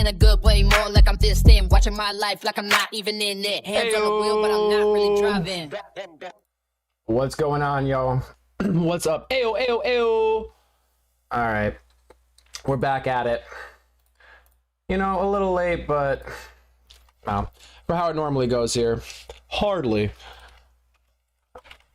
in a good way, more like I'm distant. Watching my life like I'm not even in it. Hands on the wheel, but I'm not really driving. What's going on, y'all? What's up? Ayo, ayo, ayo. All right, we're back at it. You know, a little late, but no, for how it normally goes here. Hardly.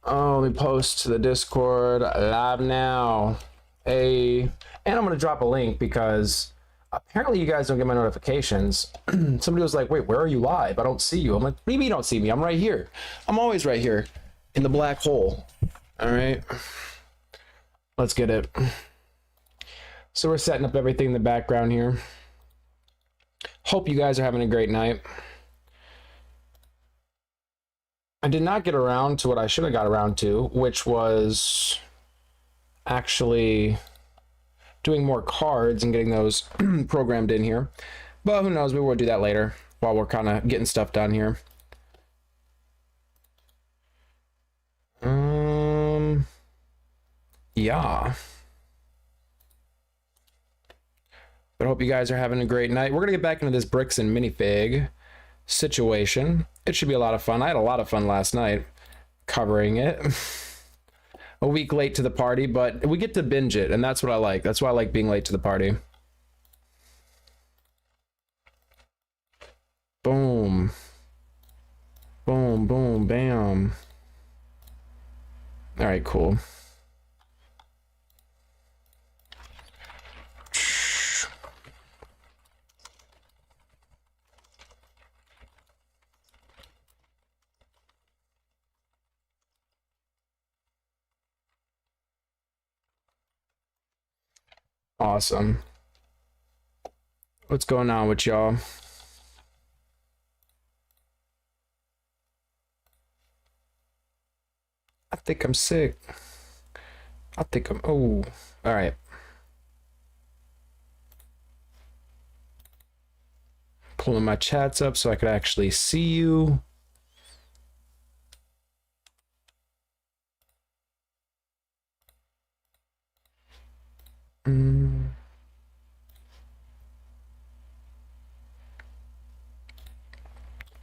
Oh, let me post to the Discord live now. And I'm gonna drop a link because apparently you guys don't get my notifications. Somebody was like, wait, where are you live? I don't see you. I'm like, what do you mean you don't see me? I'm right here. I'm always right here in the black hole. All right, let's get it. So we're setting up everything in the background here. Hope you guys are having a great night. I did not get around to what I should have got around to, which was actually doing more cards and getting those programmed in here. But who knows, maybe we'll do that later while we're kind of getting stuff done here. Yeah. But I hope you guys are having a great night. We're gonna get back into this Bricks and Minifig situation. It should be a lot of fun. I had a lot of fun last night covering it. A week late to the party, but we get to binge it, and that's what I like. That's why I like being late to the party. Boom. Boom, boom, bam. All right, cool. Awesome. What's going on with y'all? I think I'm sick. I think I'm... Oh, all right. Pulling my chats up so I could actually see you.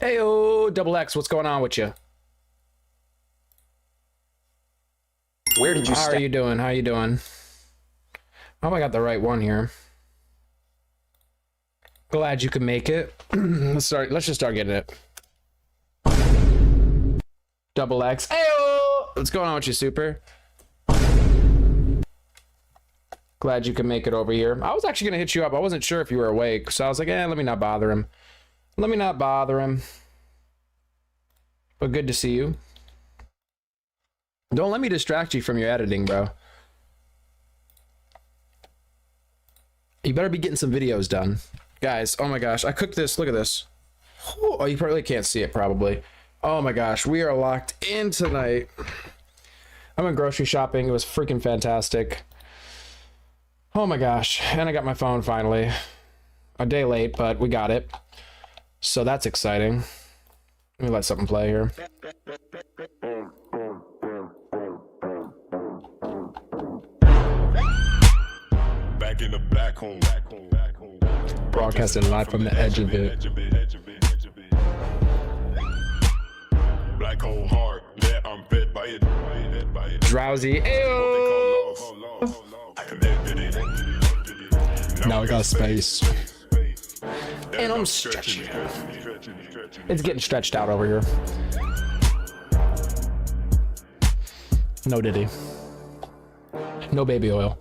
Heyo, Double X, what's going on with you? Where did you How are you doing? How you doing? I hope I got the right one here. Glad you could make it. Let's just start getting it. Double X. Heyo! What's going on with you, Super? Glad you could make it over here. I was actually gonna hit you up. I wasn't sure if you were awake, so I was like, let me not bother him. Let me not bother him. But good to see you. Don't let me distract you from your editing, bro. You better be getting some videos done. Guys, oh my gosh, I cooked this. Look at this. Oh, you probably can't see it, probably. Oh my gosh, we are locked in tonight. I went grocery shopping. It was freaking fantastic. Oh my gosh, and I got my phone finally. A day late, but we got it. So that's exciting. Let me let something play here. Back in the black hole. Broadcasting live from the edge of it. Black hole hard, yeah, I'm fed by it. Drowsy. Ayo! Now I got space. And I'm stretching it. It's getting stretched out over here. No Diddy. No baby oil.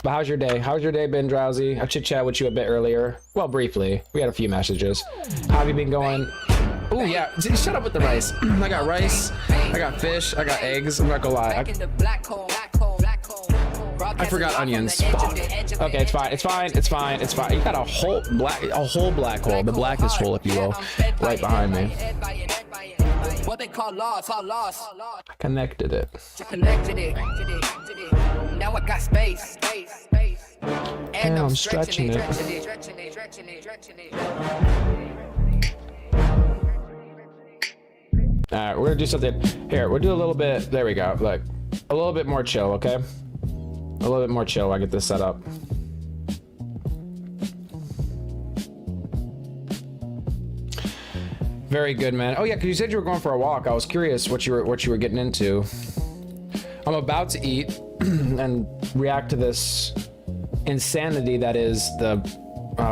But how's your day? How's your day been, Drowsy? I chit-chat with you a bit earlier. Well, briefly. We had a few messages. How have you been going? Oh, yeah. Shut up with the rice. I got rice. I got fish. I got eggs. I'm not gonna lie. I forgot onions. Okay, it's fine. It's fine. It's fine. It's fine. You got a whole black hole. The blackest hole, if you will, right behind me. What they call loss, all loss. I connected it. Connected it. Now I got space. And I'm stretching it. All right, we're gonna do something here. We'll do a little bit. There we go. Look, a little bit more chill, okay? A little bit more chill while I get this set up. Very good, man. Oh yeah, because you said you were going for a walk. I was curious what you were getting into. I'm about to eat and react to this insanity that is the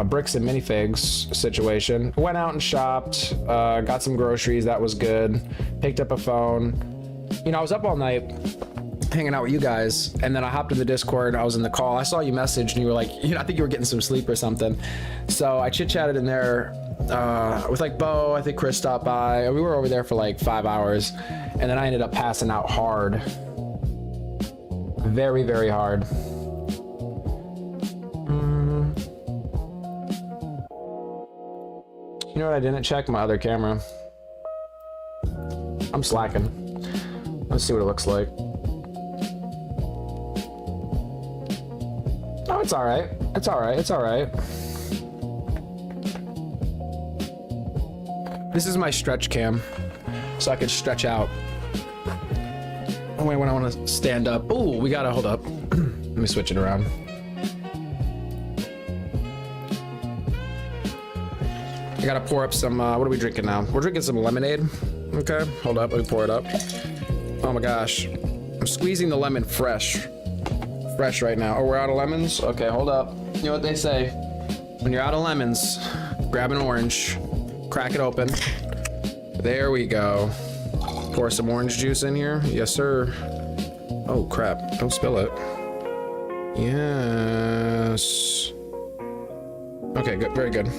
Bricks and Minifigs situation. Went out and shopped, got some groceries. That was good. Picked up a phone. You know, I was up all night hanging out with you guys, and then I hopped in the Discord. I was in the call. I saw you message, and you were like, you know, I think you were getting some sleep or something. So I chit-chatted in there with like Bo. I think Chris stopped by. We were over there for like 5 hours, and then I ended up passing out hard. Very, very hard. You know what? I didn't check my other camera. I'm slacking. Let's see what it looks like. Oh, it's all right. It's all right. It's all right. This is my stretch cam, so I can stretch out. Only when I want to stand up. Oh, we gotta hold up. Let me switch it around. I gotta pour up some, what are we drinking now? We're drinking some lemonade. Okay, hold up, let me pour it up. Oh my gosh. I'm squeezing the lemon fresh right now. Oh, we're out of lemons? Okay, hold up. You know what they say? When you're out of lemons, grab an orange, crack it open. There we go. Pour some orange juice in here. Yes, sir. Oh, crap. Don't spill it. Yes. Okay, good. Very good.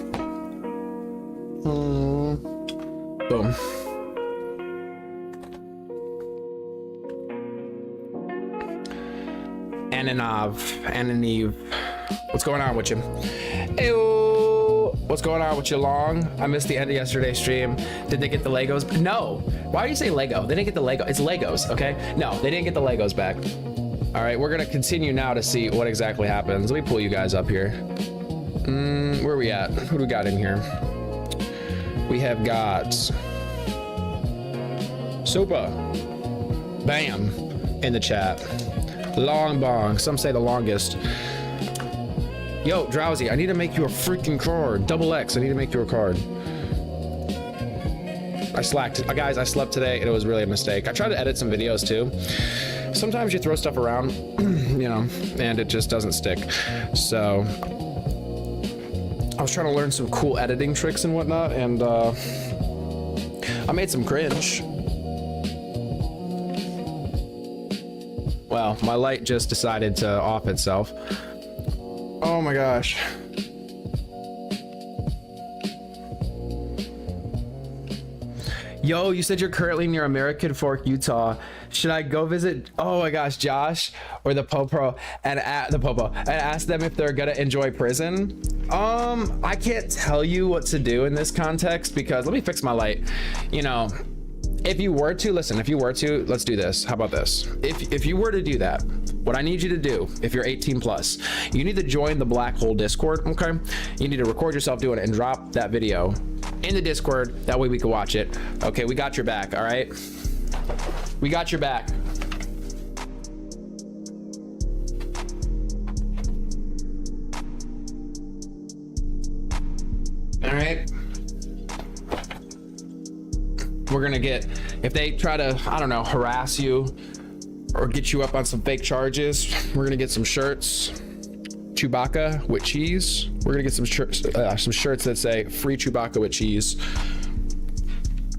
Boom. Ananive. What's going on with you? Ew. What's going on with you, Long? I missed the end of yesterday's stream. Did they get the Legos? No. Why do you say Lego? They didn't get the Lego. It's Legos, okay? No, they didn't get the Legos back. All right, we're gonna continue now to see what exactly happens. Let me pull you guys up here. Where are we at? Who do we got in here? We have got Super Bam in the chat. Long Bong, some say the longest. Yo, Drowsy, I need to make you a freaking card. Double X, I need to make you a card. I slacked. Guys, I slept today and it was really a mistake. I tried to edit some videos too. Sometimes you throw stuff around, you know, and it just doesn't stick. So I was trying to learn some cool editing tricks and whatnot, and I made some cringe. Well, my light just decided to off itself. Oh my gosh. Yo, you said you're currently near American Fork, Utah. Should I go visit, oh my gosh, Josh or the Popo and ask them if they're gonna enjoy prison? I can't tell you what to do in this context because, let me fix my light. You know, if you were to, listen, if you were to, let's do this. How about this? If you were to do that, what I need you to do, if you're 18 plus, you need to join the Black Hole Discord, okay? You need to record yourself doing it and drop that video in the Discord. That way we can watch it. Okay, we got your back, all right? We got your back. All right. We're gonna get, if they try to, I don't know, harass you or get you up on some fake charges, we're gonna get some shirts, Chewbacca with cheese. We're gonna get some shirts that say free Chewbacca with cheese.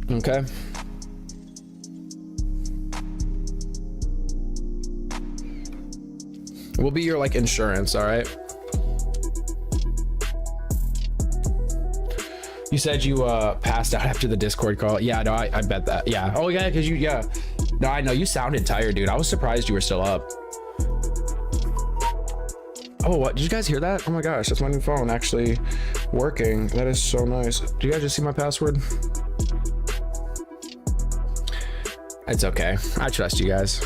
Okay. We'll be your like insurance, all right? You said you passed out after the Discord call. Yeah, no, I bet that. Yeah. Oh yeah, because you, yeah. No, I know you sounded tired, dude. I was surprised you were still up. Oh, what? Did you guys hear that? Oh my gosh, that's my new phone actually working. That is so nice. Do you guys just see my password? It's okay. I trust you guys.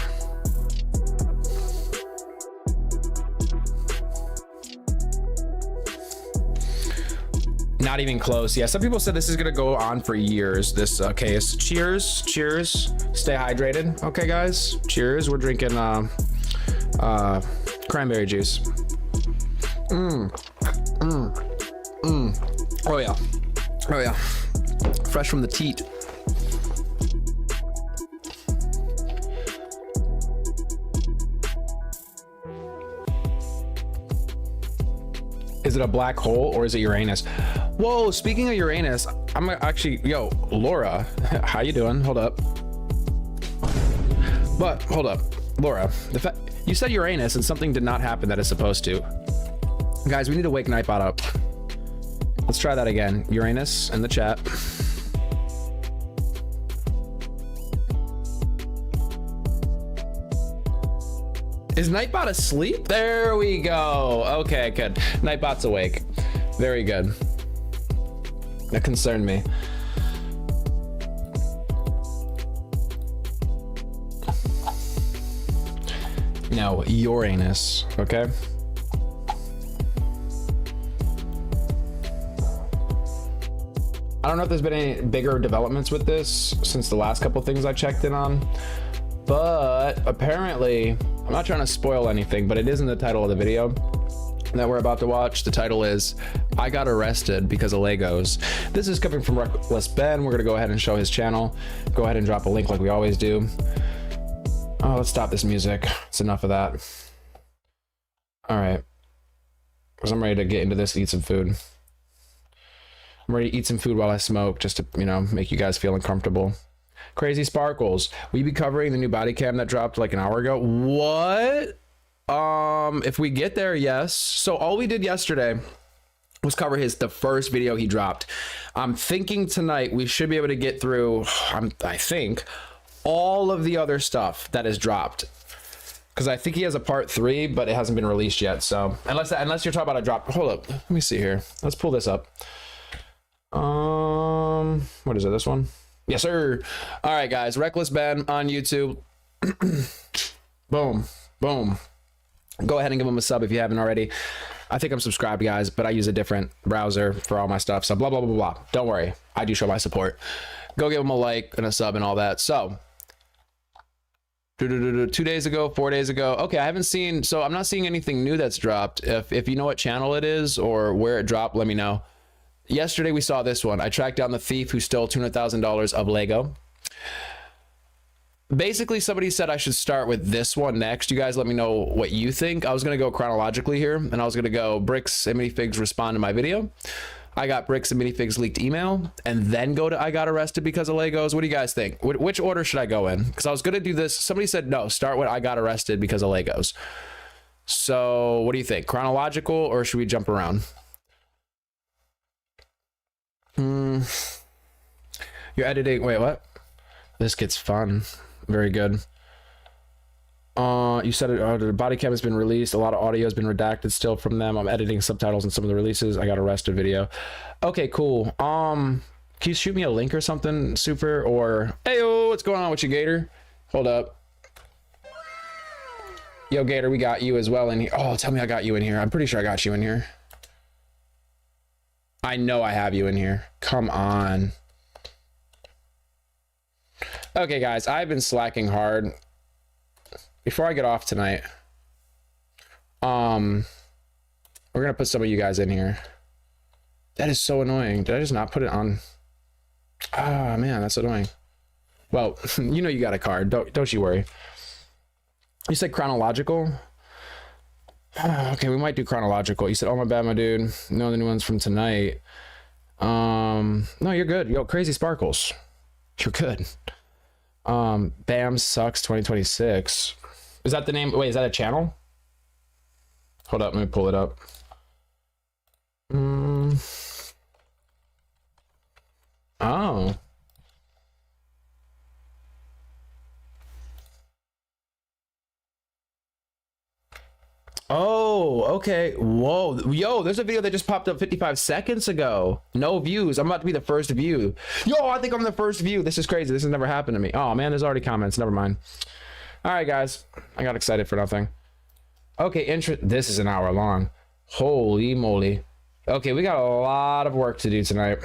Not even close. Yeah, some people said this is gonna go on for years, this case. Cheers Stay hydrated. Okay, guys. Cheers. We're drinking cranberry juice. Oh yeah. Oh yeah. Fresh from the teat. Is it a black hole or is it Uranus? Whoa, speaking of Uranus, I'm actually, yo, Laura, how you doing? Hold up. But hold up, Laura, you said Uranus and something did not happen that is supposed to. Guys, we need to wake Nightbot up. Let's try that again. Uranus in the chat. Is Nightbot asleep? There we go. Okay, good. Nightbot's awake. Very good. That concerned me. No, Uranus, okay? I don't know if there's been any bigger developments with this since the last couple things I checked in on, but apparently, I'm not trying to spoil anything, but it is in the title of the video that we're about to watch. The title is I Got Arrested Because of Legos. This is coming from Reckless Ben. We're gonna go ahead and show his channel. Go ahead and drop a link like we always do. Oh, let's stop this music. It's enough of that. All right, because I'm ready to get into this, eat some food. I'm ready to eat some food while I smoke, just to, you know, make you guys feel uncomfortable. Crazy Sparkles. Will you be covering the new body cam that dropped like an hour ago? What? If we get there, yes. So all we did yesterday was cover the first video he dropped. I'm thinking tonight we should be able to get through, I think, all of the other stuff that is dropped. Because I think he has a part 3, but it hasn't been released yet. So unless you're talking about a drop, hold up. Let me see here. Let's pull this up. What is it? This one? Yes, sir. All right, guys. Reckless Ben on YouTube. Boom, boom. Go ahead and give him a sub if you haven't already. I think I'm subscribed, guys, but I use a different browser for all my stuff. So blah, blah, blah, blah. Don't worry. I do show my support. Go give him a like and a sub and all that. So 2 days ago, 4 days ago. Okay, I haven't seen, so I'm not seeing anything new that's dropped. If you know what channel it is or where it dropped, let me know. Yesterday we saw this one. I tracked down the thief who stole $200,000 of Lego. Basically, somebody said I should start with this one next. You guys let me know what you think. I was going to go chronologically here, and I was going to go Bricks and MiniFigs respond to my video. I got Bricks and MiniFigs leaked email, and then go to I Got Arrested Because of Legos. What do you guys think? Which order should I go in? Because I was going to do this. Somebody said, no, start with I Got Arrested Because of Legos. So what do you think? Chronological, or should we jump around? You're editing. Wait, what? This gets fun. Very good. You said it. The body cam has been released. A lot of audio has been redacted still from them. I'm editing subtitles in some of the releases. I got arrested video. Okay, cool. Can you shoot me a link or something, super? Or hey, what's going on with you, Gator? Hold up. Yo, Gator, we got you as well in here. Oh, tell me I got you in here. I'm pretty sure I got you in here. I know I have you in here. Come on. Okay, guys, I've been slacking hard. Before I get off tonight, we're gonna put some of you guys in here. That is so annoying. Did I just not put it on? Ah, man, that's annoying. Well, you know you got a card. Don't you worry. You said chronological? Okay, we might do chronological. You said, oh my bad, my dude. No, the new one's from tonight. No, you're good. Yo, Crazy Sparkles. You're good. Bam Sucks 2026. Is that the name? Wait, is that a channel? Hold up, let me pull it up. Oh. Oh, okay. Whoa. Yo, there's a video that just popped up 55 seconds ago. No views. I'm about to be the first view. Yo, I think I'm the first view. This is crazy. This has never happened to me. Oh, man, there's already comments. Never mind. All right, guys. I got excited for nothing. Okay, this is an hour long. Holy moly. Okay, we got a lot of work to do tonight.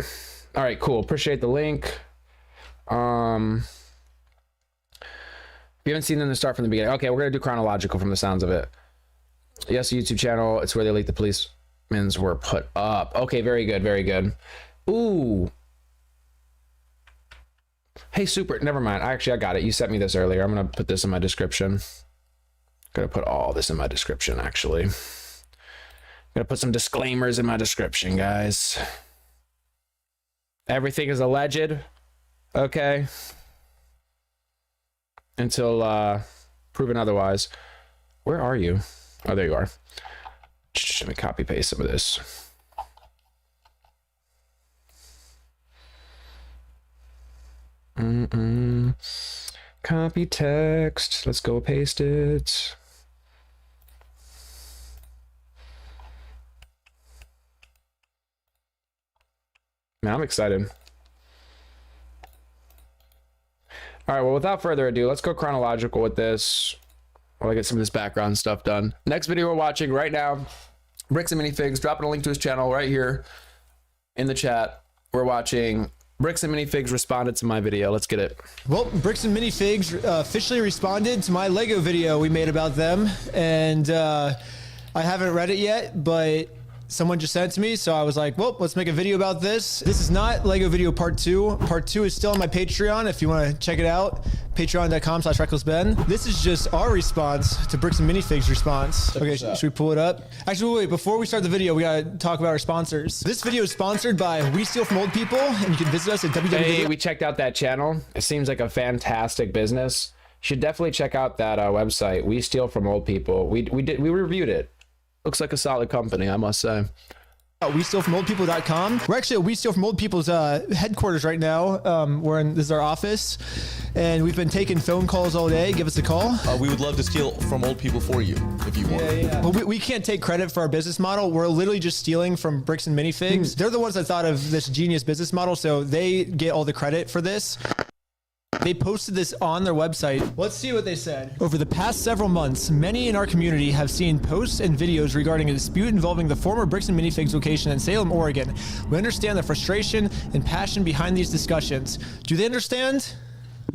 All right, cool. Appreciate the link. you haven't seen them to start from the beginning. Okay, we're gonna do chronological from the sounds of it. Yes, YouTube channel. It's where they leaked the policemen's were put up. Okay, very good, very good. Ooh. Hey, super. Never mind. I got it. You sent me this earlier. I'm gonna put this in my description. Gonna put all this in my description. Actually, gonna put some disclaimers in my description, guys. Everything is alleged. Okay. Until proven otherwise. Where are you? Oh, there you are. Let me copy paste some of this. Copy text. Let's go paste it. Man, I'm excited. All right, well, without further ado, let's go chronological with this while I get some of this background stuff done. Next video we're watching right now, Bricks and MiniFigs, dropping a link to his channel right here in the chat. We're watching Bricks and MiniFigs responded to my video. Let's get it. Well, Bricks and MiniFigs officially responded to my Lego video we made about them, and I haven't read it yet, but someone just sent it to me, so I was like, well, let's make a video about this. This is not Lego video part 2. Part 2 is still on my Patreon if you want to check it out. Patreon.com/RecklessBen. This is just our response to Bricks and MiniFigs response. Okay, should we pull it up? Actually, wait, before we start the video, we gotta talk about our sponsors. This video is sponsored by We Steal From Old People, and you can visit us at www. Hey, we checked out that channel. It seems like a fantastic business. You should definitely check out that website, We Steal From Old People. We reviewed it. Looks like a solid company, I must say. WeStealFromOldPeople.com. We're actually at We Steal From Old People's headquarters right now. This is our office, and we've been taking phone calls all day. Give us a call. We would love to steal from old people for you if you want. Yeah. Well, we can't take credit for our business model. We're literally just stealing from Bricks and MiniFigs. They're the ones that thought of this genius business model, so they get all the credit for this. They posted this on their website. Let's see what they said. Over the past several months, many in our community have seen posts and videos regarding a dispute involving the former Bricks and MiniFigs location in Salem, Oregon. We understand the frustration and passion behind these discussions. Do they understand?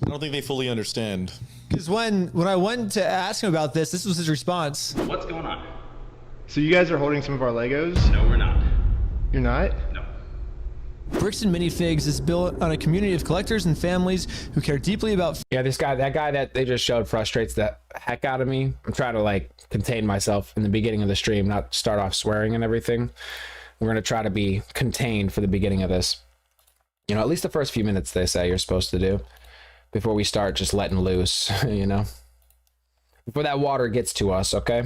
I don't think they fully understand. Because when I went to ask him about this was his response. What's going on? So you guys are holding some of our Legos? No, we're not. You're not? No. Bricks and MiniFigs is built on a community of collectors and families who care deeply about. Yeah, that guy that they just showed frustrates the heck out of me. I'm trying to like contain myself in the beginning of the stream, not start off swearing and everything. We're going to try to be contained for the beginning of this. You know, at least the first few minutes they say you're supposed to do before we start just letting loose, you know, before that water gets to us. Okay.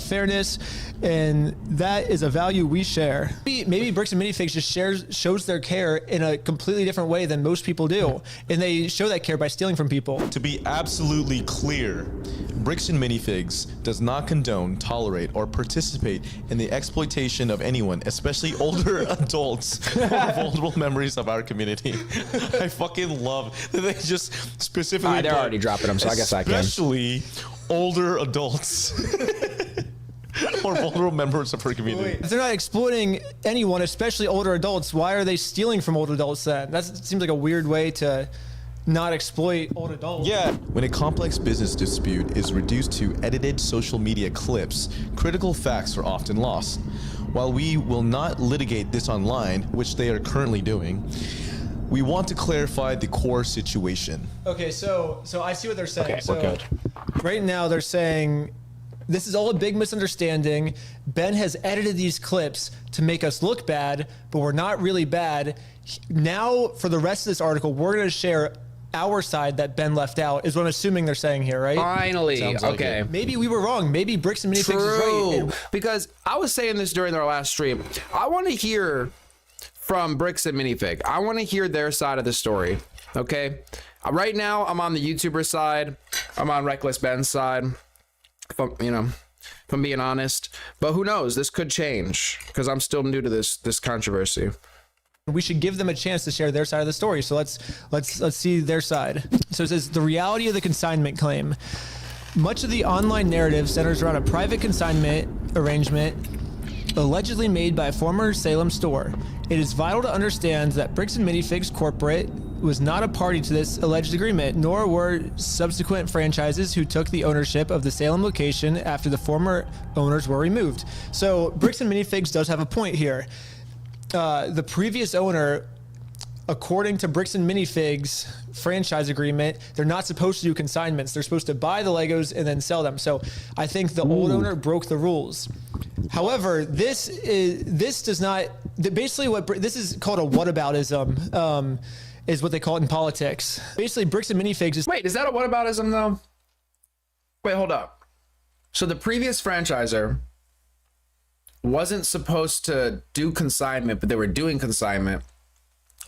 Fairness, and that is a value we share. Maybe Bricks and MiniFigs just shows their care in a completely different way than most people do, and they show that care by stealing from people. To be absolutely clear, Bricks and MiniFigs does not condone, tolerate, or participate in the exploitation of anyone, especially older adults or vulnerable members of our community. I fucking love that they just specifically. They're already dropping them, so I guess I can. Especially older adults. Or vulnerable members of her community. If they're not exploiting anyone, especially older adults, why are they stealing from older adults then? That seems like a weird way to not exploit old adults. Yeah. When a complex business dispute is reduced to edited social media clips, critical facts are often lost. While we will not litigate this online, which they are currently doing, we want to clarify the core situation. Okay, so I see what they're saying. Okay, so we're good. Right now they're saying this is all a big misunderstanding. Ben has edited these clips to make us look bad, but we're not really bad. Now, for the rest of this article, we're going to share our side that Ben left out, is what I'm assuming they're saying here, right? Finally. Sounds like Okay. it. Maybe we were wrong. Maybe Bricks and MiniFigs is right. Because I was saying this during their last stream. I want to hear from Bricks and Minifig. I want to hear their side of the story. Okay. Right now, I'm on the YouTuber side. I'm on Reckless Ben's side. If I'm being honest, but who knows? This could change because I'm still new to this controversy. We should give them a chance to share their side of the story. So let's see their side. So it says the reality of the consignment claim. Much of the online narrative centers around a private consignment arrangement allegedly made by a former Salem store. It is vital to understand that Bricks and MiniFigs corporate was not a party to this alleged agreement, nor were subsequent franchises who took the ownership of the Salem location after the former owners were removed. So Bricks and Minifigs does have a point here. The previous owner, according to Bricks and Minifigs franchise agreement, they're not supposed to do consignments. They're supposed to buy the Legos and then sell them. So I think the old owner broke the rules. However, this does not, basically what this is called a whataboutism, is what they call it in politics. Basically, Bricks and Minifigs is— Wait, is that a whataboutism though? Wait, hold up. So the previous franchisor wasn't supposed to do consignment, but they were doing consignment.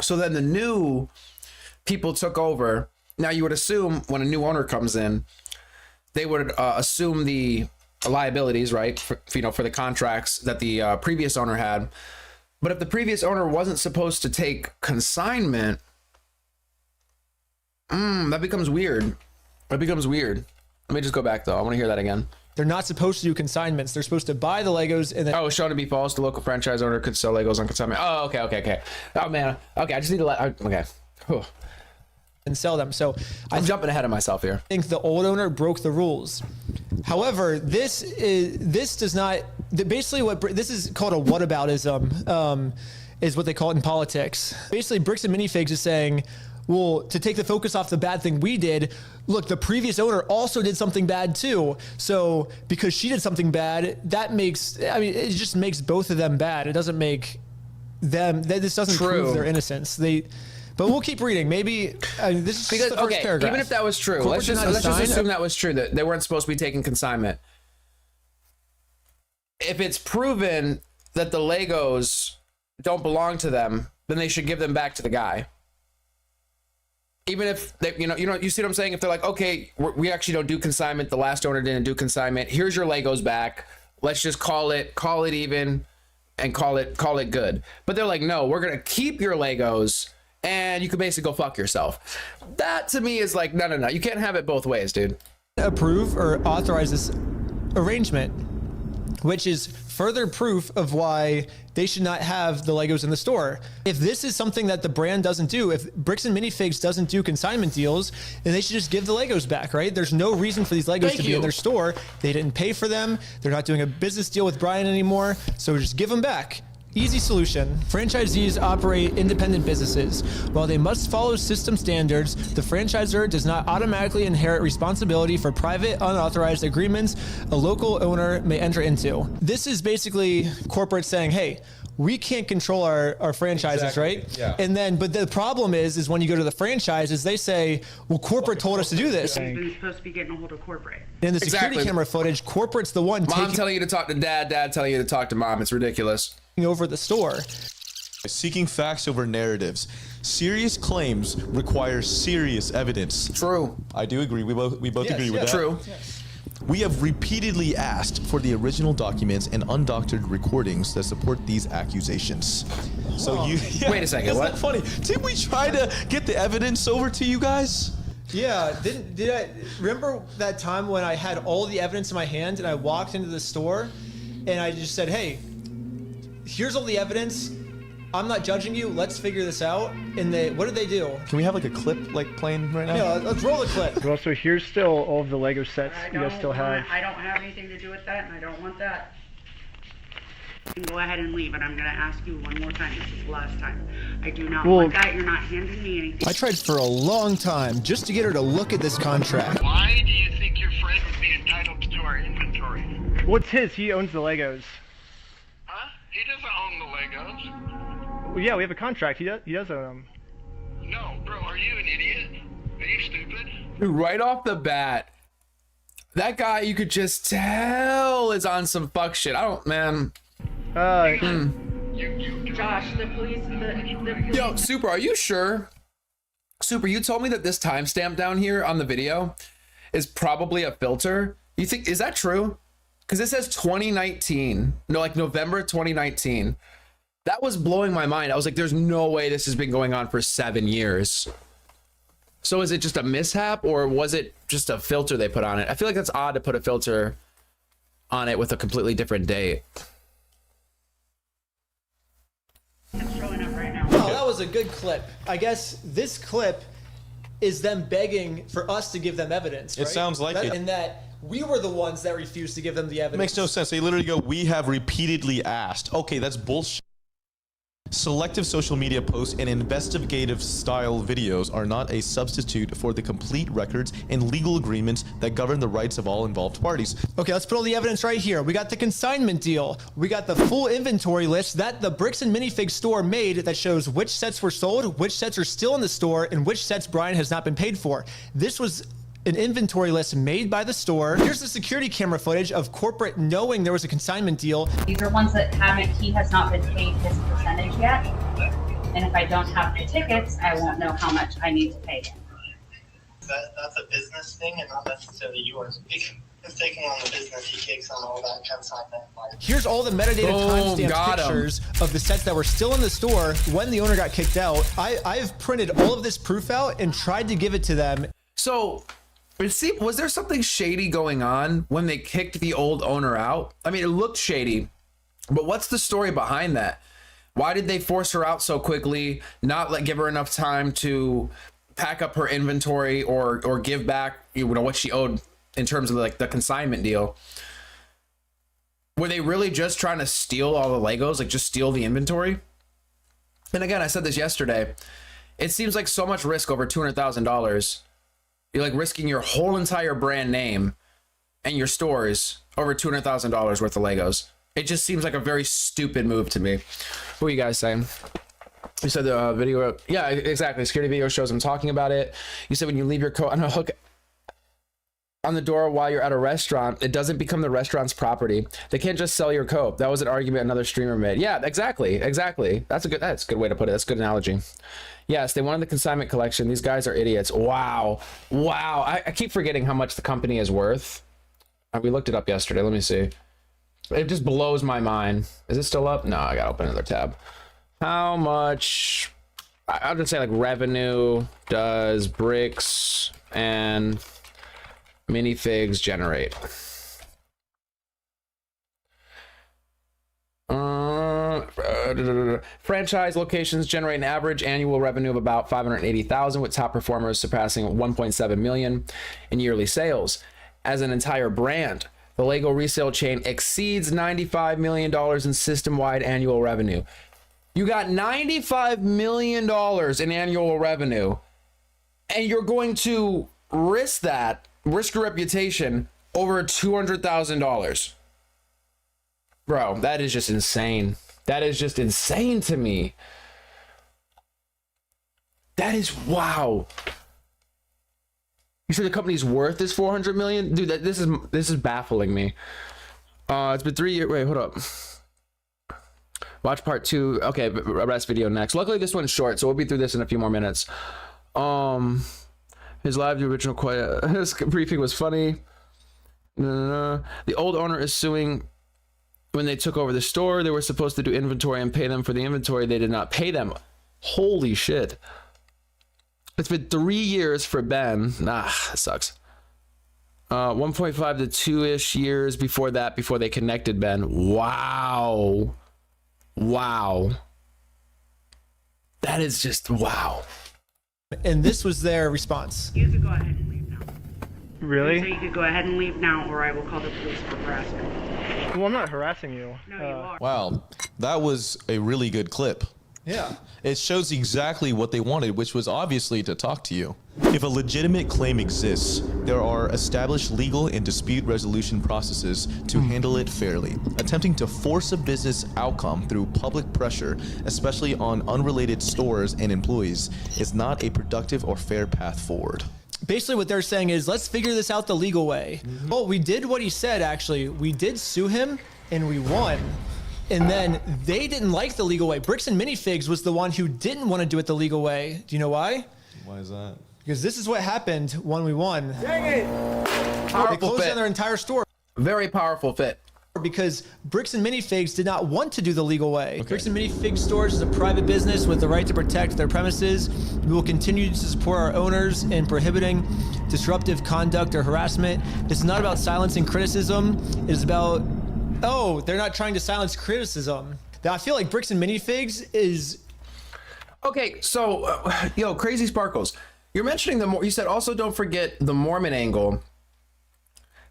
So then the new people took over. Now you would assume when a new owner comes in, they would assume the liabilities, right? For the contracts that the previous owner had. But if the previous owner wasn't supposed to take consignment, that becomes weird. That becomes weird. Let me just go back though. I want to hear that again. they're not supposed to do consignments. They're supposed to buy the Legos and then— Oh, shown to be false. The local franchise owner could sell Legos on consignment. Oh, okay. Oh man. Okay, I just need to let. Okay. Whew. and sell them. So I'm jumping ahead of myself here. I think the old owner broke the rules. However, this does not, basically what this is called a whataboutism, is what they call it in politics. Basically, Bricks and Minifigs is saying, well, to take the focus off the bad thing we did, look, the previous owner also did something bad too. So because she did something bad, that makes, I mean, it just makes both of them bad. It doesn't make them, this doesn't prove their innocence. But we'll keep reading. Maybe this is because, the first paragraph. Even if that was true, let's just assume that was true, that they weren't supposed to be taking consignment. If it's proven that the Legos don't belong to them, then they should give them back to the guy. Even if they, you see what I'm saying? If they're like, okay, we actually don't do consignment. The last owner didn't do consignment. Here's your Legos back. Let's just call it even, and call it good. But they're like, no, we're gonna keep your Legos, and you can basically go fuck yourself. That to me is like, no. You can't have it both ways, dude. Approve or authorize this arrangement, which is further proof of why they should not have the Legos in the store. If this is something that the brand doesn't do, if Bricks and Minifigs doesn't do consignment deals, then they should just give the Legos back, right? There's no reason for these Legos to be in their store. They didn't pay for them. They're not doing a business deal with Brian anymore. So just give them back. Easy solution. Franchisees operate independent businesses. While they must follow system standards, the franchisor does not automatically inherit responsibility for private, unauthorized agreements a local owner may enter into. This is basically corporate saying, hey, we can't control our franchises, right? Yeah. And then, but the problem is when you go to the franchises, they say, well, corporate told us to do this. You're supposed to be getting a hold of corporate. In the security camera footage, corporate's the one Mom telling you to talk to dad, dad telling you to talk to mom. It's ridiculous. Over the store. Seeking facts over narratives. Serious claims require serious evidence. True. I do agree. We both agree with that. True. Yes. We have repeatedly asked for the original documents and undoctored recordings that support these accusations. So Wait a second, Isn't what? that funny? Did we try to get the evidence over to you guys? Yeah, did I remember that time when I had all the evidence in my hand and I walked into the store and I just said, hey, here's all the evidence. I'm not judging you. Let's figure this out. And what did they do? Can we have like a clip like playing right now? Yeah, let's roll the clip. Well, so here's still all of the Lego sets you guys still have. I don't have anything to do with that, and I don't want that. You can go ahead and leave, and I'm going to ask you one more time. This is the last time. I do not want that. You're not handing me anything. I tried for a long time just to get her to look at this contract. Why do you think your friend would be entitled to our inventory? Well, it's his. He owns the Legos. Huh? He doesn't own the Legos. Well, yeah, we have a contract. He does own them. No, bro, are you an idiot? Are you stupid? Right off the bat, that guy you could just tell is on some fuck shit. Man. Josh, the police, Yo, Super, are you sure? Super, you told me that this timestamp down here on the video is probably a filter. You think, is that true? Because it says 2019. No, like November 2019. That was blowing my mind. I was like, there's no way this has been going on for 7 years. So is it just a mishap or was it just a filter they put on it? I feel like that's odd to put a filter on it with a completely different date. It's showing up right now. Oh, that was was a good clip. I guess this clip is them begging for us to give them evidence. It right? sounds like it. And that we were the ones that refused to give them the It evidence. makes no sense. They literally go, we have repeatedly asked. Okay, that's bullshit. Selective social media posts and investigative style videos are not a substitute for the complete records and legal agreements that govern the rights of all involved parties. Okay, let's put all the evidence right here. We got the consignment deal. We got the full inventory list that the Bricks and MiniFigs store made that shows which sets were sold, which sets are still in the store, and which sets Brian has not been paid for. This was an inventory list made by the store. Here's the security camera footage of corporate knowing there was a consignment deal. These are ones that he has not been paid his percentage yet. And if I don't have the tickets, I won't know how much I need to pay him. That's a business thing and not necessarily yours. He's taking on the business, he takes on all that consignment. Here's all the metadata timestamp pictures of the sets that were still in the store when the owner got kicked out. I've printed all of this proof out and tried to give it to them. So, was there something shady going on when they kicked the old owner out? I mean, it looked shady, but what's the story behind that? Why did they force her out so quickly, not give her enough time to pack up her inventory or give back, what she owed in terms of the consignment deal? Were they really just trying to steal all the Legos, just steal the inventory? And again, I said this yesterday. It seems like so much risk over $200,000. You're risking your whole entire brand name and your stores over $200,000 worth of Legos. It just seems like a very stupid move to me. What are you guys saying? You said the video. Yeah, exactly. Security video shows them talking about it. You said when you leave your coat on a hook on the door while you're at a restaurant, it doesn't become the restaurant's property. They can't just sell your coat. That was an argument another streamer made. Yeah, exactly. That's a good way to put it. That's a good analogy. Yes, they wanted the consignment collection. These guys are idiots. Wow. I keep forgetting how much the company is worth. We looked it up yesterday. Let me see. It just blows my mind. Is it still up? No, I gotta open another tab. How much? I'll just say revenue does Bricks and MiniFigs generate? Franchise locations generate an average annual revenue of about $580,000, with top performers surpassing 1.7 million in yearly sales. As an entire brand, the Lego resale chain exceeds $95 million in system-wide annual revenue. You got $95 million in annual revenue, and you're going to risk your reputation over $200,000. Bro, that is just insane. That is just insane to me. That is wow. You said the company's worth is 400 million? Dude, this is baffling me. It's been 3 years. Wait, hold up. Watch part 2. Okay, rest video next. Luckily, this one's short, so we'll be through this in a few more minutes. His live, the original his briefing was funny. The old owner is suing. When they took over the store, they were supposed to do inventory and pay them for the inventory. They did not pay them. Holy shit. It's been 3 years for Ben. That sucks. 1.5 to 2-ish years before that, before they connected Ben. Wow. That is just wow. And this was their response. You could go ahead and leave now. Really? So you could go ahead and leave now, or I will call the police for harassment. Well, I'm not harassing you. No, you are. Wow, that was a really good clip. Yeah. It shows exactly what they wanted, which was obviously to talk to you. If a legitimate claim exists, there are established legal and dispute resolution processes to handle it fairly. Attempting to force a business outcome through public pressure, especially on unrelated stores and employees, is not a productive or fair path forward. Basically what they're saying is, let's figure this out the legal way. Well, we did what he said, actually. We did sue him, and we won. And then they didn't like the legal way. Bricks and MiniFigs was the one who didn't want to do it the legal way. Do you know why? Why is that? Because this is what happened when we won. Dang it! They closed down their entire store. Very powerful fit. Because Bricks and MiniFigs did not want to do the legal way. Okay. Bricks and MiniFigs stores is a private business with the right to protect their premises. We will continue to support our owners in prohibiting disruptive conduct or harassment. This is not about silencing criticism. It is about, oh, they're not trying to silence criticism. Now, I feel like Bricks and MiniFigs is Okay, so yo, Crazy Sparkles, you're mentioning you said also don't forget the Mormon angle.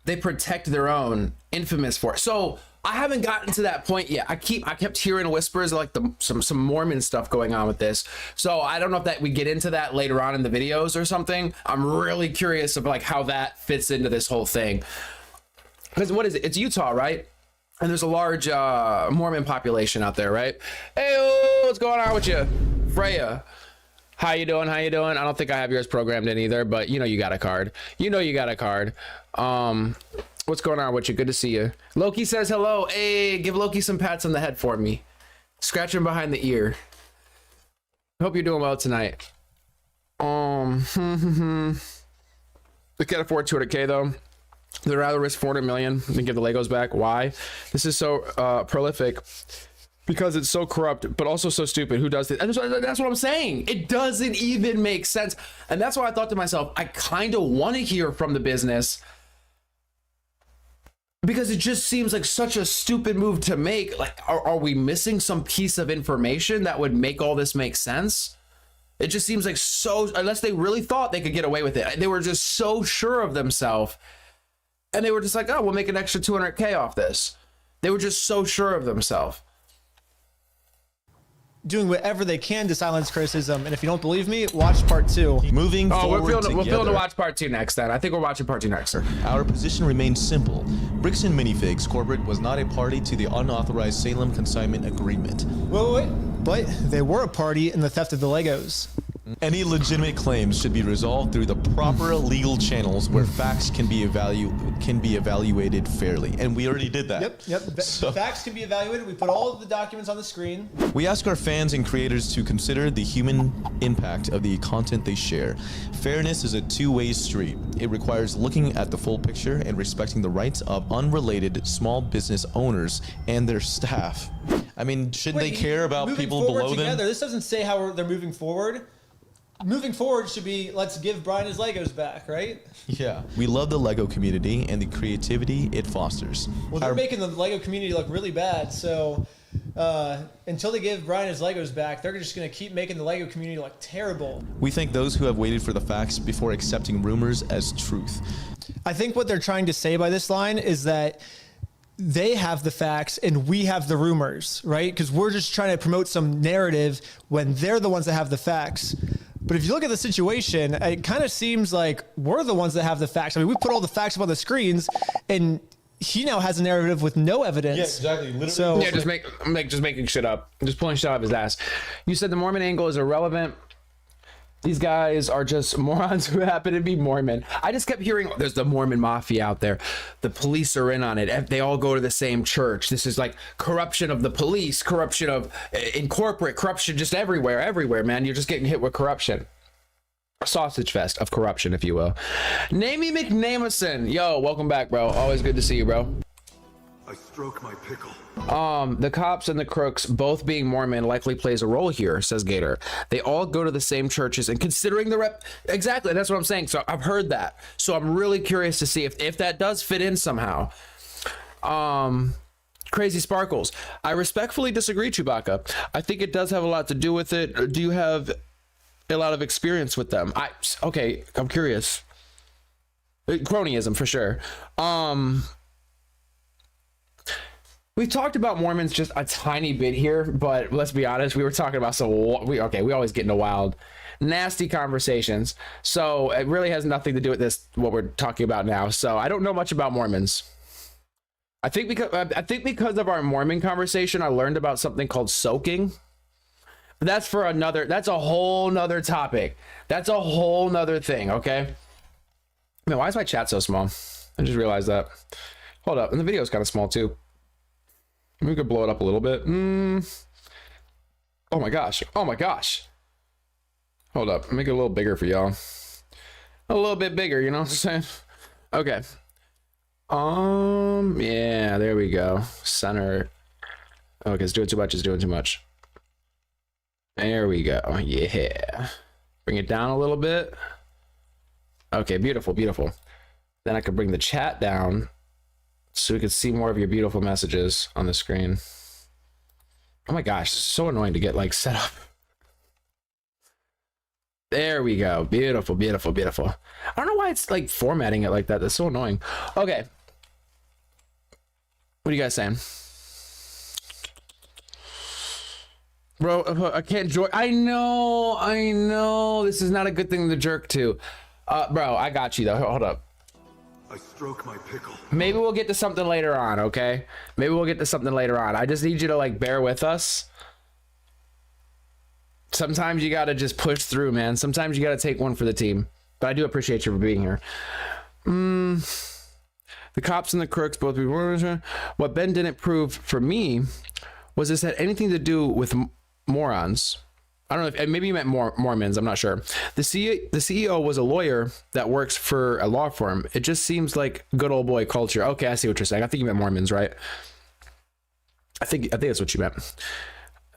They protect their own, infamous for it. So I haven't gotten to that point yet. I kept hearing whispers of like some Mormon stuff going on with this. So I don't know if that we get into that later on in the videos or something. I'm really curious of like how that fits into this whole thing. Because what is it? It's Utah, right? And there's a large Mormon population out there, right? Hey, what's going on with you, Freya? How you doing? How you doing? I don't think I have yours programmed in either, but you know you got a card. You know you got a card. What's going on with you? Good to see you. Loki says hello. Hey, give Loki some pats on the head for me. Scratch him behind the ear. Hope you're doing well tonight. We can't afford 200K though. They'd rather risk 400 million than give the Legos back. Why? This is so prolific. Because it's so corrupt, but also so stupid. Who does this? That's what I'm saying. It doesn't even make sense. And that's why I thought to myself, I kind of want to hear from the business, because it just seems like such a stupid move to make. Like, are we missing some piece of information that would make all this make sense? It just seems like so, unless they really thought they could get away with it. They were just so sure of themselves. And they were just like, oh, we'll make an extra 200K off this. They were just so sure of themselves. Doing whatever they can to silence criticism, and if you don't believe me, watch part 2. Moving forward we're feeling to watch part 2 next then. I think we're watching part 2 next, sir. Our position remains simple. Bricks and Minifigs Corporate was not a party to the unauthorized Salem consignment agreement. Wait. But they were a party in the theft of the Legos. Any legitimate claims should be resolved through the proper legal channels where facts can be evaluated fairly. And we already did that. Yep. So, facts can be evaluated. We put all of the documents on the screen. We ask our fans and creators to consider the human impact of the content they share. Fairness is a two-way street. It requires looking at the full picture and respecting the rights of unrelated small business owners and their staff. I mean, shouldn't they care about people below them? This doesn't say how they're moving forward. Moving forward should be, let's give Brian his Legos back, right? Yeah. We love the Lego community and the creativity it fosters. Well, they're making the Lego community look really bad, so until they give Brian his Legos back, they're just going to keep making the Lego community look terrible. We thank those who have waited for the facts before accepting rumors as truth. I think what they're trying to say by this line is that they have the facts and we have the rumors, right? Because we're just trying to promote some narrative when they're the ones that have the facts. But if you look at the situation, it kind of seems like we're the ones that have the facts. I mean, we put all the facts up on the screens, and he now has a narrative with no evidence. Yeah, exactly. Literally. So yeah, just making shit up, just pulling shit out of his ass. You said the Mormon angle is irrelevant. These guys are just morons who happen to be Mormon. I just kept hearing there's the Mormon mafia out there. The police are in on it. They all go to the same church. This is like corruption of the police, corruption of in corporate, corruption just everywhere, man. You're just getting hit with corruption. A sausage fest of corruption, if you will. Namey McNamison. Yo, welcome back, bro. Always good to see you, bro. I stroke my pickle. The cops and the crooks both being Mormon likely plays a role here, says Gator. They all go to the same churches, and considering the exactly, that's what I'm saying. So I've heard that. So I'm really curious to see if that does fit in somehow. Crazy Sparkles. I respectfully disagree, Chewbacca. I think it does have a lot to do with it. Do you have a lot of experience with them? Okay, I'm curious. Cronyism for sure. We've talked about Mormons just a tiny bit here, but let's be honest, we were talking about we always get into wild, nasty conversations. So it really has nothing to do with what we're talking about now. So I don't know much about Mormons. I think because of our Mormon conversation, I learned about something called soaking. But that's a whole nother topic. That's a whole nother thing, okay? Man, why is my chat so small? I just realized that. Hold up, and the video is kind of small too. We could blow it up a little bit. Oh my gosh. Hold up, make it a little bigger for y'all. A little bit bigger, you know what I'm saying? Okay. Yeah, there we go. Center. Okay, it's doing too much. There we go. Yeah. Bring it down a little bit. Okay, beautiful. Then I could bring the chat down so we could see more of your beautiful messages on the screen. Oh my gosh, it's so annoying to get like set up. There we go. Beautiful, beautiful, beautiful. I don't know why it's like formatting it like that. That's so annoying. Okay. What are you guys saying? Bro, I can't join. I know. This is not a good thing to jerk to. Bro, I got you though. Hold up. I stroke my pickle. Maybe we'll get to something later on, okay? Maybe we'll get to something later on. I just need you to like bear with us. Sometimes you gotta just push through, man. Sometimes you gotta take one for the team. But I do appreciate you for being here. The cops and the crooks both. What Ben didn't prove for me was this had anything to do with morons. I don't know if maybe you meant Mormons. I'm not sure. The CEO was a lawyer that works for a law firm. It just seems like good old boy culture. Okay, I see what you're saying. I think you meant Mormons, right? I think that's what you meant.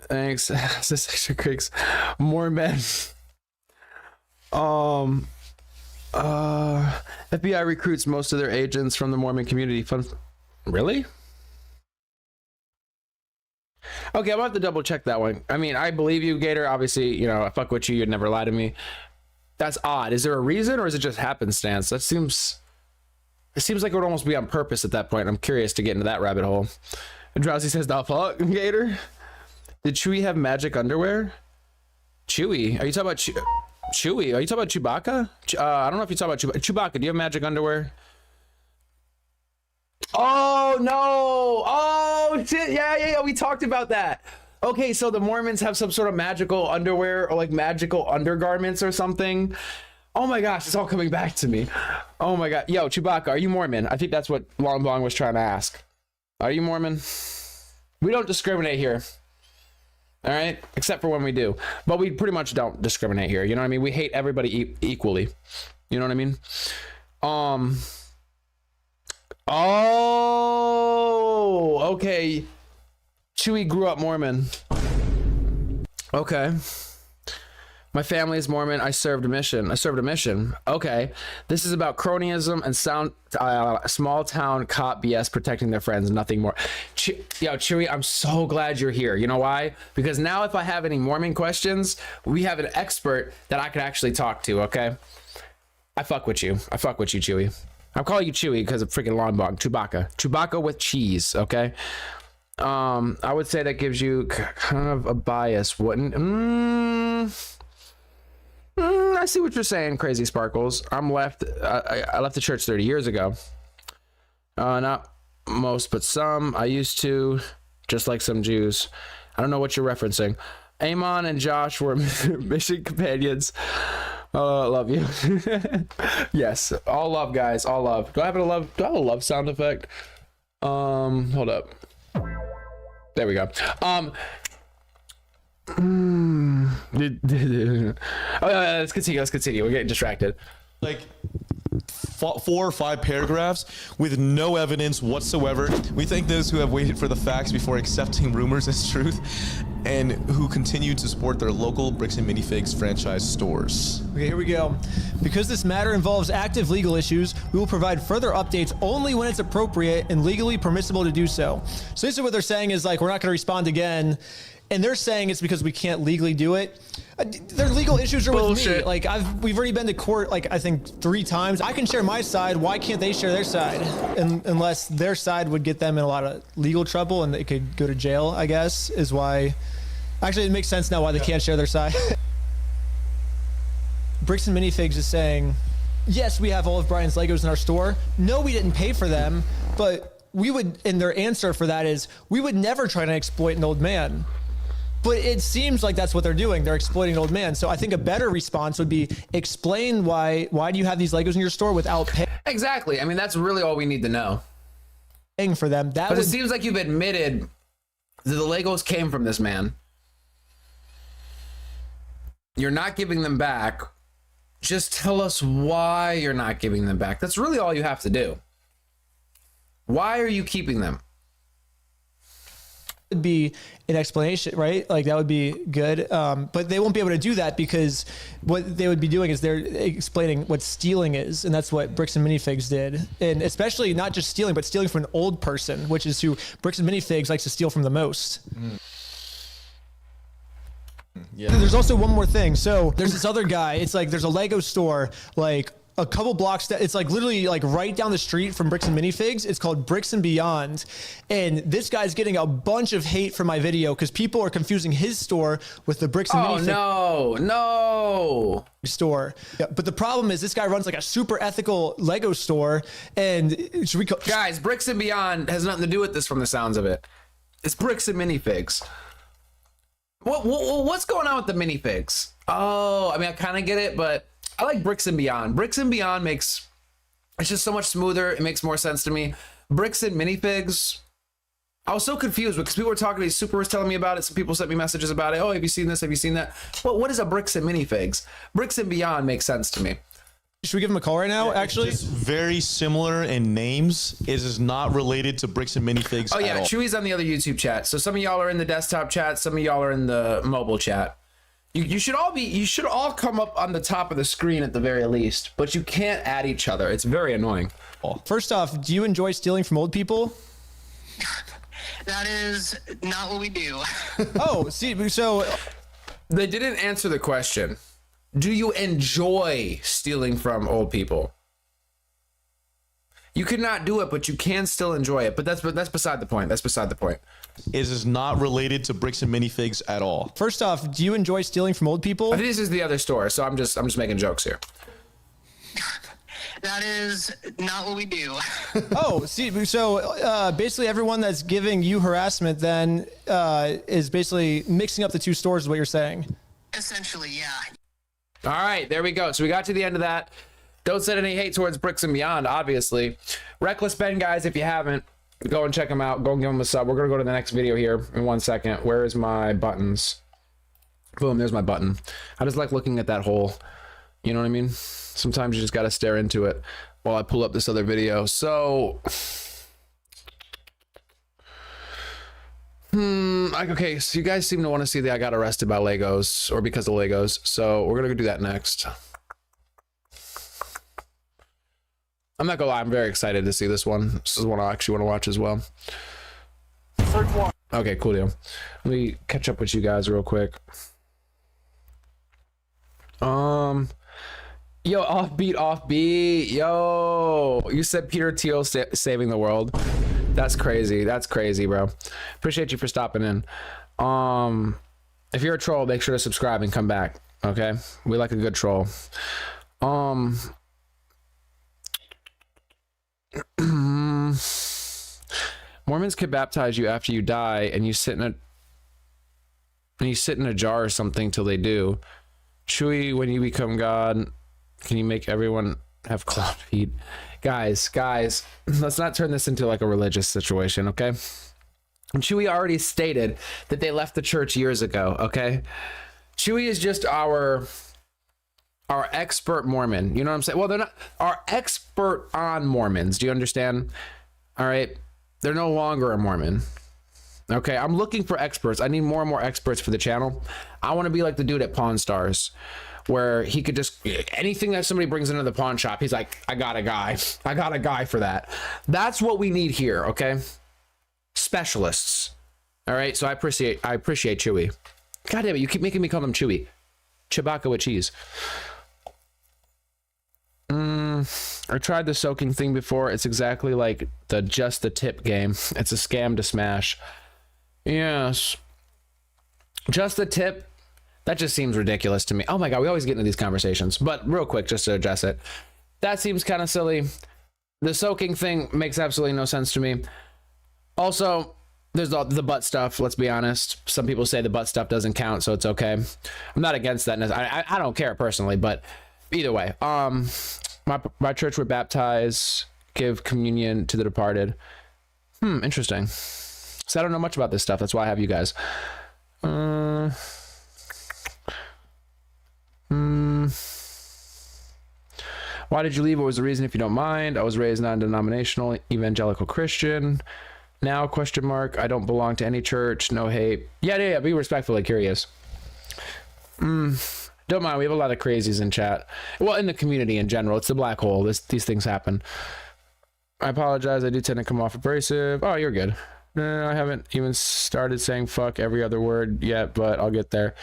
Thanks. This extra creeks. More men. FBI recruits most of their agents from the Mormon community. Really? Okay, I'm gonna have to double check that one. I mean, I believe you, Gator. Obviously, you know, I fuck with you. You'd never lie to me. That's odd. Is there a reason, or is it just happenstance? It seems like it would almost be on purpose at that point. I'm curious to get into that rabbit hole. And Drowsy says, "The fuck, Gator? Did Chewie have magic underwear? Chewie? Are you talking about Chewie? Are you talking about Chewbacca? I don't know if you're talking about Chewbacca. Do you have magic underwear?" Oh no! Oh shit! Yeah. We talked about that. Okay, so the Mormons have some sort of magical underwear or like magical undergarments or something. Oh my gosh, it's all coming back to me. Oh my god, yo, Chewbacca, are you Mormon? I think that's what Long Bong was trying to ask. Are you Mormon? We don't discriminate here. All right, except for when we do, but we pretty much don't discriminate here. You know what I mean? We hate everybody equally. You know what I mean? Oh, okay. Chewie grew up Mormon. Okay. My family is Mormon. I served a mission. Okay. This is about cronyism and small town cop BS protecting their friends, nothing more. Yo, Chewie, I'm so glad you're here. You know why? Because now if I have any Mormon questions, we have an expert that I could actually talk to, okay? I fuck with you, Chewie. I'm calling you Chewie because of freaking Long Bong. Chewbacca with cheese, okay? I would say that gives you kind of a bias, wouldn't? I see what you're saying, Crazy Sparkles. I left the church 30 years ago. Not most, but some. I used to, just like some Jews. I don't know what you're referencing. Amon and Josh were mission companions. Oh, love you. Yes, all love, guys. All love. Do I have a love sound effect? Hold up. There we go. Let's continue. We're getting distracted. Like 4 or 5 paragraphs with no evidence whatsoever. We thank those who have waited for the facts before accepting rumors as truth and who continue to support their local Bricks and Minifigs franchise stores. Okay, here we go. Because this matter involves active legal issues, we will provide further updates only when it's appropriate and legally permissible to do so. So this is what they're saying is like, we're not going to respond again. And they're saying it's because we can't legally do it. Their legal issues are with me. Like we've already been to court, like I think 3 times. I can share my side. Why can't they share their side? Unless their side would get them in a lot of legal trouble and they could go to jail, I guess, is why. Actually, it makes sense now why they can't share their side. Bricks and Minifigs is saying, yes, we have all of Brian's Legos in our store. No, we didn't pay for them, but we would, and their answer for that is, we would never try to exploit an old man. But it seems like that's what they're doing. They're exploiting an old man. So I think a better response would be explain why do you have these Legos in your store without paying? Exactly. I mean, that's really all we need to know. Paying for them. But it seems like you've admitted that the Legos came from this man. You're not giving them back. Just tell us why you're not giving them back. That's really all you have to do. Why are you keeping them? Would be an explanation, right? Like that would be good. But they won't be able to do that because what they would be doing is they're explaining what stealing is. And that's what Bricks and Minifigs did. And especially not just stealing, but stealing from an old person, which is who Bricks and Minifigs likes to steal from the most. Yeah. There's also one more thing. So there's this other guy. It's like there's a Lego store like a couple blocks that it's like literally like right down the street from Bricks and Minifigs. It's called Bricks and Beyond. And this guy's getting a bunch of hate for my video because people are confusing his store with the Bricks and Minifigs no store. Yeah, but the problem is this guy runs like a super ethical Lego store. And should we guys, Bricks and Beyond has nothing to do with this from the sounds of it. It's Bricks and Minifigs. What's going on with the minifigs? Oh, I mean, I kind of get it, but I like Bricks and Beyond. Bricks and Beyond it's just so much smoother. It makes more sense to me. Bricks and Minifigs, I was so confused because people were talking to these supers telling me about it. Some people sent me messages about it. Oh, have you seen this? Have you seen that? Well, what is a Bricks and Minifigs? Bricks and Beyond makes sense to me. Should we give him a call right now, actually? It's very similar in names. It is not related to Bricks and Minifigs Oh, yeah, at all. Chewy's on the other YouTube chat. So some of y'all are in the desktop chat. Some of y'all are in the mobile chat. You should all come up on the top of the screen at the very least, but you can't add each other. It's very annoying. First off, do you enjoy stealing from old people? That is not what we do. Oh, see, so they didn't answer the question. Do you enjoy stealing from old people? You could not do it, but you can still enjoy it. But that's beside the point. That's beside the point. It is not related to Bricks and Minifigs at all. First off, do you enjoy stealing from old people? I think this is the other store, so I'm just making jokes here. That is not what we do. Oh, see, so basically everyone that's giving you harassment then is basically mixing up the two stores is what you're saying. Essentially, yeah. All right, there we go. So we got to the end of that. Don't send any hate towards Bricks and Beyond, obviously. Reckless Ben, guys, if you haven't, go and check them out. Go and give them a sub. We're going to go to the next video here in 1 second. Where is my buttons? Boom, there's my button. I just like looking at that hole. You know what I mean? Sometimes you just got to stare into it while I pull up this other video. So... okay, so you guys seem to want to see that I got arrested by Legos or because of Legos, so we're gonna go do that next. I'm not gonna lie, I'm very excited to see this one. This is one I actually want to watch as well. Okay, cool deal. Let me catch up with you guys real quick. Yo, offbeat. Yo, you said Peter Thiel saving the world. That's crazy. That's crazy, bro. Appreciate you for stopping in. If you're a troll, make sure to subscribe and come back. Okay, we like a good troll. Mormons could baptize you after you die, and you sit in a jar or something till they do. Chewy, when you become God, can you make everyone have cloud feet? Guys, let's not turn this into like a religious situation, okay? And Chewy already stated that they left the church years ago, okay? Chewy is just our expert Mormon. You know what I'm saying? Well, they're not our expert on Mormons. Do you understand? All right. They're no longer a Mormon. Okay. I'm looking for experts. I need more and more experts for the channel. I want to be like the dude at Pawn Stars, where he could just, anything that somebody brings into the pawn shop, he's like, I got a guy for that. That's what we need here. Okay. Specialists. All right. So I appreciate Chewy. God damn it. You keep making me call him Chewy. Chewbacca with cheese. I tried the soaking thing before. It's exactly like the just the tip game. It's a scam to smash. Yes. Just the tip. That just seems ridiculous to me. Oh my God, we always get into these conversations. But real quick, just to address it. That seems kind of silly. The soaking thing makes absolutely no sense to me. Also, there's the butt stuff. Let's be honest. Some people say the butt stuff doesn't count, so it's okay. I'm not against that. I don't care personally, but either way. My church would baptize, give communion to the departed. Interesting. So I don't know much about this stuff. That's why I have you guys. Why did you leave? What was the reason, if you don't mind? I was raised non-denominational, evangelical Christian. Now, question mark. I don't belong to any church. No hate. Yeah. Be respectfully curious. Don't mind. We have a lot of crazies in chat. Well, in the community in general. It's the black hole. These things happen. I apologize. I do tend to come off abrasive. Oh, you're good. No, I haven't even started saying fuck every other word yet, but I'll get there.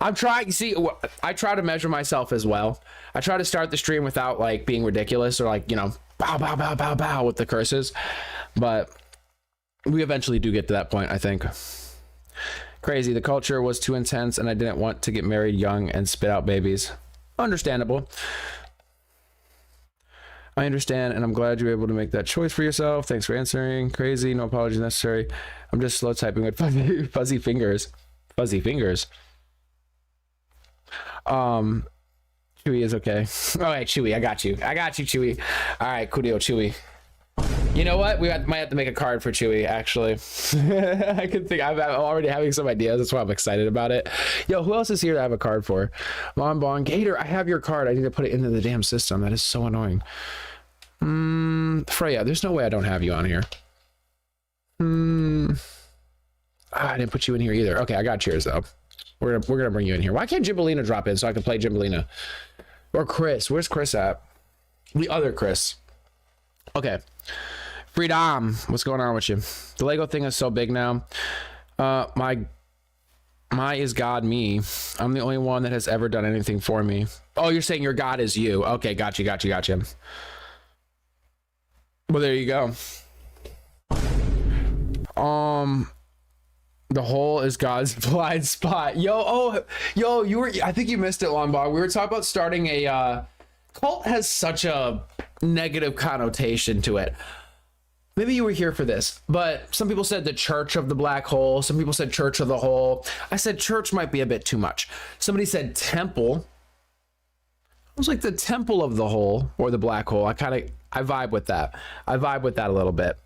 I'm trying. See, I try to measure myself as well. I try to start the stream without like being ridiculous or like, you know, bow, bow, bow, bow, bow with the curses. But we eventually do get to that point, I think. Crazy. The culture was too intense and I didn't want to get married young and spit out babies. Understandable. I understand, and I'm glad you were able to make that choice for yourself. Thanks for answering. Crazy, no apologies necessary. I'm just slow typing with fuzzy fingers. Fuzzy fingers. Chewy is okay. All right, Chewy, I got you. I got you, Chewy. All right, Kudio, Chewy. You know what? Might have to make a card for Chewy, actually. I can think. I'm already having some ideas. That's why I'm excited about it. Yo, who else is here to have a card for? Lon Bon Gator, I have your card. I need to put it into the damn system. That is so annoying. Freya, there's no way I don't have you on here. I didn't put you in here either. Okay, I got yours though. We're gonna bring you in here. Why can't Gimbalina drop in so I can play Gimbalina? Or Chris? Where's Chris at? The other Chris. Okay. Freedom, what's going on with you? The Lego thing is so big now. My is God me. I'm the only one that has ever done anything for me. Oh, you're saying your God is you. Okay, gotcha. Well, there you go. The hole is God's blind spot. Yo, I think you missed it, Longbog. We were talking about starting a cult has such a negative connotation to it. Maybe you were here for this, but some people said the Church of the Black Hole. Some people said Church of the Hole. I said church might be a bit too much. Somebody said temple. It was like the temple of the hole or the black hole. I vibe with that. I vibe with that a little bit.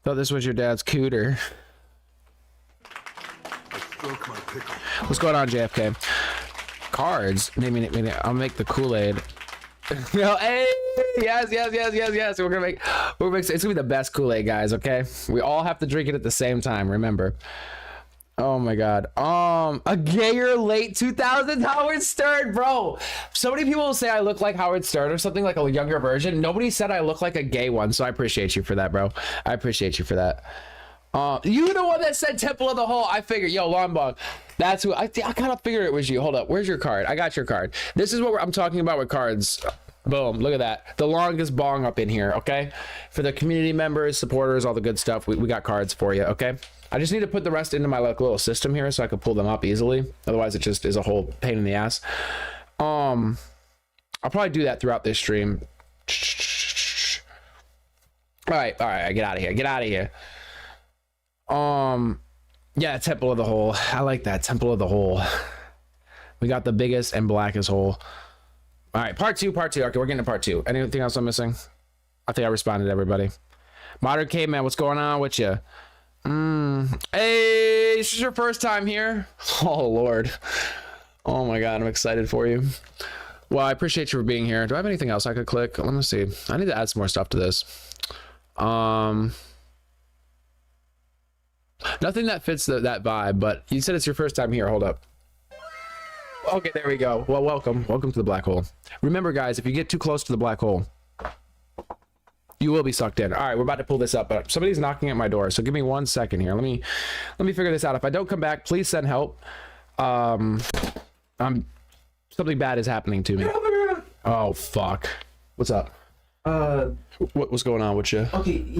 Thought this was your dad's cooter. What's going on, JFK? Cards. Maybe I'll make the Kool-Aid. No, hey, yes. We're gonna make it's gonna be the best Kool-Aid, guys. Okay, we all have to drink it at the same time. Remember. Oh my God. A gayer late 2000s Howard Stern, bro. So many people will say I look like Howard Stern or something, like a younger version. Nobody said I look like a gay one, so I appreciate you for that, bro. I appreciate you for that. You the one that said Temple of the Hole. I figured, yo, Longbog. That's who I kind of figured it was you. Hold up, where's your card? I got your card. This is what I'm talking about with cards. Boom, look at that. The longest bong up in here, okay? For the community members, supporters, all the good stuff, we got cards for you, okay? I just need to put the rest into my like little system here so I can pull them up easily. Otherwise, it just is a whole pain in the ass. I'll probably do that throughout this stream. All right, get out of here. Yeah, Temple of the Hole. I like that, Temple of the Hole. We got the biggest and blackest hole. All right, part two. Okay, we're getting to part two. Anything else I'm missing? I think I responded to everybody. Modern Caveman, what's going on with you? Hey, this is your first time here? Oh, Lord. Oh, my God, I'm excited for you. Well, I appreciate you for being here. Do I have anything else I could click? Let me see. I need to add some more stuff to this. Nothing that fits that vibe, but you said it's your first time here. Hold up. Okay, there we go. Well, welcome to the black hole. Remember, guys, if you get too close to the black hole, you will be sucked in. All right, we're about to pull this up, but somebody's knocking at my door, so give me 1 second here. Let me figure this out. If I don't come back, please send help. Something bad is happening to me. Oh fuck. What's up? What's going on with you? Okay.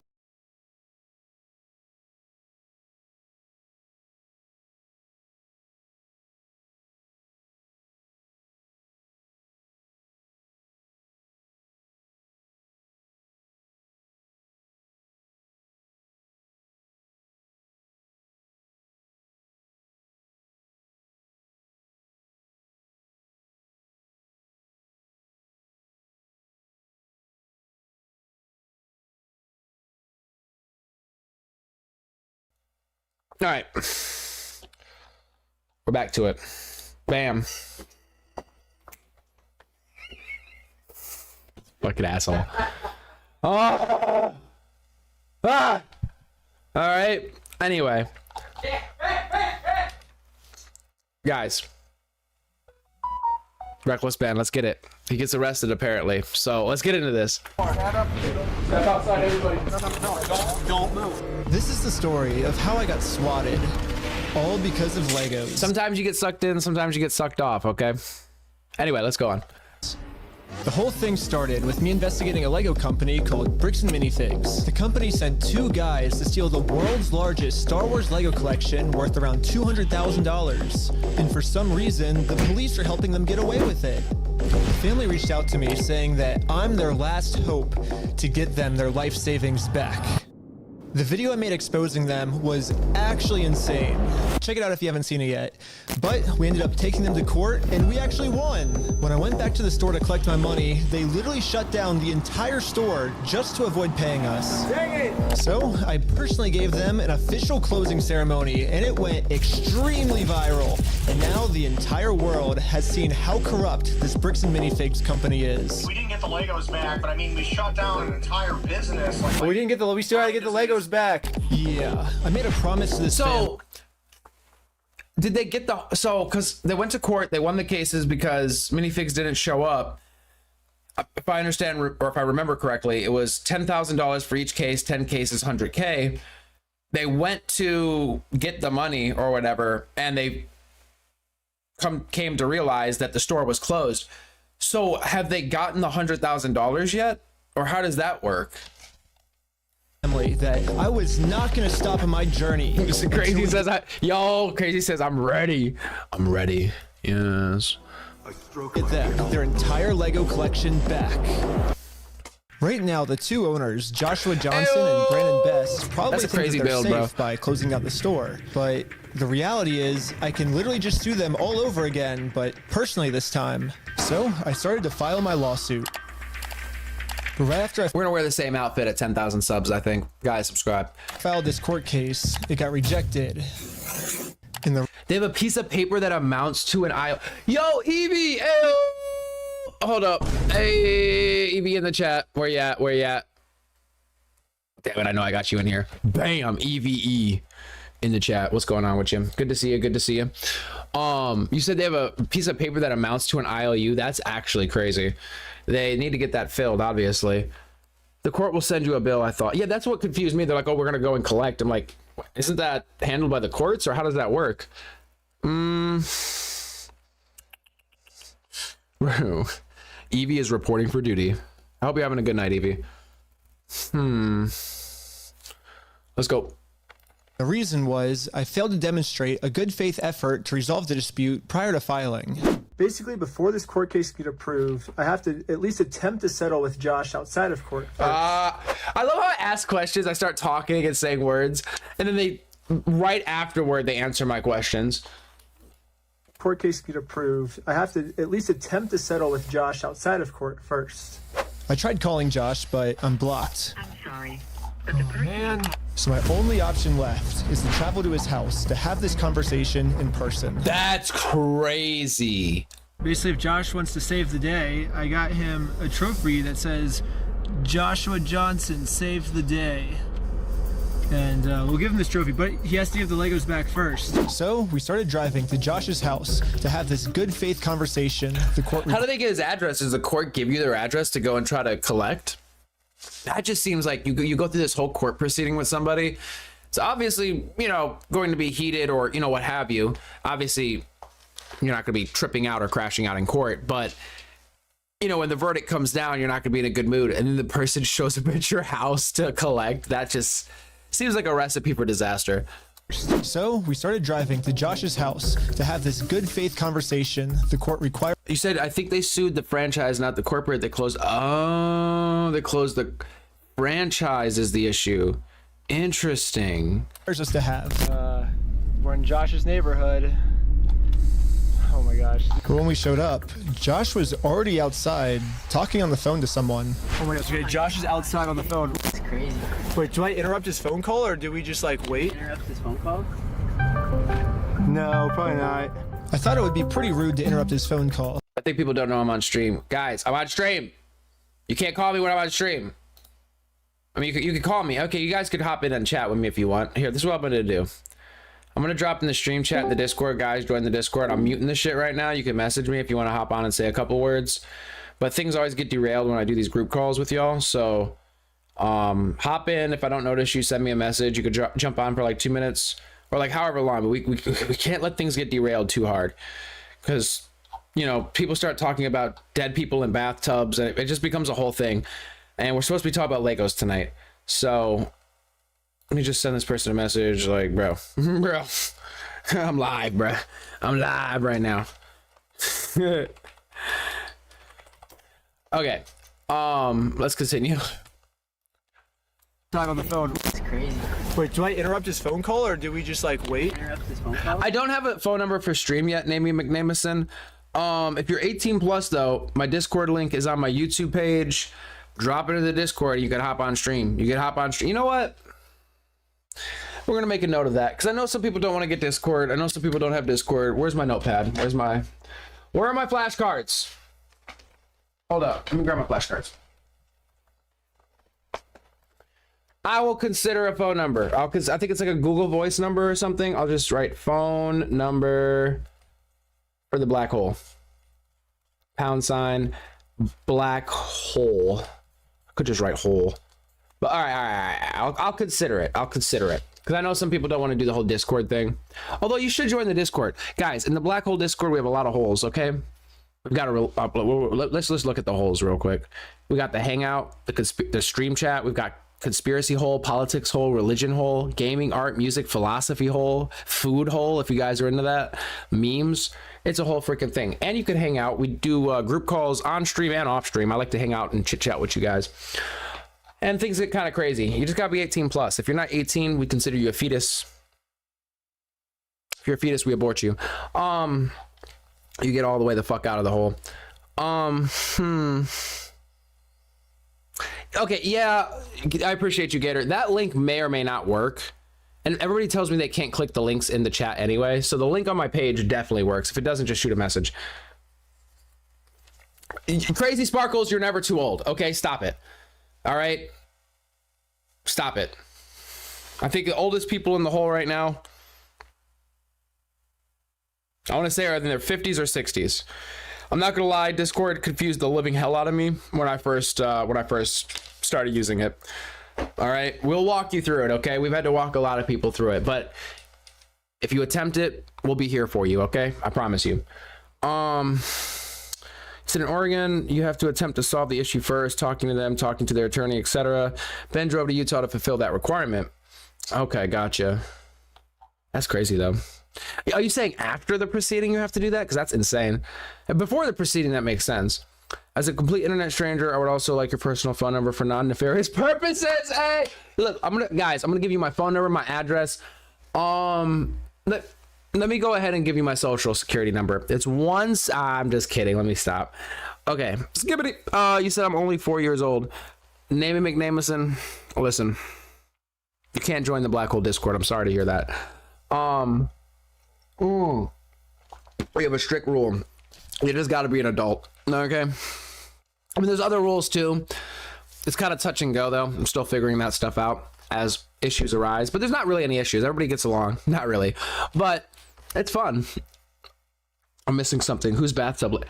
All right, we're back to it. Bam. Fucking asshole. Oh. Ah. All right. Anyway, guys, Reckless Band, let's get it. He gets arrested apparently. So let's get into this. Step outside, everybody. Don't move. This is the story of how I got swatted, all because of Legos. Sometimes you get sucked in, sometimes you get sucked off, okay? Anyway, let's go on. The whole thing started with me investigating a Lego company called Bricks and MiniFigs. The company sent 2 guys to steal the world's largest Star Wars Lego collection worth around $200,000. And for some reason, the police are helping them get away with it. The family reached out to me saying that I'm their last hope to get them their life savings back. The video I made exposing them was actually insane. Check it out if you haven't seen it yet. But we ended up taking them to court and we actually won. When I went back to the store to collect my money, they literally shut down the entire store just to avoid paying us. Dang it! So I personally gave them an official closing ceremony and it went extremely viral. And now the entire world has seen how corrupt this Bricks and MiniFigs company is. We didn't get the Legos back, but I mean, we shut down an entire business. We didn't get we still had to get the Legos back. Yeah, I made a promise to this. So, did they get the? So, because they went to court, they won the cases because Minifigs didn't show up. If I understand or if I remember correctly, it was $10,000 for each case, 10 cases, 100K. They went to get the money or whatever, and they came to realize that the store was closed. So, have they gotten the $100,000 yet, or how does that work? That I was not gonna stop in my journey. Crazy says, Crazy says, I'm ready. I'm ready. Yes. Get their entire Lego collection back. Right now, the 2 owners, Joshua Johnson and Brandon Best, probably think that they're safe by closing out the store. But the reality is, I can literally just sue them all over again, but personally this time. So I started to file my lawsuit. Right after we're gonna wear the same outfit at 10,000 subs, I think. Guys, subscribe. Filed this court case, it got rejected. They have a piece of paper that amounts to an aisle. Yo, Evie! Hey, hold up. Hey, Evie in the chat. Where you at? Where you at? Damn it, I know I got you in here. Bam, EVE in the chat. What's going on with you? Good to see you. Good to see you. You said they have a piece of paper that amounts to an IOU. That's actually crazy. They need to get that filled, obviously. The court will send you a bill, I thought. Yeah, that's what confused me. They're like, oh, we're going to go and collect. I'm like, isn't that handled by the courts, or how does that work? Evie is reporting for duty. I hope you're having a good night, Evie. Let's go. The reason was I failed to demonstrate a good faith effort to resolve the dispute prior to filing. Basically, before this court case can get approved, I have to at least attempt to settle with Josh outside of court first. I love how I ask questions, I start talking and saying words, and then right afterward, they answer my questions. Court case get approved, I have to at least attempt to settle with Josh outside of court first. I tried calling Josh, but I'm blocked. I'm sorry. Oh, man. So my only option left is to travel to his house to have this conversation in person. That's crazy. Basically, if Josh wants to save the day, I got him a trophy that says, Joshua Johnson saved the day. And we'll give him this trophy, but he has to give the Legos back first. So we started driving to Josh's house to have this good faith conversation. The court. How do they get his address? Does the court give you their address to go and try to collect? That just seems like you go through this whole court proceeding with somebody. It's obviously, going to be heated or, what have you. Obviously, you're not going to be tripping out or crashing out in court, but when the verdict comes down, you're not going to be in a good mood. And then the person shows up at your house to collect. That just seems like a recipe for disaster. So we started driving to Josh's house to have this good faith conversation. The court required. You said, I think they sued the franchise, not the corporate. They closed. Oh, they closed the franchise is the issue. Interesting. There's us to have. We're in Josh's neighborhood. Oh my gosh. When we showed up, Josh was already outside talking on the phone to someone. Oh my gosh, okay, Josh is outside on the phone. That's crazy. Wait, do I interrupt his phone call or do we just wait? Interrupt his phone call? No, probably not. I thought it would be pretty rude to interrupt his phone call. I think people don't know I'm on stream. Guys, I'm on stream. You can't call me when I'm on stream. I mean, you could call me. Okay, you guys could hop in and chat with me if you want. Here, this is what I'm going to do. I'm going to drop in the stream chat in the Discord. Guys, join the Discord. I'm muting this shit right now. You can message me if you want to hop on and say a couple words. but things always get derailed when I do these group calls with y'all. So hop in. If I don't notice you, send me a message. You could jump on for like 2 minutes or like however long, but we can't let things get derailed too hard, because you know, people start talking about dead people in bathtubs and it just becomes a whole thing. And we're supposed to be talking about Legos tonight. So let me just send this person a message like, bro, I'm live, bro. I'm live right now. Okay. Let's continue. Time on the phone. It's crazy. Wait, do I interrupt his phone call or do we just like wait? Interrupt his phone call? I don't have a phone number for stream yet, Namey McNamison. If you're 18 plus though, my Discord link is on my YouTube page. Drop it into the Discord. You can hop on stream. You know what? We're gonna make a note of that because I know some people don't want to get Discord. I know some people don't have Discord. Where's my notepad? Where are my flashcards? Hold up. Let me grab my flashcards. I will consider a phone number. I think it's like a Google Voice number or something. I'll just write phone number for the black hole. # black hole. I could just write hole. But all right. I'll consider it. Because I know some people don't want to do the whole Discord thing. Although you should join the Discord. Guys, in the black hole Discord, we have a lot of holes, okay? We've got let's look at the holes real quick. We got the Hangout, the stream chat. We've got conspiracy hole, politics hole, religion hole, gaming, art, music, philosophy hole, food hole, if you guys are into that, memes. It's a whole freaking thing. And you can hang out. We do group calls on stream and off stream. I like to hang out and chit chat with you guys. And things get kind of crazy. You just gotta be 18 plus. If you're not 18, we consider you a fetus. If you're a fetus, we abort you. You get all the way the fuck out of the hole. Okay, yeah, I appreciate you, Gator. That link may or may not work. And everybody tells me they can't click the links in the chat anyway. So the link on my page definitely works. If it doesn't, just shoot a message. Crazy Sparkles, you're never too old. Okay, stop it. All right? Stop it. I think the oldest people in the hole right now, I want to say are in their 50s or 60s. I'm not gonna lie, Discord confused the living hell out of me when I first started using it. All right, we'll walk you through it, okay? We've had to walk a lot of people through it, but if you attempt it, we'll be here for you, okay? I promise you. It's in Oregon. You have to attempt to solve the issue first, talking to them, talking to their attorney, etc. Ben drove to Utah to fulfill that requirement. Okay, gotcha. That's crazy though. Are you saying after the proceeding you have to do that? Because that's insane. And before the proceeding, that makes sense. As a complete internet stranger, I would also like your personal phone number for non-nefarious purposes. Hey, look, I'm gonna give you my phone number, my address. Let me go ahead and give you my social security number. It's once. I'm just kidding. Let me stop. Okay, skibbity. You said I'm only 4 years old. Namey McNamison. Listen, you can't join the Black Hole Discord. I'm sorry to hear that. We have a strict rule. You just got to be an adult. Okay. I mean, there's other rules too. It's kind of touch and go though. I'm still figuring that stuff out as issues arise, but there's not really any issues. Everybody gets along. Not really, but it's fun. I'm missing something. Who's bathtub?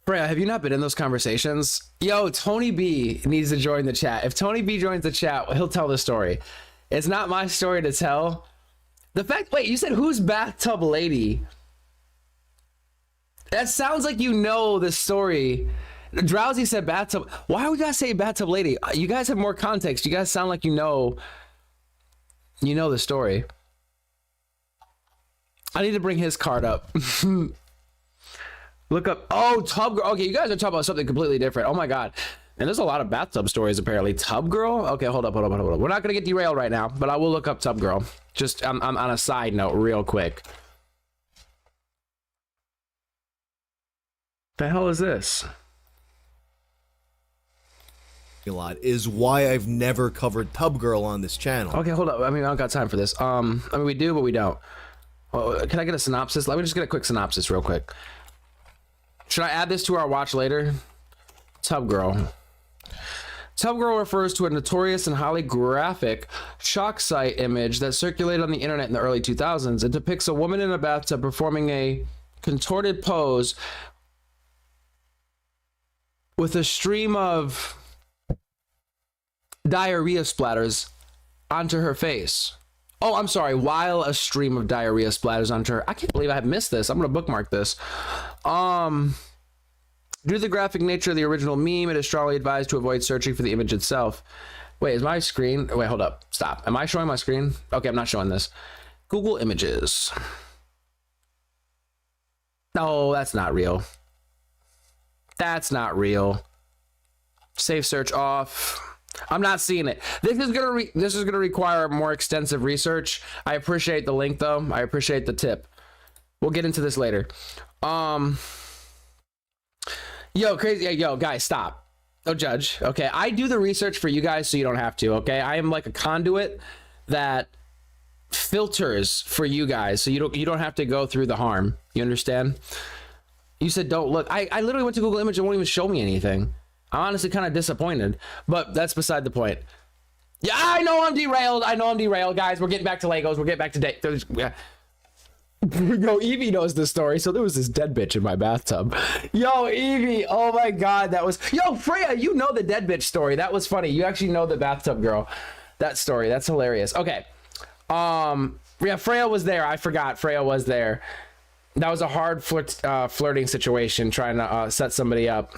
Freya, have you not been in those conversations? Yo, Tony B needs to join the chat. If Tony B joins the chat, he'll tell the story. It's not my story to tell. The fact, wait, you said who's bathtub lady? That sounds like you know the story. Drowsy said bathtub. Why we gotta say bathtub lady? You guys have more context. You guys sound like you know the story. I need to bring his card up. Look up. Oh, Tub Girl. Okay, you guys are talking about something completely different. Oh my God. And there's a lot of bathtub stories apparently. Tub Girl? Okay, hold up. We're not gonna get derailed right now, but I will look up Tub Girl. Just I'm on a side note real quick. The hell is this? A lot is why I've never covered Tub Girl on this channel. Okay, hold up. I mean, I don't got time for this. I mean, we do, but we don't. Can I get a synopsis? Let me just get a quick synopsis real quick. Should I add this to our watch later? Tub Girl. Tub Girl refers to a notorious and highly graphic shock site image that circulated on the internet in the early 2000s. It depicts a woman in a bathtub performing a contorted pose with a stream of diarrhea splatters onto her face. Oh, I'm sorry. While a stream of diarrhea splatters onto her. I can't believe I have missed this. I'm going to bookmark this. Due to the graphic nature of the original meme, it is strongly advised to avoid searching for the image itself. Wait, is my screen? Wait, hold up. Stop. Am I showing my screen? Okay, I'm not showing this. Google Images. No, that's not real. That's not real. Save search off. I'm not seeing it. This is gonna require more extensive research. I appreciate the link though. I appreciate the tip. We'll get into this later. Yo, crazy. Yo, guys, stop. Don't judge. Okay, I do the research for you guys so you don't have to. Okay, I am like a conduit that filters for you guys so you don't have to go through the harm. You understand? You said don't look. I literally went to Google Image and won't even show me anything. I'm honestly kind of disappointed, but that's beside the point. Yeah, I know I'm derailed. Guys. We're getting back to Legos. We're getting back to yeah. Yo, Evie knows this story. So there was this dead bitch in my bathtub. Yo, Evie. Oh my God, that was. Yo, Freya, you know the dead bitch story. That was funny. You actually know the bathtub girl. That story. That's hilarious. Okay. Yeah, Freya was there. I forgot. Freya was there. That was a hard flirting situation, trying to set somebody up.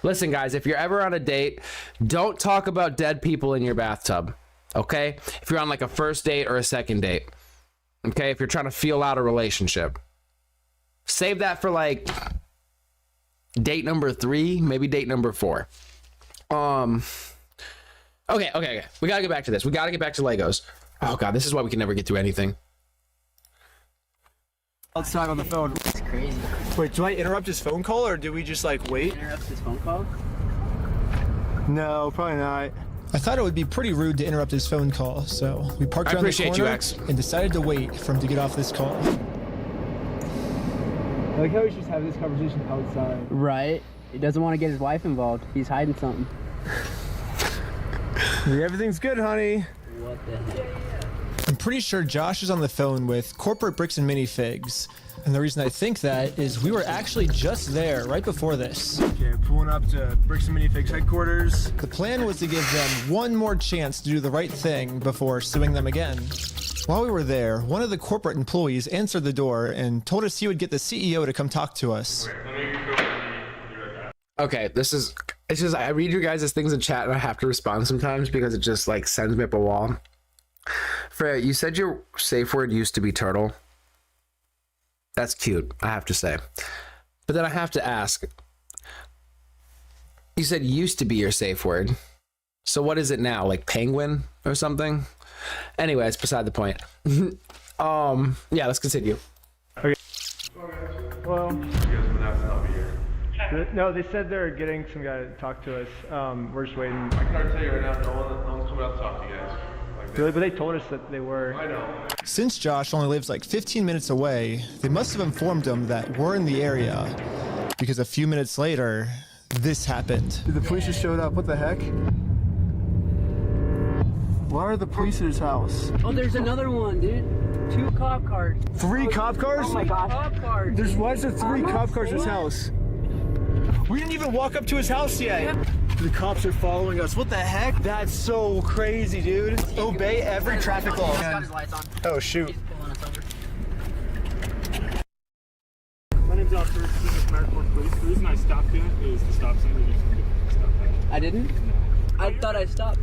Listen, guys, if you're ever on a date, don't talk about dead people in your bathtub, okay? If you're on like a first date or a second date, okay? If you're trying to feel out a relationship, save that for like date number 3, maybe date number 4. Okay. We gotta get back to this. We gotta get back to Legos. Oh God, this is why we can never get through anything. Outside on the phone. It's crazy. Wait, do I interrupt his phone call or do we just like wait? Interrupt his phone call? No, probably not. I thought it would be pretty rude to interrupt his phone call, so we parked around the corner and decided to wait for him to get off this call. I like how we should have this conversation outside. Right. He doesn't want to get his wife involved. He's hiding something. Everything's good, honey. What the heck? I'm pretty sure Josh is on the phone with corporate Bricks and Minifigs. And the reason I think that is we were actually just there right before this. Okay, pulling up to Bricks and Minifigs headquarters. The plan was to give them one more chance to do the right thing before suing them again. While we were there, one of the corporate employees answered the door and told us he would get the CEO to come talk to us. Okay, it's just I read you guys' things in chat and I have to respond sometimes because it just like sends me up a wall. Freya, you said your safe word used to be turtle. That's cute, I have to say. But then I have to ask. You said used to be your safe word. So what is it now? Like penguin or something? Anyway, it's beside the point. Yeah, let's continue. Okay. Well, no, they said they're getting some guy to talk to us. We're just waiting. I can already tell you right now, no one's coming out to talk to you guys. Really? But they told us that they were. I know. Since Josh only lives like 15 minutes away, they must have informed him that we're in the area. Because a few minutes later, this happened. Dude, the police just showed up. What the heck? Why are the police at his house? Oh, there's another one, dude. 2 cop cars. 3 cop cars? Oh my gosh. Cop cars. Why is there 3 cop cars at his house? We didn't even walk up to his house yet. The cops are following us. What the heck? That's so crazy, dude. Obey every traffic law. He's got his lights on. Oh, shoot. He's pulling us over. My name's Officer American Police. The reason I stopped you is the stop sign. You just didn't stop that. I didn't? No. I thought I stopped.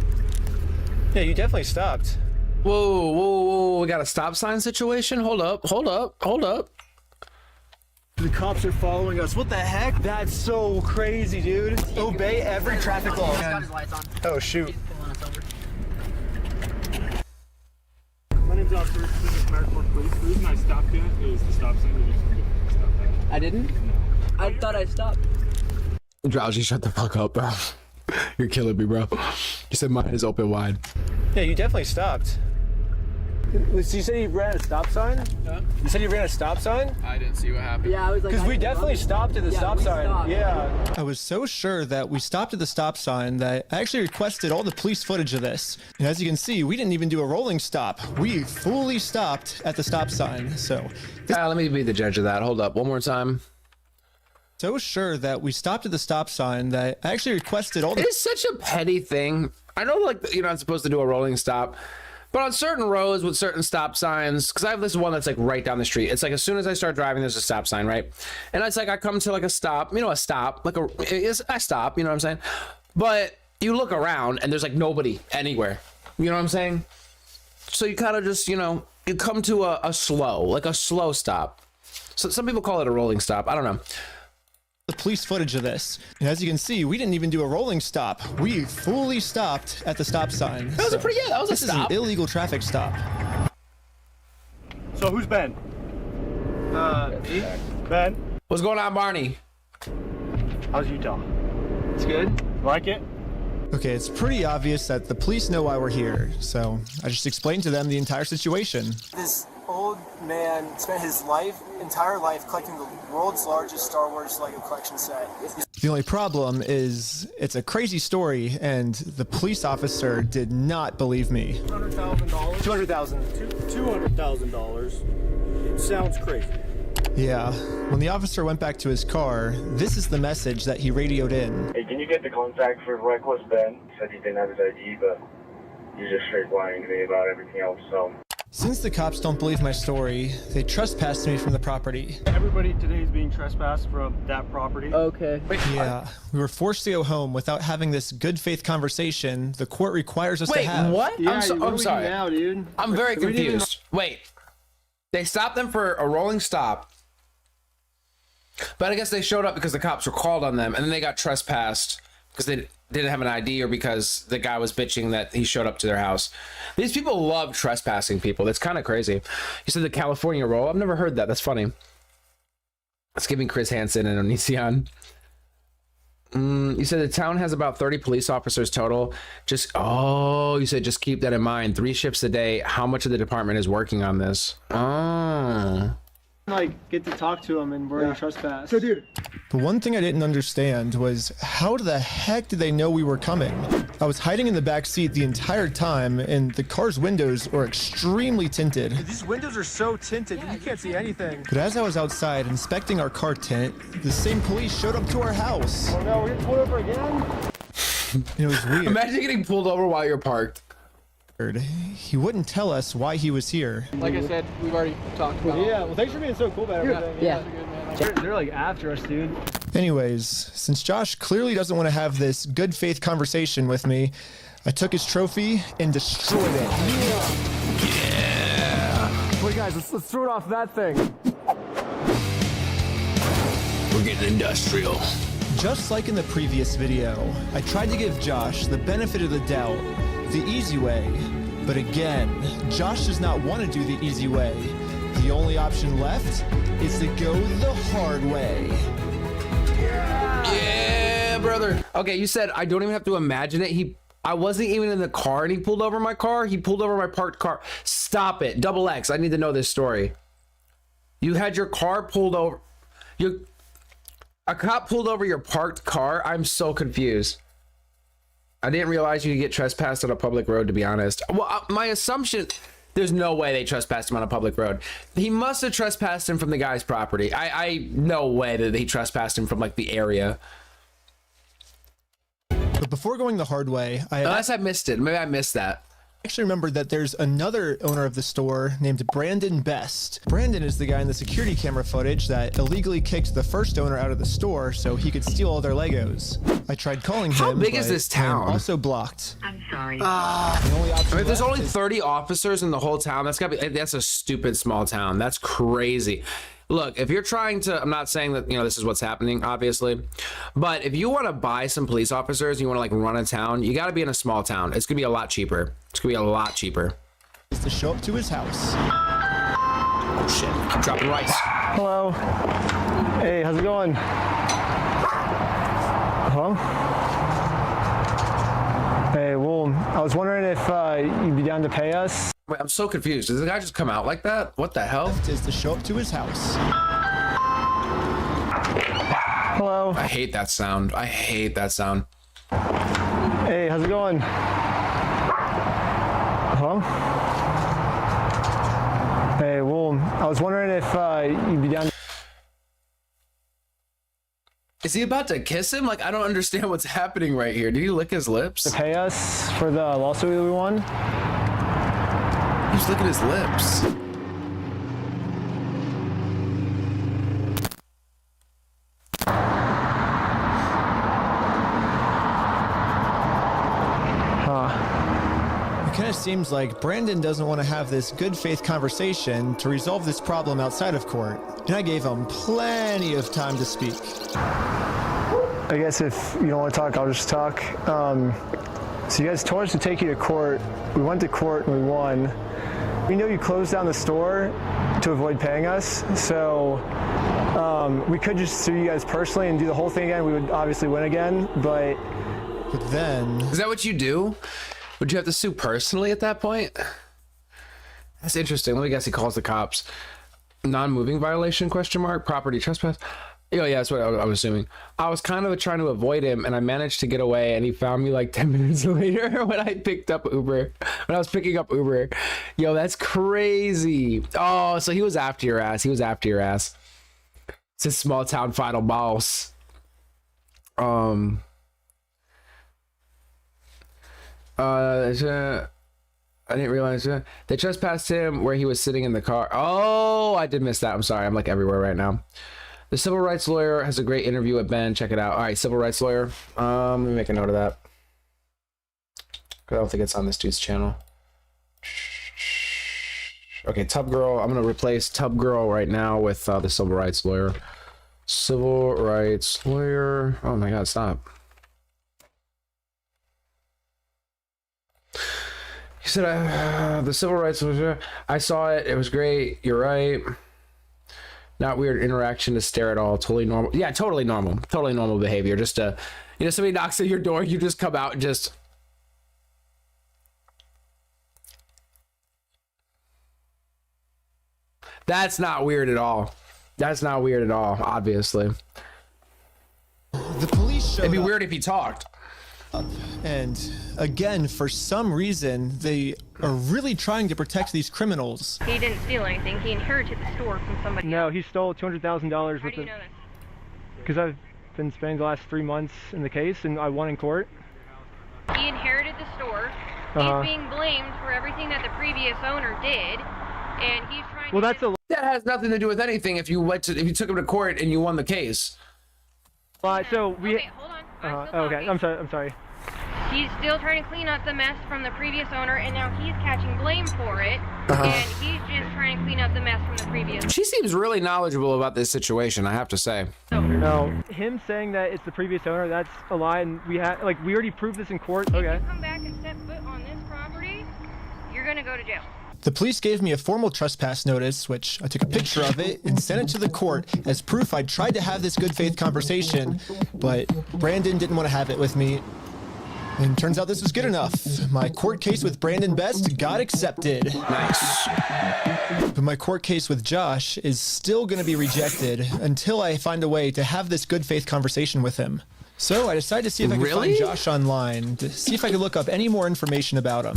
Yeah, you definitely stopped. Whoa. We got a stop sign situation? Hold up. The cops are following us. What the heck? That's so crazy, dude. Obey every traffic law. He's got his lights on. Oh, shoot. He's pulling us over. My name's Officer American Police. The reason I stopped you is the stop sign. You just didn't stop that. I didn't? No. I thought I stopped. Drowsy, shut the fuck up, bro. You're killing me, bro. You said mine is open wide. Yeah, you definitely stopped. You said you ran a stop sign? Huh? You said you ran a stop sign? I didn't see what happened. Yeah, I was like... Because we definitely stopped at the stop sign. Stopped. Yeah. I was so sure that we stopped at the stop sign that I actually requested all the police footage of this. And as you can see, we didn't even do a rolling stop. We fully stopped at the stop sign, so... Let me be the judge of that. Hold up, one more time. So sure that we stopped at the stop sign that I actually requested all the— It's such a petty thing. I know, like, you're not supposed to do a rolling stop, but on certain roads with certain stop signs, because I have this one that's like right down the street. It's like as soon as I start driving, there's a stop sign, right? And it's like I come to like a stop, you know, a stop, like I stop, you know what I'm saying? But you look around and there's like nobody anywhere. You know what I'm saying? So you kind of just, you know, you come to a slow stop. So some people call it a rolling stop. I don't know. The police footage of this. And as you can see, we didn't even do a rolling stop. We fully stopped at the stop sign. That was a pretty, yeah, that was a stop. This is an illegal traffic stop. So who's Ben? Me? Ben? What's going on, Barney? How's Utah? It's good. Like it? Okay, it's pretty obvious that the police know why we're here, so I just explained to them the entire situation. This old man spent his entire life collecting the world's largest Star Wars Lego collection set. The only problem is it's a crazy story, and the police officer did not believe me. $200,000. $200,000. It sounds crazy. Yeah, when the officer went back to his car, this is the message that he radioed in. Hey, can you get the contact for Reckless Ben? Said he didn't have his ID, but he's just straight lying to me about everything else, so. Since the cops don't believe my story, they trespassed me from the property. Everybody today is being trespassed from that property. Okay. Yeah, we were forced to go home without having this good faith conversation the court requires us to have. Wait, what? Yeah, I'm sorry. now, dude? I'm very confused. Wait, they stopped them for a rolling stop, but I guess they showed up because the cops were called on them, and then they got trespassed because they didn't have an ID or because the guy was bitching that he showed up to their house. These people love trespassing people. That's kind of crazy. You said the California roll? I've never heard that. That's funny. It's giving Chris Hansen and Onision. You said the town has about 30 police officers total. You said just keep that in mind. 3 shifts a day. How much of the department is working on this? Like, get to talk to him and we're trespass. So, dude. But one thing I didn't understand was how the heck did they know we were coming? I was hiding in the back seat the entire time, and the car's windows were extremely tinted. These windows are so tinted, you can't see anything. But as I was outside inspecting our car tint, the same police showed up to our house. Oh no, we're getting pulled over again? It was weird. Imagine getting pulled over while you're parked. He wouldn't tell us why he was here. Like I said, we've already talked about it. Yeah, well, thanks for being so cool about everything. Yeah. They're like after us, dude. Anyways, since Josh clearly doesn't want to have this good faith conversation with me, I took his trophy and destroyed it. Yeah. Wait, guys, let's throw it off that thing. We're getting industrial. Just like in the previous video, I tried to give Josh the benefit of the doubt, the easy way. But again, Josh does not want to do the easy way. The only option left is to go the hard way. Yeah, brother. Okay, you said I don't even have to imagine it. I wasn't even in the car and he pulled over my car. He pulled over my parked car. Stop it. Double X. I need to know this story. You had your car pulled over. A cop pulled over your parked car? I'm so confused. I didn't realize you could get trespassed on a public road, to be honest. Well, my assumption, there's no way they trespassed him on a public road. He must have trespassed him from the guy's property. No way that he trespassed him from like the area. But before going the hard way, unless I missed it. Maybe I missed that. I actually remembered that there's another owner of the store named Brandon Best. Brandon is the guy in the security camera footage that illegally kicked the first owner out of the store so he could steal all their Legos. I tried calling him. How big is this town? I'm also blocked. I'm sorry. The only option there's only 30 officers in the whole town. That's a stupid small town. That's crazy. Look, if you're trying to, I'm not saying that, this is what's happening, obviously, but if you want to buy some police officers, you want to like run a town, you got to be in a small town. It's going to be a lot cheaper. It's going to be a lot cheaper. Is to show up to his house. Oh shit, I'm dropping rice. Hello. Hey, how's it going? Hello? Hey, well, I was wondering if you'd be down to pay us. Wait, I'm so confused. Did the guy just come out like that? What the hell? Is to show up to his house. Hello. I hate that sound. I hate that sound. Hey, how's it going? Hello? Hey, well, I was wondering if you'd be down. Is he about to kiss him? Like, I don't understand what's happening right here. Did he lick his lips? To pay us for the lawsuit that we won. He's licking his lips. It kind of seems like Brandon doesn't want to have this good faith conversation to resolve this problem outside of court. And I gave him plenty of time to speak. I guess if you don't want to talk, I'll just talk. So you guys told us to take you to court. We went to court and we won. We know you closed down the store to avoid paying us, so we could just sue you guys personally and do the whole thing again. We would obviously win again, but then... Is that what you do? Would you have to sue personally at that point? That's interesting. Let me guess, he calls the cops. Non-moving violation, question mark? Property trespass? Oh, yeah, that's what I was assuming. I was kind of trying to avoid him, and I managed to get away, and he found me like 10 minutes later when I picked up Uber. When I was picking up Uber. Yo, that's crazy. Oh, so he was after your ass. He was after your ass. It's a small town final boss. I didn't realize they trespassed him where he was sitting in the car. Oh, I did miss that. I'm sorry. I'm like everywhere right now. The civil rights lawyer has a great interview with Ben. Check it out. All right, civil rights lawyer. Let me make a note of that. I don't think it's on this dude's channel. Okay, Tub Girl. I'm gonna replace Tub Girl right now with the civil rights lawyer. Civil rights lawyer. Oh my God, stop. He said, the civil rights lawyer. I saw it. It was great. You're right. Not weird interaction to stare at all. Totally normal. Yeah, totally normal. Totally normal behavior. Just to, somebody knocks at your door, you just come out and just. That's not weird at all. That's not weird at all, obviously. The police showed It'd be weird if he talked. And again, for some reason, they are really trying to protect these criminals. He didn't steal anything. He inherited the store from somebody. No, he stole $200,000 How with do you know this? Because I've been spending the last 3 months in the case, and I won in court. He inherited the store. Uh-huh. He's being blamed for everything that the previous owner did, and he's trying Well, to... that's a That has nothing to do with anything. If you took him to court and you won the case. So we. Okay, hold on. I'm okay, I'm sorry. He's still trying to clean up the mess from the previous owner, and now he's catching blame for it, and he's just trying to clean up the mess from the previous. She seems really knowledgeable about this situation, I have to say. No, him saying that it's the previous owner, that's a lie, and we already proved this in court. Okay. If you come back and step foot on this property, you're gonna go to jail. The police gave me a formal trespass notice, which I took a picture of it and sent it to the court as proof I tried to have this good faith conversation, but Brandon didn't want to have it with me. And turns out this was good enough. My court case with Brandon Best got accepted. Nice. But my court case with Josh is still going to be rejected until I find a way to have this good faith conversation with him. So I decided to see if I could find Josh online, to see if I could look up any more information about him.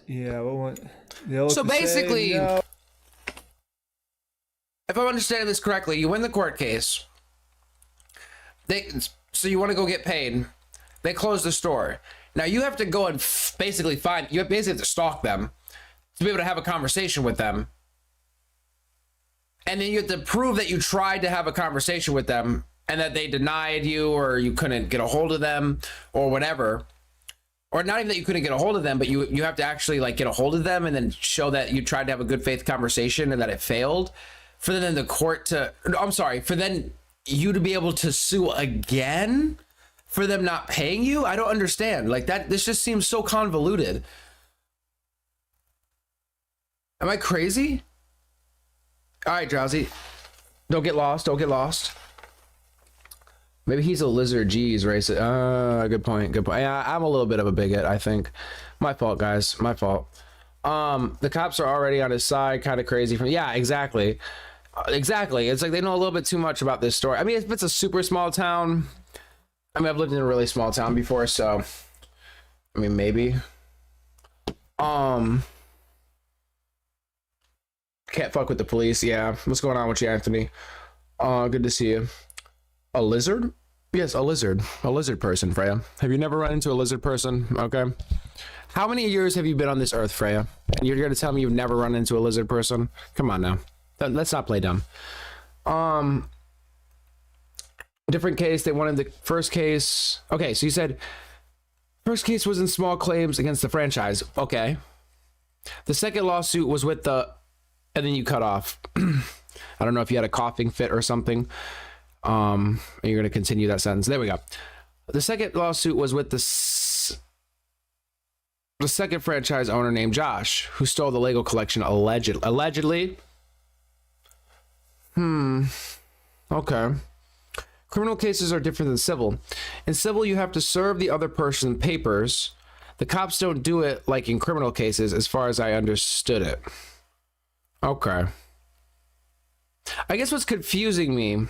Yeah, so basically, if I'm understanding this correctly, you win the court case. So you want to go get paid. They close the store. Now you have to go and basically have to stalk them to be able to have a conversation with them. And then you have to prove that you tried to have a conversation with them and that they denied you or you couldn't get a hold of them or whatever. Or not even that you couldn't get a hold of them, but you have to actually get a hold of them and then show that you tried to have a good faith conversation and that it failed. For then for then you to be able to sue again for them not paying you? I don't understand. This just seems so convoluted. Am I crazy? All right, Drowsy. Don't get lost. Maybe he's a lizard. Geez, racist. Good point. Yeah, I'm a little bit of a bigot, I think. My fault, guys. My fault. The cops are already on his side. Kind of crazy. Yeah, exactly. Exactly. It's like they know a little bit too much about this story. I mean, if it's a super small town... I mean, I've lived in a really small town before, so... I mean, maybe. Can't fuck with the police. Yeah. What's going on with you, Anthony? Good to see you. A lizard? Yes, a lizard person, Freya. Have you never run into a lizard person? Okay. How many years have you been on this earth, Freya? And you're gonna tell me you've never run into a lizard person? Come on now. Let's not play dumb. Different case. They wanted the first case. Okay, so you said first case was in small claims against the franchise. Okay. The second lawsuit was with the, and then you cut off. I don't know if you had a coughing fit or something. And you're going to continue that sentence. There we go. The second lawsuit was with the second franchise owner named Josh, who stole the Lego collection allegedly. Okay. Criminal cases are different than civil. In civil, you have to serve the other person papers. The cops don't do it like in criminal cases, as far as I understood it. Okay. I guess what's confusing me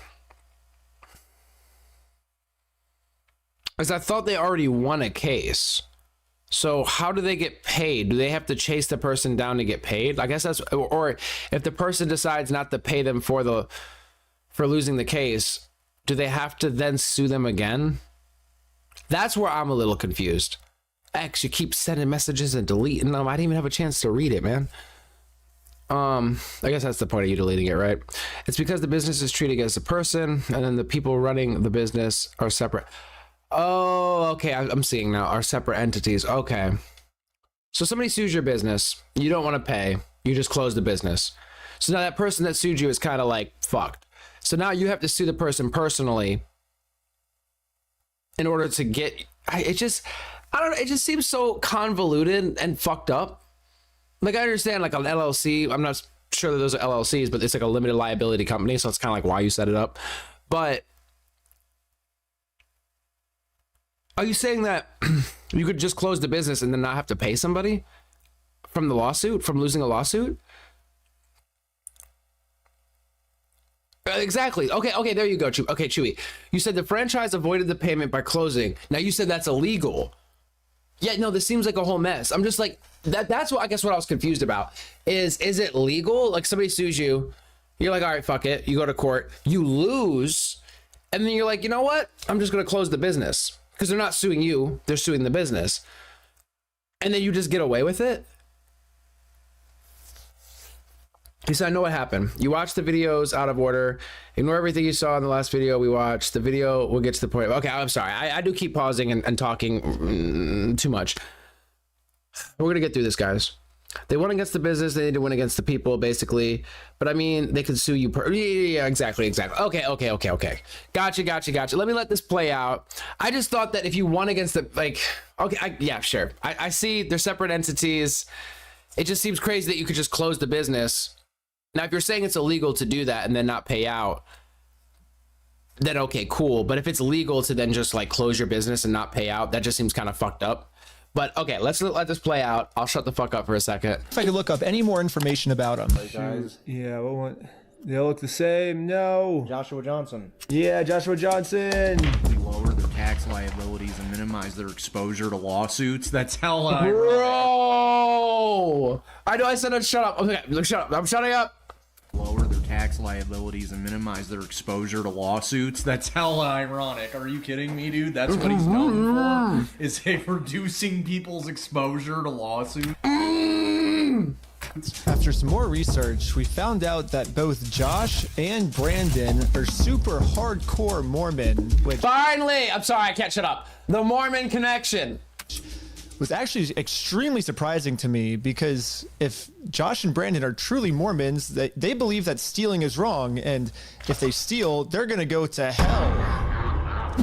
is I thought they already won a case. So how do they get paid? Do they have to chase the person down to get paid? I guess that's, or if the person decides not to pay them for losing the case, do they have to then sue them again? That's where I'm a little confused. X, you keep sending messages and deleting them. I didn't even have a chance to read it, man. I guess that's the point of you deleting it, right? It's because the business is treated as a person, and then the people running the business are separate. Oh, okay, I'm seeing now. Are separate entities. Okay. So somebody sues your business. You don't want to pay. You just close the business. So now that person that sued you is kind of like fucked. So now you have to sue the person personally in order to get... I don't know. It just seems so convoluted and fucked up. Like, I understand, like, an LLC. I'm not sure that those are LLCs, but it's like a limited liability company. So it's kind of like why you set it up. But are you saying that you could just close the business and then not have to pay somebody from the lawsuit, from losing a lawsuit? Exactly. Okay, there you go. Okay, Chewy. You said the franchise avoided the payment by closing. Now you said that's illegal. Yeah, no, this seems like a whole mess. I'm just like, that's what I guess what I was confused about. Is it legal? Like, somebody sues you, you're like, all right, fuck it. You go to court, you lose, and then you're like, you know what? I'm just gonna close the business. Because they're not suing you, they're suing the business. And then you just get away with it? He said, I know what happened. You watched the videos out of order. Ignore everything you saw in the last video we watched. The video will get to the point. Okay, I'm sorry. I do keep pausing and talking too much. We're going to get through this, guys. They won against the business. They need to win against the people, basically. But I mean, they could sue you. Yeah, exactly. Okay. Gotcha. Let me let this play out. I just thought that if you won against the, like, okay, yeah, sure. I see they're separate entities. It just seems crazy that you could just close the business. Now, if you're saying it's illegal to do that and then not pay out, then okay, cool. But if it's legal to then just like close your business and not pay out, that just seems kind of fucked up. But okay, let's let this play out. I'll shut the fuck up for a second. If I could look up any more information about them. Guys. Yeah, they all look the same. No. Joshua Johnson. Yeah, Joshua Johnson. Lower their tax liabilities and minimize their exposure to lawsuits. That's hell. Bro! I know I said I'd shut up. Okay, shut up. I'm shutting up. Lower their tax liabilities and minimize their exposure to lawsuits. That's hella ironic. Are you kidding me, dude? That's what he's known for, is reducing people's exposure to lawsuits. After some more research, we found out that both Josh and Brandon are super hardcore Mormon, which finally, I'm sorry, I can't shut up. The Mormon connection was actually extremely surprising to me, because if Josh and Brandon are truly Mormons, they believe that stealing is wrong, and if they steal, they're gonna go to hell.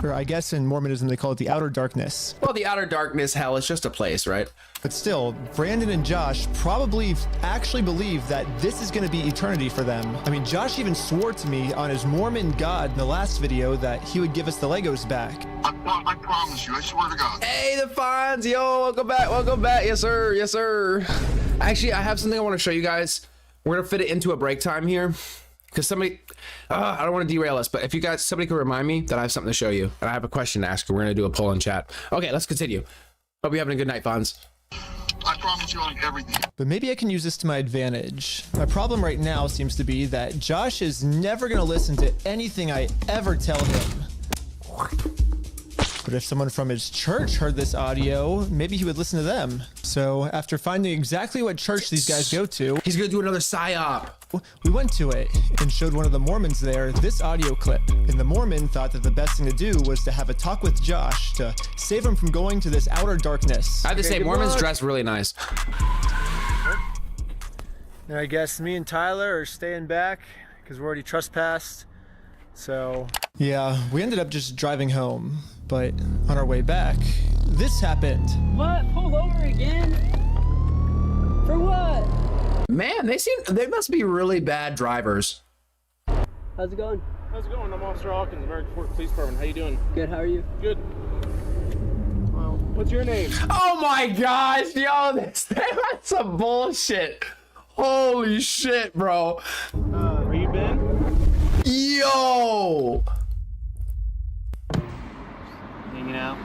Or I guess in Mormonism they call it the outer darkness. Well, the outer darkness, hell, is just a place, right? But still, Brandon and Josh probably actually believe that this is going to be eternity for them. I mean, Josh even swore to me on his Mormon God in the last video that he would give us the Legos back. I promise you, I swear to God. Hey, the Fonz, yo, welcome back. Yes, sir. Actually, I have something I want to show you guys. We're going to fit it into a break time here. Because somebody, I don't want to derail us, but if you guys, somebody could remind me that I have something to show you, and I have a question to ask you. We're going to do a poll in chat. Okay, let's continue. Hope you're having a good night, Fonz. I promise you on everything. But maybe I can use this to my advantage. My problem right now seems to be that Josh is never going to listen to anything I ever tell him. But if someone from his church heard this audio, maybe he would listen to them. So after finding exactly what church these guys go to, he's gonna do another psyop. We went to it and showed one of the Mormons there this audio clip. And the Mormon thought that the best thing to do was to have a talk with Josh to save him from going to this outer darkness. I have to say, Mormons dress really nice. Now I guess me and Tyler are staying back because we're already trespassed. So yeah, we ended up just driving home. But on our way back, this happened. What? Pulled over again? For what? Man, they must be really bad drivers. How's it going? How's it going? I'm Officer Hawkins, American Fork Police Department. How you doing? Good, how are you? Good. Well, what's your name? Oh my gosh, yo, that's some bullshit. Holy shit, bro. Are you Ben? Yo! Hanging out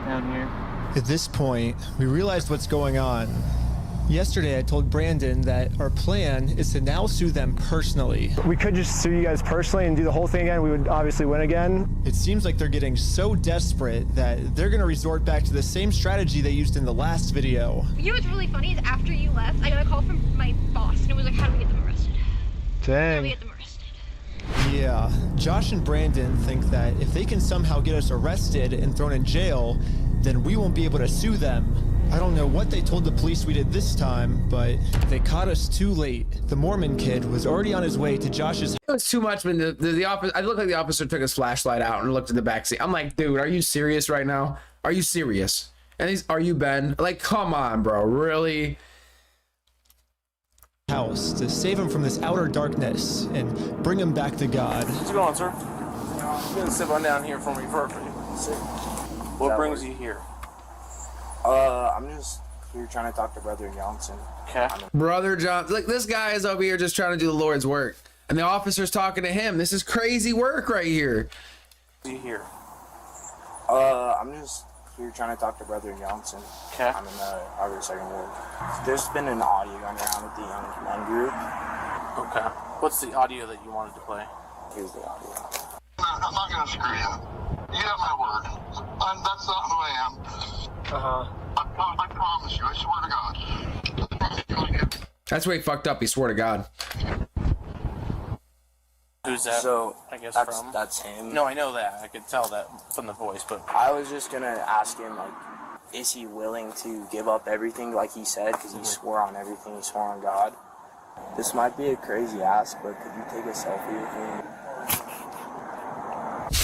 down here. At this point, we realized what's going on. Yesterday, I told Brandon that our plan is to now sue them personally. We could just sue you guys personally and do the whole thing again. We would obviously win again. It seems like they're getting so desperate that they're gonna resort back to the same strategy they used in the last video. You know what's really funny is after you left, I got a call from my boss and it was like, how do we get them arrested? How do we Dang. get them arrested? Yeah, Josh and Brandon think that if they can somehow get us arrested and thrown in jail, then we won't be able to sue them. I don't know what they told the police we did this time, but they caught us too late. The Mormon kid was already on his way to Josh's. It was too much when the officer, I looked like the officer took his flashlight out and looked at the backseat. I'm like, dude, are you serious right now? Are you serious? And he's, are you Ben? Like, come on, bro, really? House to save him from this outer darkness and bring him back to God. What's going on, sir? You gonna sit on down here for me first. What brings you here? I'm just here trying to talk to Brother Johnson. Okay. Brother Johnson, like this guy is over here just trying to do the Lord's work, and the officer's talking to him. This is crazy work right here. You here? I'm just here trying to talk to Brother Johnson. Okay. I'm in the Harvard Second Ward. There's been an audio going around with the young men group. Okay. What's the audio that you wanted to play? Here's the audio. I'm not gonna screw you. You have my word. That's not who I am. I promise you. I swear to God. That's where he fucked up. He swore to God. Who's that? So I guess that's him. No, I know that. I could tell that from the voice, but I was just gonna ask him, like, is he willing to give up everything like he said? Because he swore on everything. He swore on God. This might be a crazy ask, but could you take a selfie with me?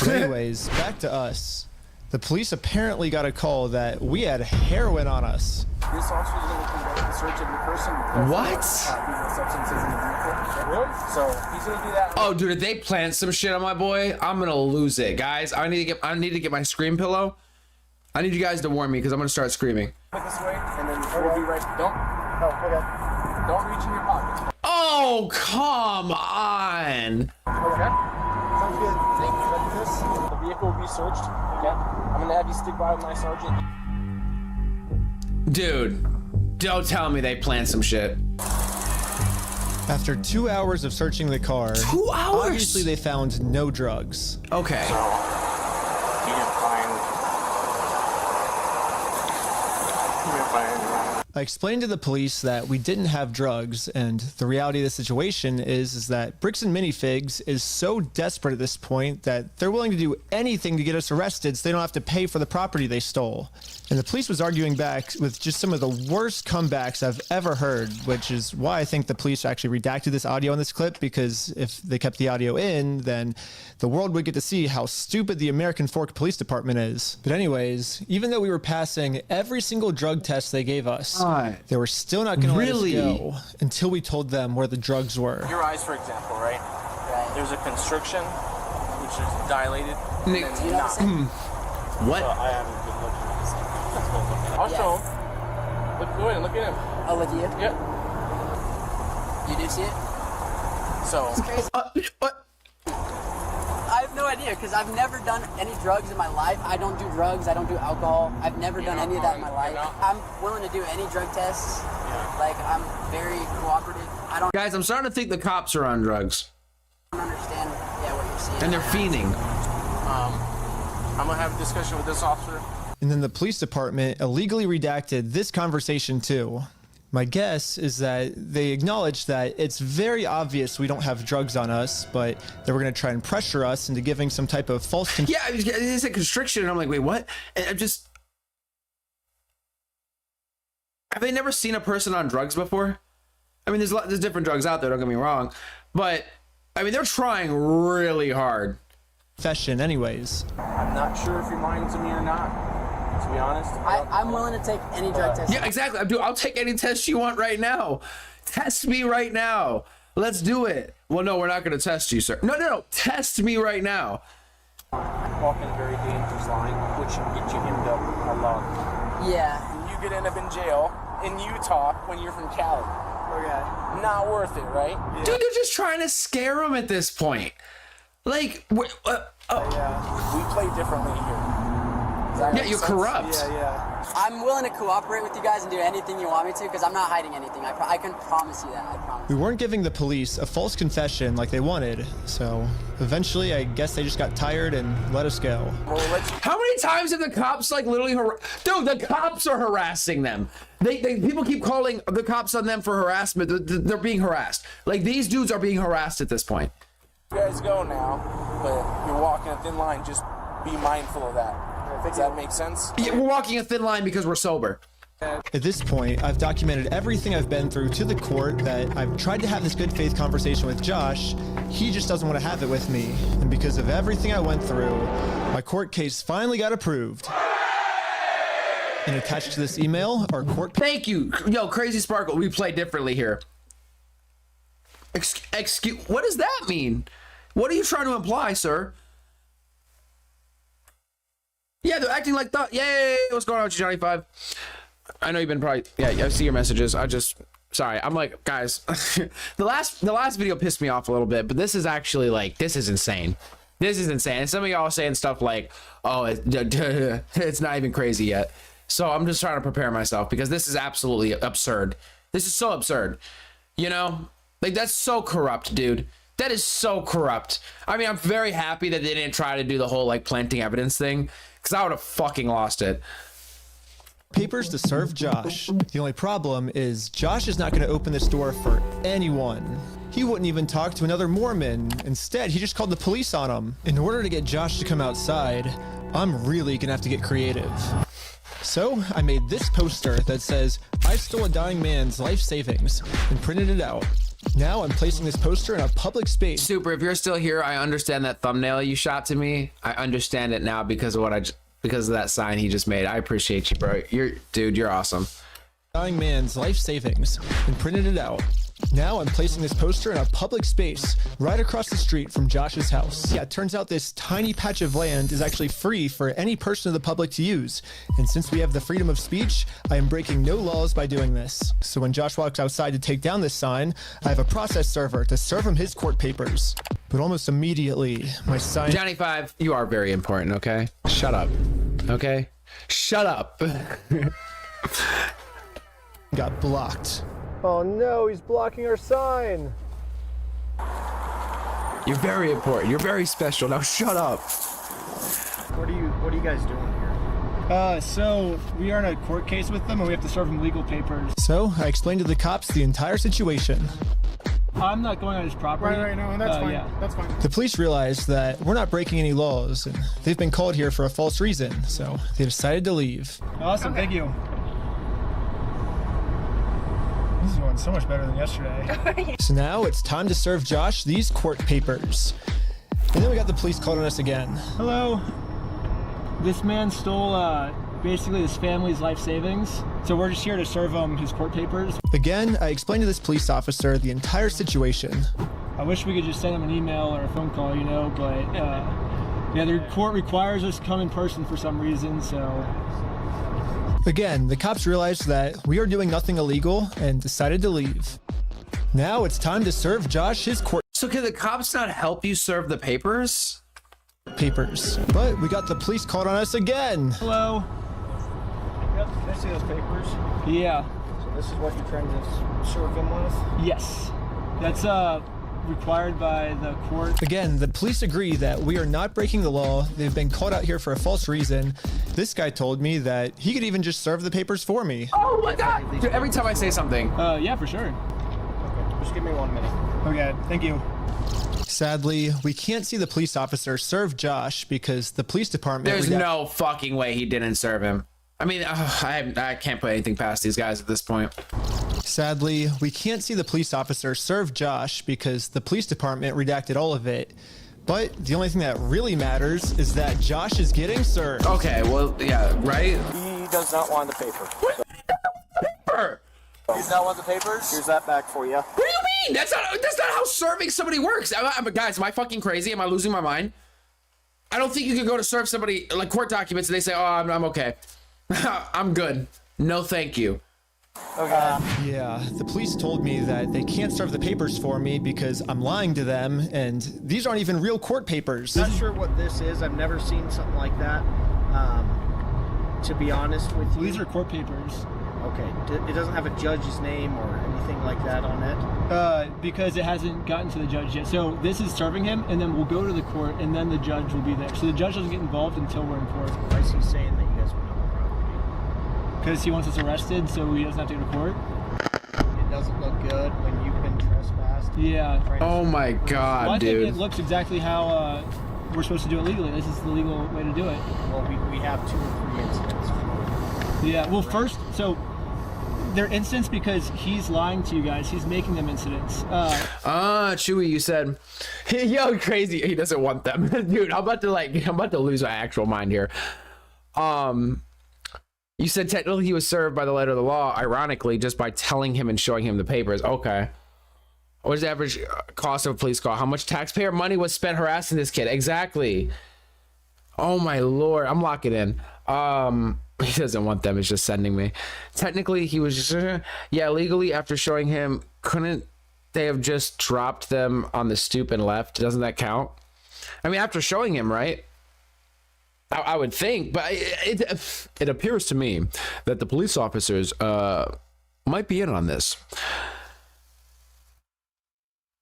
But anyways, back to us. The police apparently got a call that we had heroin on us. This officer is going to conduct the search of your person. What? Substances in the vehicle. Really? So he's going to do that. Oh, dude, if they plant some shit on my boy, I'm gonna lose it, guys. I need to get my scream pillow. I need you guys to warn me because I'm gonna start screaming. Put this way, and then we'll be right. Don't reach in your pocket. Oh, come on. Okay. Sounds good. Thank you. Like this, the vehicle will be searched. Okay. I'm gonna have you stick by with my sergeant. Dude, don't tell me they planned some shit. After 2 hours of searching the car, 2 hours? Obviously they found no drugs. Okay. So, you didn't find I explained to the police that we didn't have drugs, and the reality of the situation is that Bricks and MiniFigs is so desperate at this point that they're willing to do anything to get us arrested so they don't have to pay for the property they stole. And the police was arguing back with just some of the worst comebacks I've ever heard, which is why I think the police actually redacted this audio in this clip, because if they kept the audio in, then the world would get to see how stupid the American Fork Police Department is. But anyways, even though we were passing every single drug test they gave us, they were still not going to let us go until we told them where the drugs were. Your eyes, for example, right? There's a constriction, which is dilated. Nick, and then not. What? So I haven't been looking at this. I'll show him. Go ahead and look at him. I'll look at you? Yep. You do see it? So. It's crazy. I have no idea, because I've never done any drugs in my life. I don't do drugs. I don't do alcohol. I've never done any of that in my life. I'm willing to do any drug tests. Like, I'm very cooperative. Guys, I'm starting to think the cops are on drugs. I don't understand what you're seeing. And they're fiending. I'm gonna have a discussion with this officer. And then the police department illegally redacted this conversation too. My guess is that they acknowledged that it's very obvious we don't have drugs on us, but they were going to try and pressure us into giving some type of false... Yeah, it's a constriction, and I'm like, wait, what? And I'm just... Have they never seen a person on drugs before? I mean, there's different drugs out there, don't get me wrong, but, I mean, they're trying really hard. Confession anyways. I'm not sure if you're lying to me or not. To be honest, I'm willing to take any drug test. Yeah, exactly. I'll take any test you want right now. Test me right now. Let's do it. Well, no, we're not going to test you, sir. No. Test me right now. Walking a very dangerous line, which can get you hemmed up a lot. Yeah. And you could end up in jail in Utah when you're from Cali. Okay. Not worth it, right? Yeah. Dude, they're just trying to scare him at this point. Like, we play differently here. Yeah, you're corrupt. Yeah. I'm willing to cooperate with you guys and do anything you want me to because I'm not hiding anything. I can promise you that. I promise. We weren't giving the police a false confession like they wanted, so eventually I guess they just got tired and let us go. How many times have the cops like literally Dude, the cops are harassing them. People keep calling the cops on them for harassment. They're being harassed. Like, these dudes are being harassed at this point. You guys go now, but you're walking a thin line. Just be mindful of that. Does that make sense? Yeah, we're walking a thin line because we're sober. At this point, I've documented everything I've been through to the court, that I've tried to have this good faith conversation with Josh. He just doesn't want to have it with me. And because of everything I went through, my court case finally got approved. And attached to this email are court... Thank you. Yo, Crazy Sparkle, we play differently here. Excuse... What does that mean? What are you trying to imply, sir? Yeah, they're acting like that. Yay! What's going on with you, Johnny 5? I know you've been probably... Yeah, I see your messages. Sorry, I'm like, guys, the last video pissed me off a little bit, but this is actually like, this is insane. This is insane. And some of y'all are saying stuff like, oh, it's not even crazy yet. So I'm just trying to prepare myself because this is absolutely absurd. This is so absurd. You know? Like, that's so corrupt, dude. That is so corrupt. I mean, I'm very happy that they didn't try to do the whole, like, planting evidence thing, because I would have fucking lost it. Papers to serve Josh. The only problem is Josh is not going to open this door for anyone. He wouldn't even talk to another Mormon. Instead, he just called the police on him. In order to get Josh to come outside, I'm really going to have to get creative. So I made this poster that says, "I stole a dying man's life savings," and printed it out. Now I'm placing this poster in a public space. Super, if you're still here, I understand that thumbnail you shot to me. I understand it now because of because of that sign he just made. I appreciate you, bro. You're awesome. Dying man's life savings, and printed it out. Now I'm placing this poster in a public space right across the street from Josh's house. Yeah, it turns out this tiny patch of land is actually free for any person of the public to use. And since we have the freedom of speech, I am breaking no laws by doing this. So when Josh walks outside to take down this sign, I have a process server to serve him his court papers. But almost immediately, my sign... Johnny 5, you are very important, okay? Shut up, okay? Shut up. Got blocked. Oh no, he's blocking our sign. You're very important. You're very special. Now shut up. What are you guys doing here? So we are in a court case with them and we have to serve them legal papers. So I explained to the cops the entire situation. I'm not going on his property. Right, no, that's fine. Yeah. That's fine. The police realized that we're not breaking any laws, and they've been called here for a false reason, so they decided to leave. Awesome, thank you. This is going so much better than yesterday. So now it's time to serve Josh these court papers. And then we got the police called on us again. Hello. This man stole basically his family's life savings. So we're just here to serve him his court papers. Again, I explained to this police officer the entire situation. I wish we could just send him an email or a phone call, you know, but yeah, the court requires us to come in person for some reason, so... Again, the cops realized that we are doing nothing illegal and decided to leave. Now it's time to serve Josh his court... So can the cops not help you serve the papers? But we got the police called on us again. Hello. Yep, can I see those papers? Yeah. So this is what you're trying to serve them with? Yes. That's required by the court. Again, the police agree that we are not breaking the law. They've been called out here for a false reason. This guy told me that he could even just serve the papers for me. Oh my God! Dude, every time I say something. Yeah, for sure. Okay, just give me 1 minute. Okay, thank you. Sadly, we can't see the police officer serve Josh because the police department... There's no fucking way he didn't serve him. I mean, I can't put anything past these guys at this point. Sadly, we can't see the police officer serve Josh because the police department redacted all of it. But the only thing that really matters is that Josh is getting served. Okay, well, yeah, right? He does not want the paper. Paper? He does not want the papers? Here's that back for you. What do you mean? That's not how serving somebody works. Guys, am I fucking crazy? Am I losing my mind? I don't think you can go to serve somebody like court documents and they say, oh, I'm okay. I'm good. No, thank you. Okay. Yeah, the police told me that they can't serve the papers for me because I'm lying to them, and these aren't even real court papers. Not sure what this is. I've never seen something like that. To be honest with you. These are court papers. Okay. It doesn't have a judge's name or anything like that on it? Because it hasn't gotten to the judge yet. So this is serving him, and then we'll go to the court, and then the judge will be there. So the judge doesn't get involved until we're in court. Why is he saying that you guys went on the property? Because he wants us arrested, so he doesn't have to go to court. It doesn't look good when you've been trespassed. Yeah. Oh my God, well, I dude. think it looks exactly how we're supposed to do it legally. This is the legal way to do it. Well, we have 2 or 3 incidents. Yeah, well, first, so they're incidents because he's lying to you guys. He's making them incidents. Chewy, you said, yo, crazy. He doesn't want them. Dude, I'm about to lose my actual mind here. You said technically he was served by the letter of the law, ironically, just by telling him and showing him the papers. Okay. What is the average cost of a police call? How much taxpayer money was spent harassing this kid? Exactly. Oh my Lord. I'm locking in. He doesn't want them. It's just sending me. Technically, he was just, yeah, legally after showing him, couldn't they have just dropped them on the stoop and left? Doesn't that count? I mean, after showing him, right? I would think, but it appears to me that the police officers might be in on this.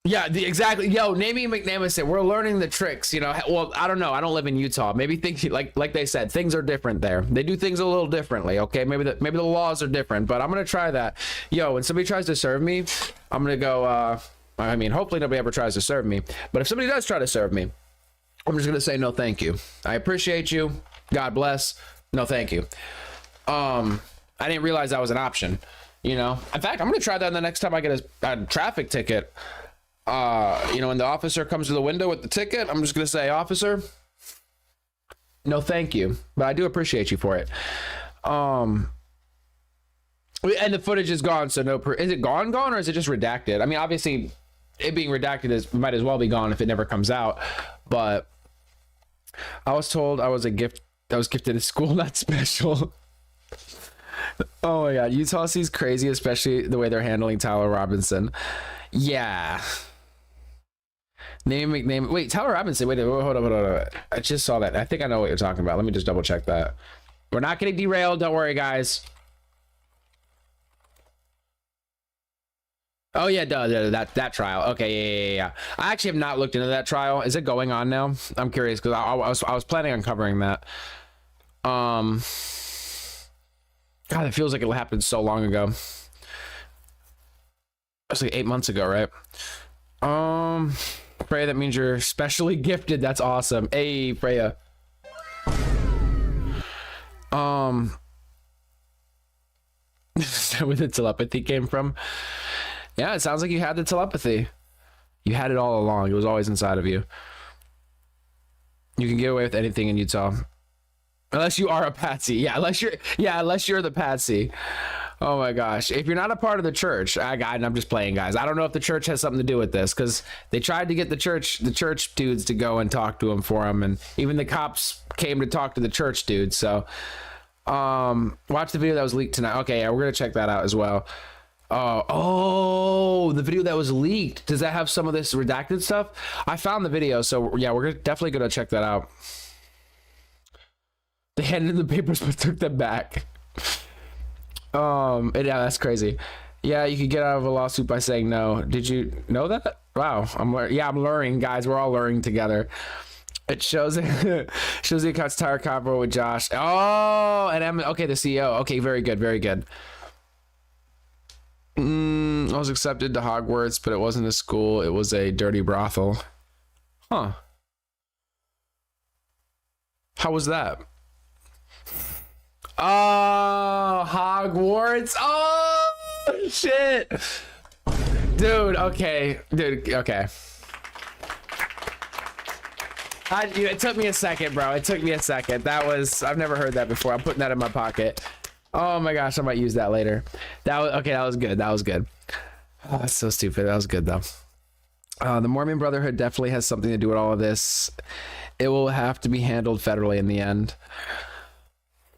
Yeah, exactly. Yo, Namey McNamara said we're learning the tricks. You know, well, I don't know. I don't live in Utah. Maybe things like they said, things are different there. They do things a little differently. Okay, maybe the laws are different. But I'm gonna try that. Yo, when somebody tries to serve me, I'm gonna go. I mean, hopefully nobody ever tries to serve me. But if somebody does try to serve me, I'm just gonna say no, thank you. I appreciate you. God bless. No, thank you. I didn't realize that was an option. You know. In fact, I'm gonna try that the next time I get a traffic ticket. You know, when the officer comes to the window with the ticket, I'm just gonna say, officer, no, thank you, but I do appreciate you for it. And the footage is gone, so no. Is it gone, or is it just redacted? I mean, obviously, it being redacted might as well be gone if it never comes out. But I was told I was gifted a school, not special. Oh my God, Utah sees crazy, especially the way they're handling Tyler Robinson. Yeah. Wait, Tyler Robinson. Wait, hold on. I just saw that. I think I know what you're talking about. Let me just double check that. We're not getting derailed. Don't worry, guys. Oh yeah, that trial. Okay, yeah. I actually have not looked into that trial. Is it going on now? I'm curious because I was planning on covering that. God, it feels like it happened so long ago. That's like 8 months ago, right? Freya, that means you're specially gifted. That's awesome. Hey, Freya. Is that where the telepathy came from? Yeah, it sounds like you had the telepathy. You had it all along. It was always inside of you. You can get away with anything in Utah. Unless you are a patsy. Yeah, unless you're the patsy. Oh my gosh. If you're not a part of the church, I'm just playing, guys. I don't know if the church has something to do with this because they tried to get the church dudes to go and talk to him for him. And even the cops came to talk to the church dudes. So watch the video that was leaked tonight. Okay, yeah, we're going to check that out as well. Oh, the video that was leaked. Does that have some of this redacted stuff? I found the video. So yeah, we're definitely going to check that out. They handed in the papers but took them back. Yeah, that's crazy. Yeah, you could get out of a lawsuit by saying no. Did you know that? Wow. I'm learning, guys. We're all learning together. It shows shows the account's tire combo with Josh. Oh, and Emma. Okay, the CEO. Okay, very good, very good. I was accepted to Hogwarts, but it wasn't a school. It was a dirty brothel. Huh. How was that? Oh, Hogwarts. Oh, shit. Dude, okay. Dude, okay. It took me a second, bro. It took me a second. I've never heard that before. I'm putting that in my pocket. Oh my gosh, I might use that later. That was good. That was good. Oh, that's so stupid. That was good though. The Mormon Brotherhood definitely has something to do with all of this. It will have to be handled federally in the end.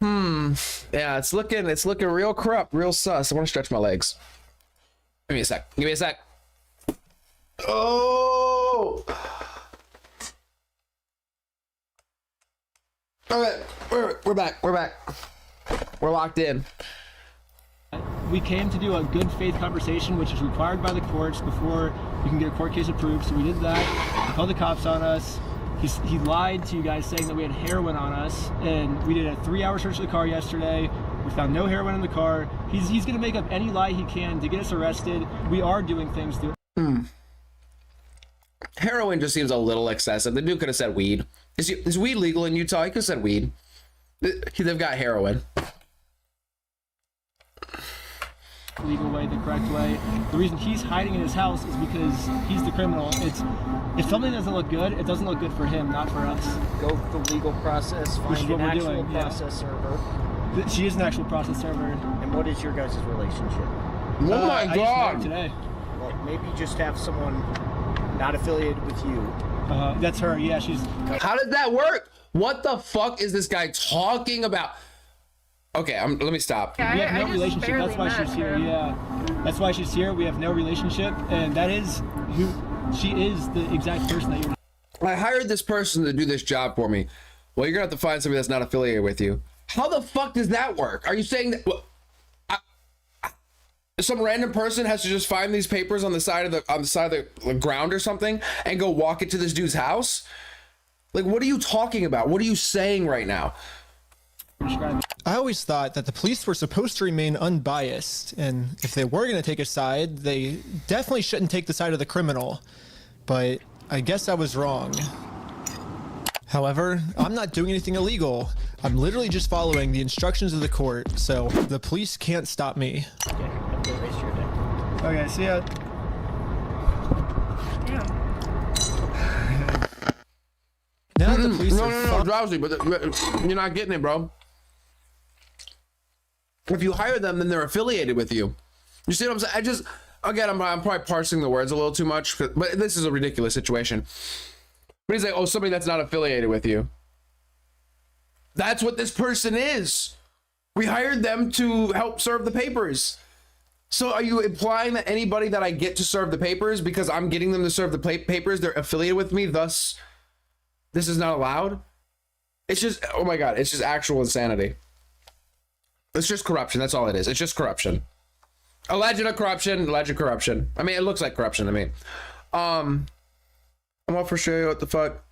Yeah, it's looking real corrupt, real sus. I want to stretch my legs. Give me a sec. Give me a sec. Oh. All right, we're back. We're back. We're locked in. We came to do a good faith conversation, which is required by the courts before you can get a court case approved. So we did that. He called the cops on us. He lied to you guys saying that we had heroin on us, and we did a 3-hour search of the car yesterday. We found no heroin in the car. He's gonna make up any lie he can to get us arrested. We are doing things to. Heroin just seems a little excessive. The dude could have said weed. Is weed legal in Utah? He could have said weed. They've got heroin. Legal way, the correct way. The reason he's hiding in his house is because he's the criminal. If something doesn't look good, it doesn't look good for him, not for us. Go the legal process, find an actual process server. She is an actual process server. And what is your guys' relationship? Oh my God! Today. Well, maybe just have someone not affiliated with you. That's her. Yeah, she's. How did that work? What the fuck is this guy talking about? Okay, let me stop. We have no relationship. That's why she's here. Yeah, that's why she's here. We have no relationship, and that is who she is. The exact person that you're. I hired this person to do this job for me. Well, you're gonna have to find somebody that's not affiliated with you. How the fuck does that work? Are you saying that? Well, some random person has to just find these papers on the side of the ground or something and go walk it to this dude's house? Like, what are you talking about? What are you saying right now? I always thought that the police were supposed to remain unbiased, and if they were going to take a side, they definitely shouldn't take the side of the criminal. But I guess I was wrong. However, I'm not doing anything illegal. I'm literally just following the instructions of the court, so the police can't stop me. Okay, have a good rest of your day. Okay, see ya. Now the police No, drowsy, but you're not getting it, bro. If you hire them, then they're affiliated with you. You see what I'm saying? I'm probably parsing the words a little too much, but this is a ridiculous situation. But he's like, oh, somebody that's not affiliated with you. That's what this person is. We hired them to help serve the papers. So are you implying that anybody that I get to serve the papers, because I'm getting them to serve the papers, they're affiliated with me, thus this is not allowed? It's just, oh my God, it's just actual insanity. It's just corruption. That's all it is. It's just corruption. Alleged corruption. I mean, it looks like corruption to me. I'm all for sure. What the fuck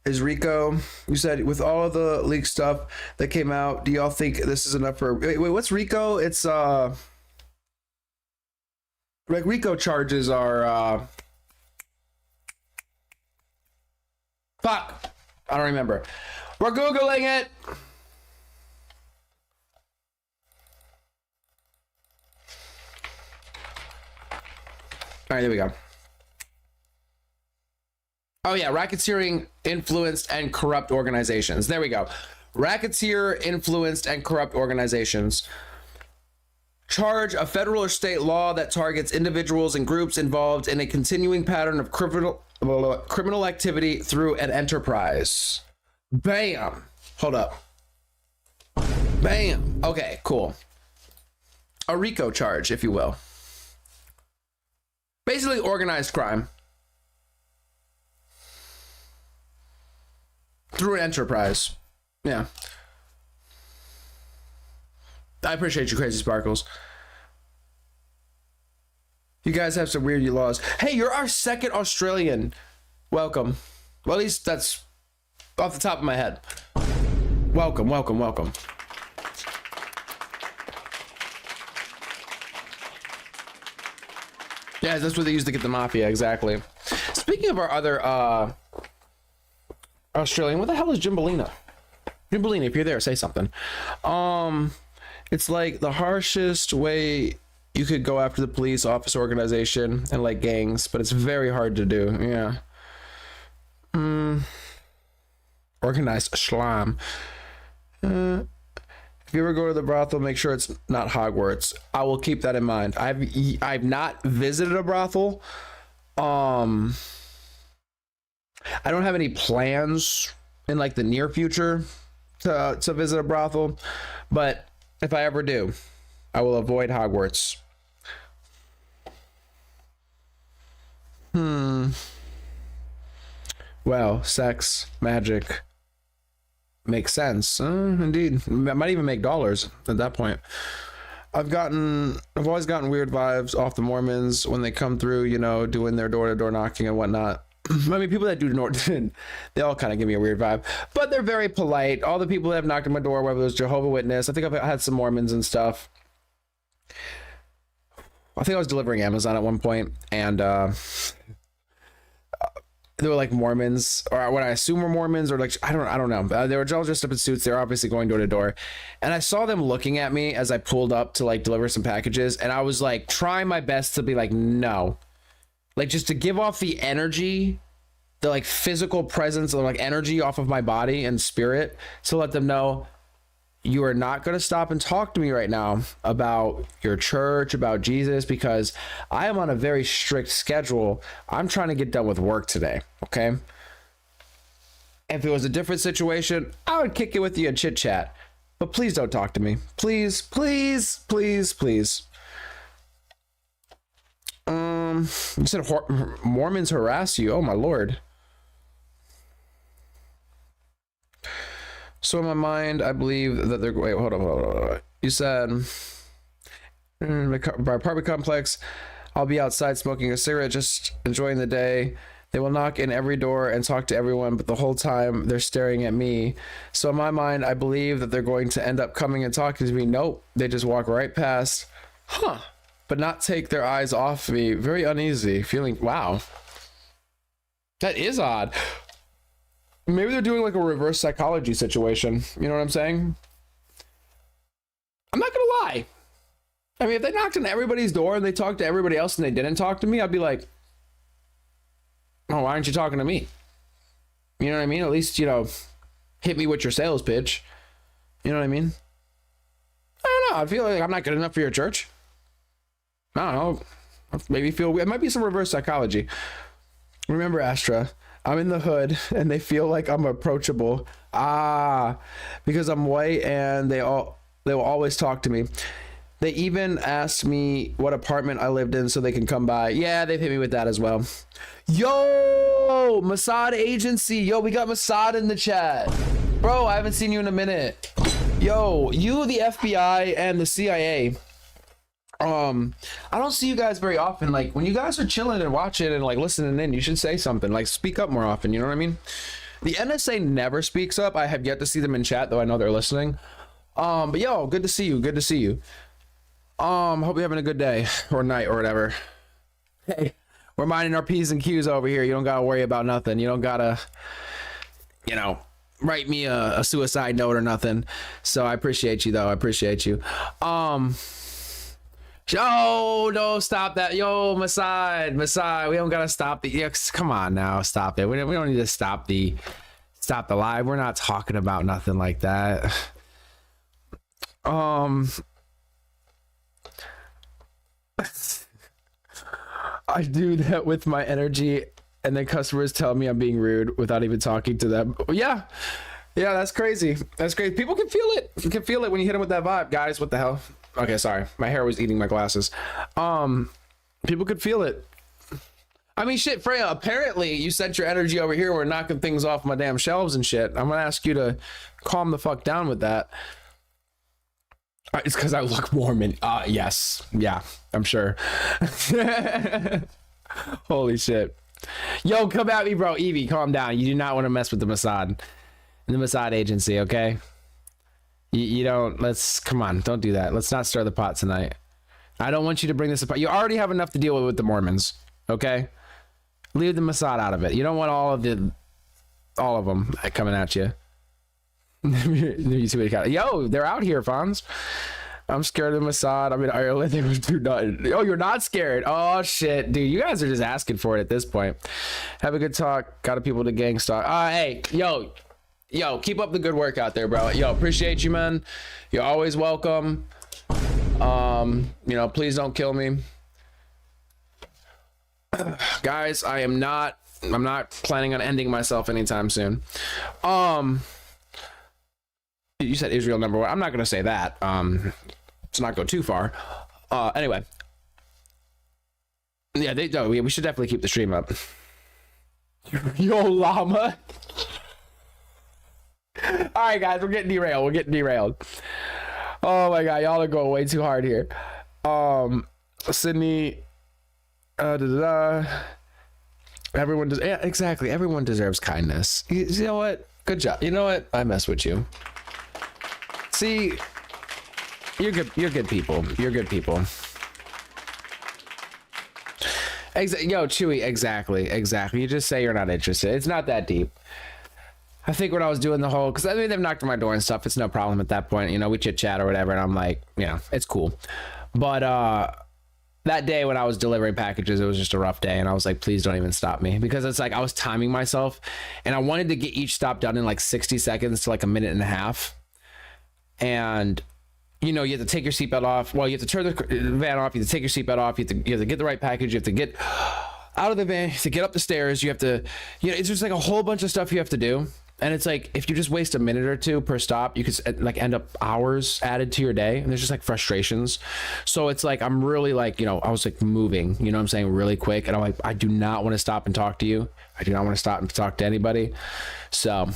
is Rico? You said with all of the leak stuff that came out, do y'all think this is enough for? Wait, what's Rico? It's like Rico charges are fuck. I don't remember. We're Googling it. All right, there we go. Oh yeah, racketeering, influenced, and corrupt organizations. There we go. Racketeer, influenced, and corrupt organizations. Charge a federal or state law that targets individuals and groups involved in a continuing pattern of criminal activity through an enterprise. Bam. Hold up. Bam. Okay, cool. A RICO charge, if you will. Basically organized crime. Through an enterprise. Yeah. I appreciate you, Crazy Sparkles. You guys have some weird laws. Hey, you're our second Australian. Welcome. Well, at least that's off the top of my head. Welcome, welcome, welcome. Yeah, that's what they used to get the mafia, exactly. Speaking of our other Australian, what the hell is Jimbalina? Jimbalina, if you're there, say something. It's like the harshest way you could go after the police officer organization and like gangs, but it's very hard to do. Yeah. Organized slime. If you ever go to the brothel, make sure it's not Hogwarts. I will keep that in mind. I've not visited a brothel. I don't have any plans in like the near future to visit a brothel, but if I ever do, I will avoid Hogwarts. Well, sex, magic makes sense. Indeed. I might even make dollars at that point. I've always gotten weird vibes off the Mormons when they come through, you know, doing their door-to-door knocking and whatnot. I mean, people that do they all kind of give me a weird vibe, but they're very polite. All the people that have knocked on my door, whether it was Jehovah's Witness, I think I've had some Mormons and stuff. I think I was delivering Amazon at one point, and they were like Mormons, or what I assume were Mormons, or like I don't know. They were all dressed up in suits. They were obviously going door to door, and I saw them looking at me as I pulled up to like deliver some packages, and I was like trying my best to be like no, like just to give off the energy, the like physical presence of like energy off of my body and spirit, to let them know you are not going to stop and talk to me right now about your church, about Jesus, because I am on a very strict schedule. I'm trying to get done with work today, okay? If it was a different situation, I would kick it with you and chit chat, but please don't talk to me. Please, please, please, please. You said Mormons harass you. Oh my Lord. So in my mind, I believe that they're... Wait, hold on. You said... my apartment complex, I'll be outside smoking a cigarette, just enjoying the day. They will knock in every door and talk to everyone, but the whole time they're staring at me. So in my mind, I believe that they're going to end up coming and talking to me. Nope. They just walk right past. Huh. But not take their eyes off me. Very uneasy. Feeling... Wow. That is odd. Maybe they're doing like a reverse psychology situation. You know what I'm saying? I'm not gonna lie. I mean, if they knocked on everybody's door and they talked to everybody else and they didn't talk to me, I'd be like, oh, why aren't you talking to me? You know what I mean? At least, you know, hit me with your sales pitch. You know what I mean? I don't know. I feel like I'm not good enough for your church. I don't know. Maybe feel... It might be some reverse psychology. Remember, Astra, I'm in the hood and they feel like I'm approachable. Because I'm white and they will always talk to me. They even asked me what apartment I lived in so they can come by. Yeah, they've hit me with that as well. Yo, Mossad agency. Yo, we got Mossad in the chat. Bro, I haven't seen you in a minute. Yo, you, the FBI and the CIA. I don't see you guys very often. Like when you guys are chilling and watching and like listening in, you should say something, like speak up more often. You know what I mean? The NSA never speaks up. I have yet to see them in chat, though I know they're listening. But yo, good to see you. Good to see you. Hope you're having a good day or night or whatever. Hey, we're minding our P's and Q's over here. You don't gotta worry about nothing. You don't gotta, you know, write me a suicide note or nothing. So I appreciate you though. I appreciate you. Yo, no, stop that. Yo, Mossad, we don't gotta stop the... Yeah, come on now, stop it. We don't need to stop the live. We're not talking about nothing like that. I do that with my energy and then customers tell me I'm being rude without even talking to them. Yeah, that's crazy. That's crazy. People can feel it. You can feel it when you hit them with that vibe. Guys, what the hell? Okay, sorry. My hair was eating my glasses. People could feel it. I mean, shit, Freya, apparently you sent your energy over here. We're knocking things off my damn shelves and shit. I'm gonna ask you to calm the fuck down with that. It's because I look Mormon. Yes. Yeah, I'm sure. Holy shit. Yo, come at me, bro. Evie, calm down. You do not want to mess with the Mossad. The Mossad agency, okay? You don't, come on, don't do that. Let's not stir the pot tonight. I don't want you to bring this up. You already have enough to deal with the Mormons, okay? Leave the Mossad out of it. You don't want all of them coming at you. Yo, they're out here, Fonz. I'm scared of the Mossad. I'm in Ireland. They would do nothing. Oh, you're not scared. Oh shit, dude. You guys are just asking for it at this point. Have a good talk. Got people to gang stalk. Hey, yo, keep up the good work out there, bro. Yo, appreciate you, man. You're always welcome. Please don't kill me. Guys, I'm not planning on ending myself anytime soon. You said Israel number one. I'm not gonna say that. Let's not go too far. Anyway. Yeah, we should definitely keep the stream up. Yo, llama. Alright guys, we're getting derailed. Oh my god, y'all are going way too hard here. Sydney. Everyone does. Yeah, exactly. Everyone deserves kindness. You know what? Good job. You know what? I mess with you. See, you're good. You're good people. You're good people. Yo, Chewy. Exactly. You just say you're not interested. It's not that deep. I think when I was doing the whole, because I mean they've knocked on my door and stuff. It's no problem at that point. We chit chat or whatever, and I'm like, it's cool. But that day when I was delivering packages, it was just a rough day, and I was like, please don't even stop me, because it's like I was timing myself, and I wanted to get each stop done in like 60 seconds to like a minute and a half. And you have to take your seatbelt off. Well, you have to turn the van off. You have to take your seatbelt off. You have to get the right package. You have to get out of the van. You have to get up the stairs. You have to, it's just like a whole bunch of stuff you have to do. And it's like, if you just waste a minute or two per stop, you could like end up hours added to your day. And there's just like frustrations. So it's like, I'm really like, I was like moving, what I'm saying, really quick. And I'm like, I do not want to stop and talk to you. I do not want to stop and talk to anybody. So,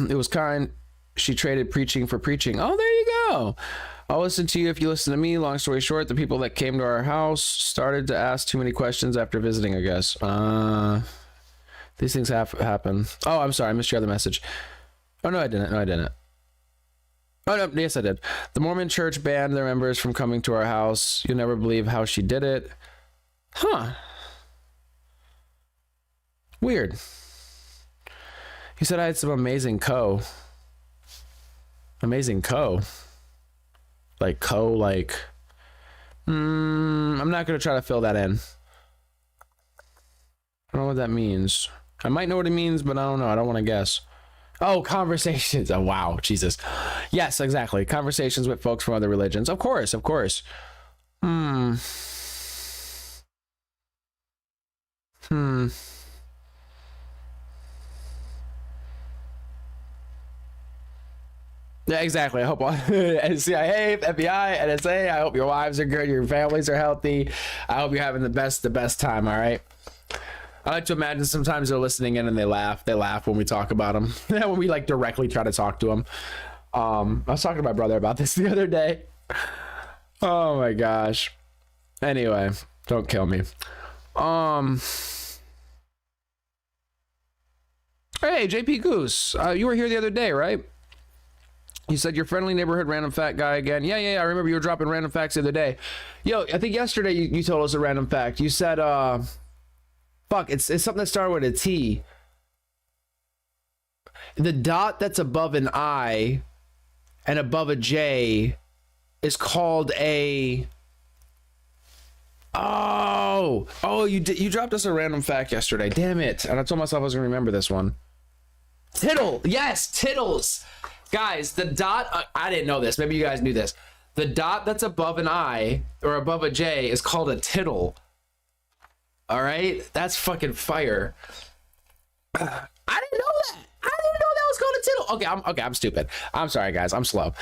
it was kind. She traded preaching for preaching. Oh, there you go. I'll listen to you if you listen to me. Long story short, the people that came to our house started to ask too many questions after visiting, I guess. These things happen. Oh, I'm sorry. I missed your other message. Oh, no, I didn't. Oh, no. Yes, I did. The Mormon church banned their members from coming to our house. You'll never believe how she did it. Huh. Weird. He said I had some amazing like I'm not gonna try to fill that in. I don't know what that means. I might know what it means, but I don't know. I don't want to guess. Oh, conversations. Oh, wow. Jesus. Yes, exactly. Conversations with folks from other religions. Of course. Yeah, exactly. I hope CIA, FBI, NSA. I hope your wives are good. Your families are healthy. I hope you're having the best time. All right. I like to imagine sometimes they're listening in and they laugh. They laugh when we talk about them. When we like directly try to talk to them. I was talking to my brother about this the other day. Oh my gosh. Anyway, don't kill me. Hey, JP Goose. You were here the other day, right? You said your friendly neighborhood random fact guy again. Yeah. I remember you were dropping random facts the other day. Yo, I think yesterday you told us a random fact. You said, it's something that started with a T. The dot that's above an I and above a J is called a... Oh, you dropped us a random fact yesterday. Damn it. And I told myself I was going to remember this one. Tittle. Yes, tittles. Guys, the dot, I didn't know this. Maybe you guys knew this. The dot that's above an I or above a J is called a tittle. All right? That's fucking fire. I didn't know that. I didn't know that was called a tittle. Okay, I'm stupid. I'm sorry, guys. I'm slow.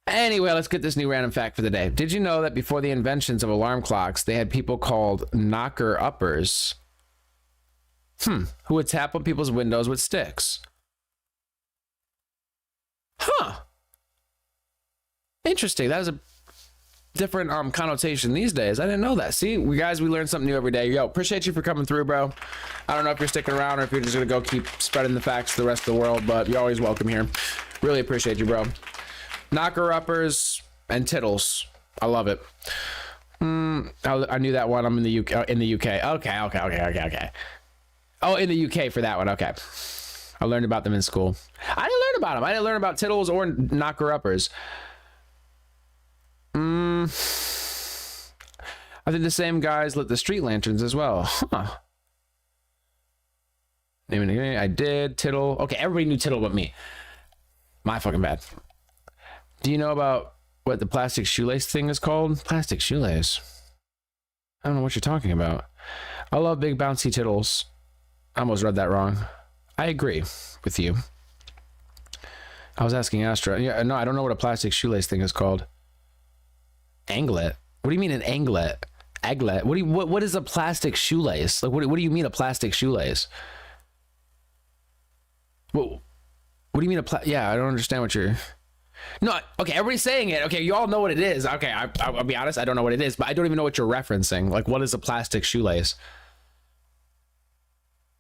Anyway, let's get this new random fact for the day. Did you know that before the inventions of alarm clocks, they had people called knocker-uppers? Who would tap on people's windows with sticks? Huh. Interesting. That is a different connotation these days. I didn't know that. See, we learn something new every day. Yo, appreciate you for coming through, bro. I don't know if you're sticking around or if you're just gonna go keep spreading the facts to the rest of the world, but you're always welcome here. Really appreciate you, bro. Knocker-uppers and tittles. I love it. I knew that one. I'm in the UK. Okay. Oh, in the UK for that one. Okay. I learned about them in school. I didn't learn about them. I didn't learn about tittles or knocker-uppers. I think the same guys lit the street lanterns as well. Huh. I did. Tittle. Okay, everybody knew Tittle but me. My fucking bad. Do you know about what the plastic shoelace thing is called? Plastic shoelace. I don't know what you're talking about. I love big bouncy tittles. I almost read that wrong. I agree with you. I was asking Astra. Yeah, no, I don't know what a plastic shoelace thing is called. Anglet? What do you mean an anglet? Aglet? What is a plastic shoelace? Like, what do you mean a plastic shoelace? What do you mean yeah, I don't understand what you're... No, okay, everybody's saying it. Okay, you all know what it is. Okay, I'll be honest, I don't know what it is, but I don't even know what you're referencing. Like, what is a plastic shoelace?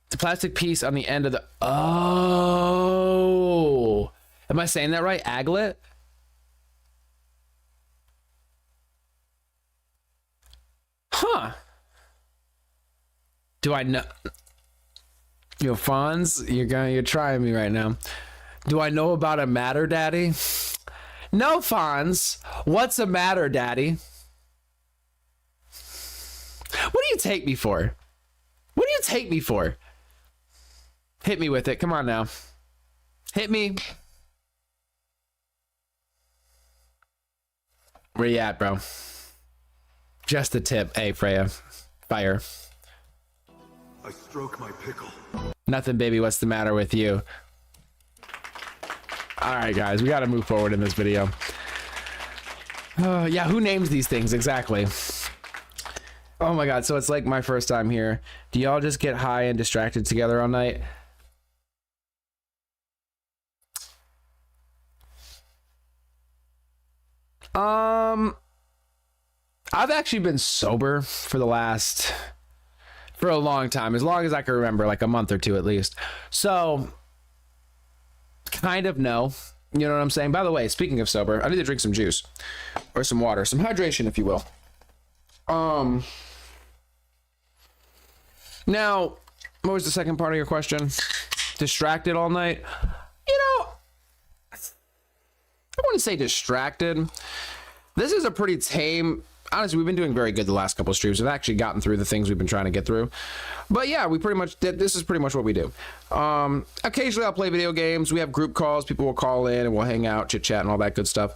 It's a plastic piece on the end of the... Oh! Am I saying that right? Aglet? Huh. Do I know... Yo, Fonz, you're trying me right now. Do I know about a matter, Daddy? No, Fonz. What's a matter, Daddy? What do you take me for? What do you take me for? Hit me with it. Come on now. Hit me. Where you at, bro? Just a tip. Hey, Freya. Fire. I stroke my pickle. Nothing, baby. What's the matter with you? All right, guys. We got to move forward in this video. Yeah, who names these things exactly? Oh my God. So it's like my first time here. Do y'all just get high and distracted together all night? I've actually been sober for a long time, as long as I can remember, like a month or two at least. So, kind of know, you know what I'm saying? By the way, speaking of sober, I need to drink some juice or some water, some hydration, if you will. Now, what was the second part of your question? Distracted all night? You know, I wouldn't say distracted. This is a pretty tame... Honestly, we've been doing very good the last couple of streams. We've actually gotten through the things we've been trying to get through. But yeah, we pretty much did. This is pretty much what we do. Occasionally I'll play video games. We have group calls. People will call in and we'll hang out, chit chat and all that good stuff.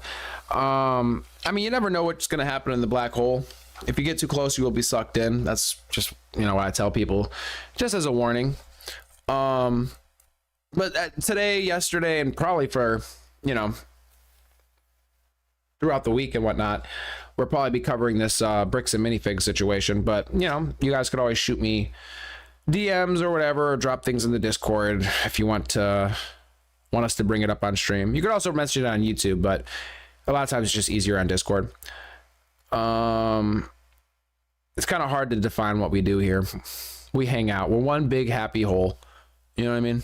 I mean, you never know what's going to happen in the black hole. If you get too close, you will be sucked in. That's just, you know, what I tell people, just as a warning. But today, yesterday, and probably for, you know, throughout the week and whatnot, we'll probably be covering this Bricks and MiniFigs situation. But, you know, you guys could always shoot me DMs or whatever, or drop things in the Discord if you want us to bring it up on stream. You could also message it on YouTube, but a lot of times it's just easier on Discord. It's kind of hard to define what we do here. We hang out. We're one big happy hole. You know what I mean?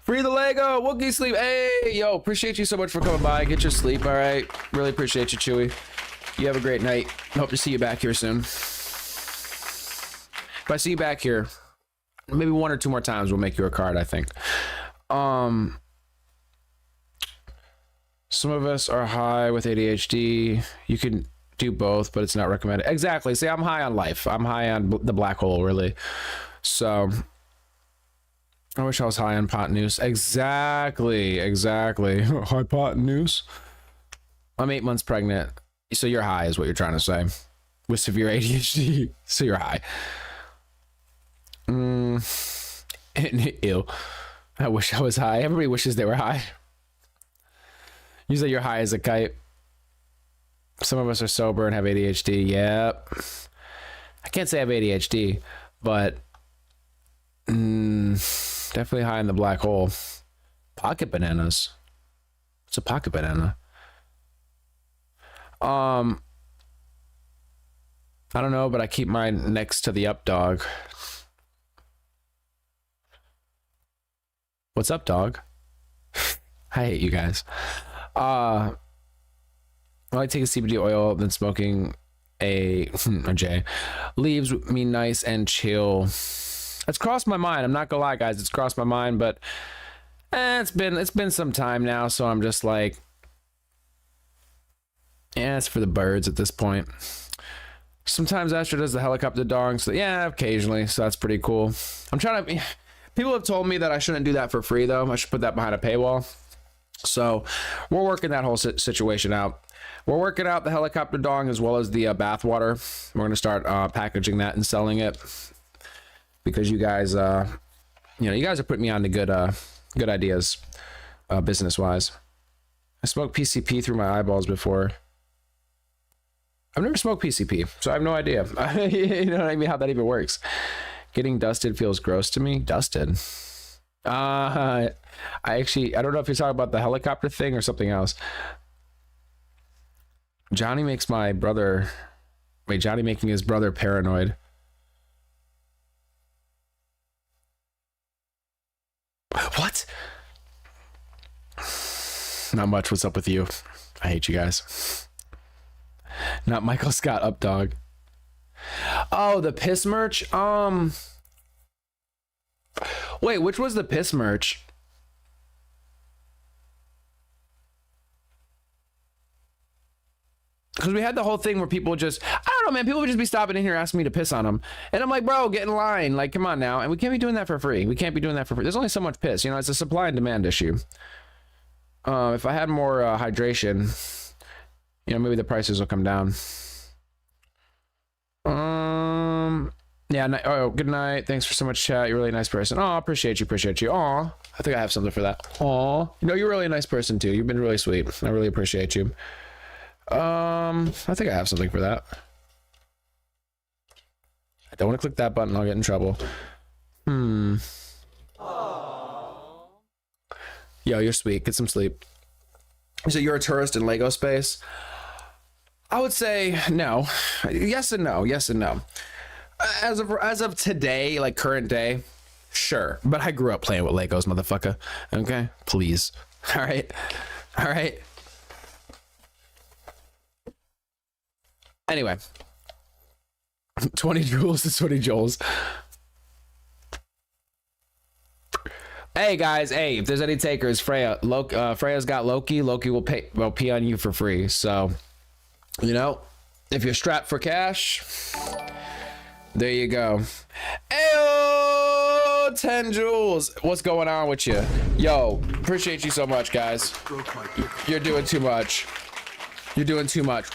Free the Lego, Wookie sleep. Hey, yo, appreciate you so much for coming by. Get your sleep, all right? Really appreciate you, Chewy. You have a great night. Hope to see you back here soon. If I see you back here, maybe one or two more times, we'll make you a card, I think. Some of us are high with ADHD. You can do both, but it's not recommended. Exactly. See, I'm high on life. I'm high on the black hole, really. So... I wish I was high on pot news. Exactly. High pot news. I'm 8 months pregnant. So you're high is what you're trying to say. With severe ADHD. So you're high. Ew. I wish I was high. Everybody wishes they were high. You say you're high as a kite. Some of us are sober and have ADHD. Yep. I can't say I have ADHD, but... Definitely high in the black hole. Pocket bananas. What's a pocket banana? I don't know, but I keep mine next to the up dog. What's up, dog? I hate you guys. I like taking CBD oil, then smoking a J. Leaves me nice and chill. It's crossed my mind. I'm not gonna lie, guys. It's crossed my mind, but it's been some time now, so I'm just like, yeah, it's for the birds at this point. Sometimes Asher does the helicopter dong, so yeah, occasionally, so that's pretty cool. I'm trying to. People have told me that I shouldn't do that for free, though. I should put that behind a paywall. So we're working that whole situation out. We're working out the helicopter dong as well as the bath water. We're gonna start packaging that and selling it because you guys, you guys are putting me on to good ideas, business wise. I smoked PCP through my eyeballs before. I've never smoked PCP, so I have no idea. You know what I mean? How that even works. Getting dusted feels gross to me. Dusted. I don't know if you're talking about the helicopter thing or something else. Johnny makes my brother. Wait, Johnny making his brother paranoid. What? Not much. What's up with you? I hate you guys. Not Michael Scott up dog. Oh, the piss merch. Wait, which was the piss merch? Because we had the whole thing where people just, I don't know, man, people would just be stopping in here asking me to piss on them. And I'm like, bro, get in line. Like, come on now. And we can't be doing that for free. We can't be doing that for free. There's only so much piss. You know, it's a supply and demand issue. If I had more hydration, you know, maybe the prices will come down. Yeah, oh, good night. Thanks for so much chat. You're a really nice person. Oh, appreciate you. Aw, I think I have something for that. Aw, you know, you're really a nice person too. You've been really sweet. I really appreciate you. I think I have something for that. I don't want to click that button. I'll get in trouble. Yo, you're sweet. Get some sleep. So you're a tourist in Lego space? I would say no. Yes and no. Yes and no. As of today, like current day, sure. But I grew up playing with Legos, motherfucker. Okay? Please. All right. Anyway. 20 joules to 20 joules. Hey guys, hey, if there's any takers, Freya, Freya's got Loki. Loki will pee on you for free. So, you know, if you're strapped for cash, there you go. Ayo, 10 joules. What's going on with you? Yo, appreciate you so much, guys. You're doing too much. You're doing too much.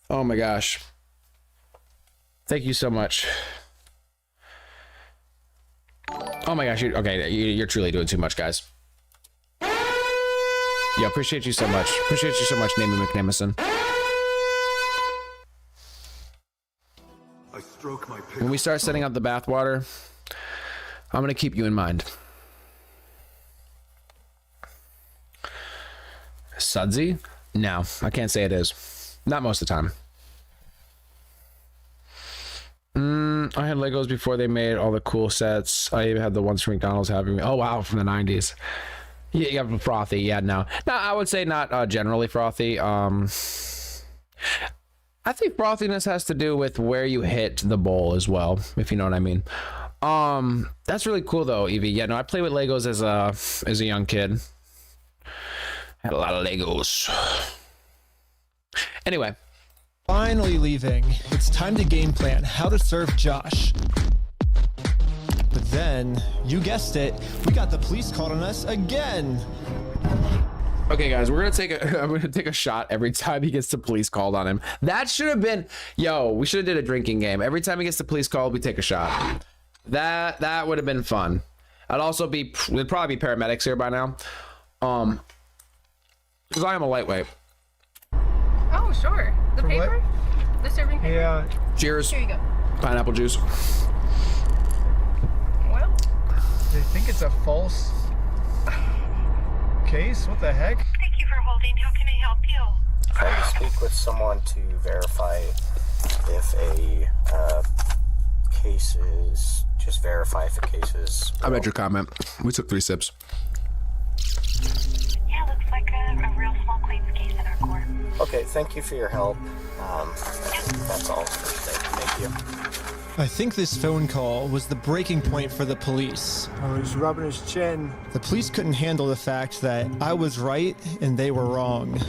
Oh my gosh. Thank you so much. Oh my gosh, you're truly doing too much, guys. Yeah, appreciate you so much. Appreciate you so much, Namie McNamison. When we start setting up the bathwater, I'm gonna keep you in mind. Sudsy? No, I can't say it is. Not most of the time. I had Legos before they made all the cool sets. I even had the ones from McDonald's having me. Oh wow, from the 90s. Yeah, you have frothy. Yeah, no, I would say not generally frothy. I think frothiness has to do with where you hit the bowl as well, if you know what I mean. That's really cool though, Evie. Yeah, no, I played with Legos as a young kid. Had a lot of Legos. Anyway. Finally leaving. It's time to game plan how to serve Josh. But then, you guessed it, we got the police called on us again. Okay, guys, I'm gonna take a shot every time he gets the police called on him. That should have been, we should have did a drinking game. Every time he gets the police called, we take a shot. That would have been fun. There'd probably be paramedics here by now. Because I am a lightweight. Oh, sure. The paper? The serving paper? Yeah. Cheers. Here you go. pineapple juice. Well, they think it's a false case? What the heck? Thank you for holding. How can I help you? Trying to speak with someone to verify if a case is, just verify if a case is. I read your comment. We took 3 sips. Yeah, looks like a real small claims case in our court. Okay, thank you for your help. That's all for today. Thank you. I think this phone call was the breaking point for the police. Oh, he's rubbing his chin. The police couldn't handle the fact that I was right and they were wrong.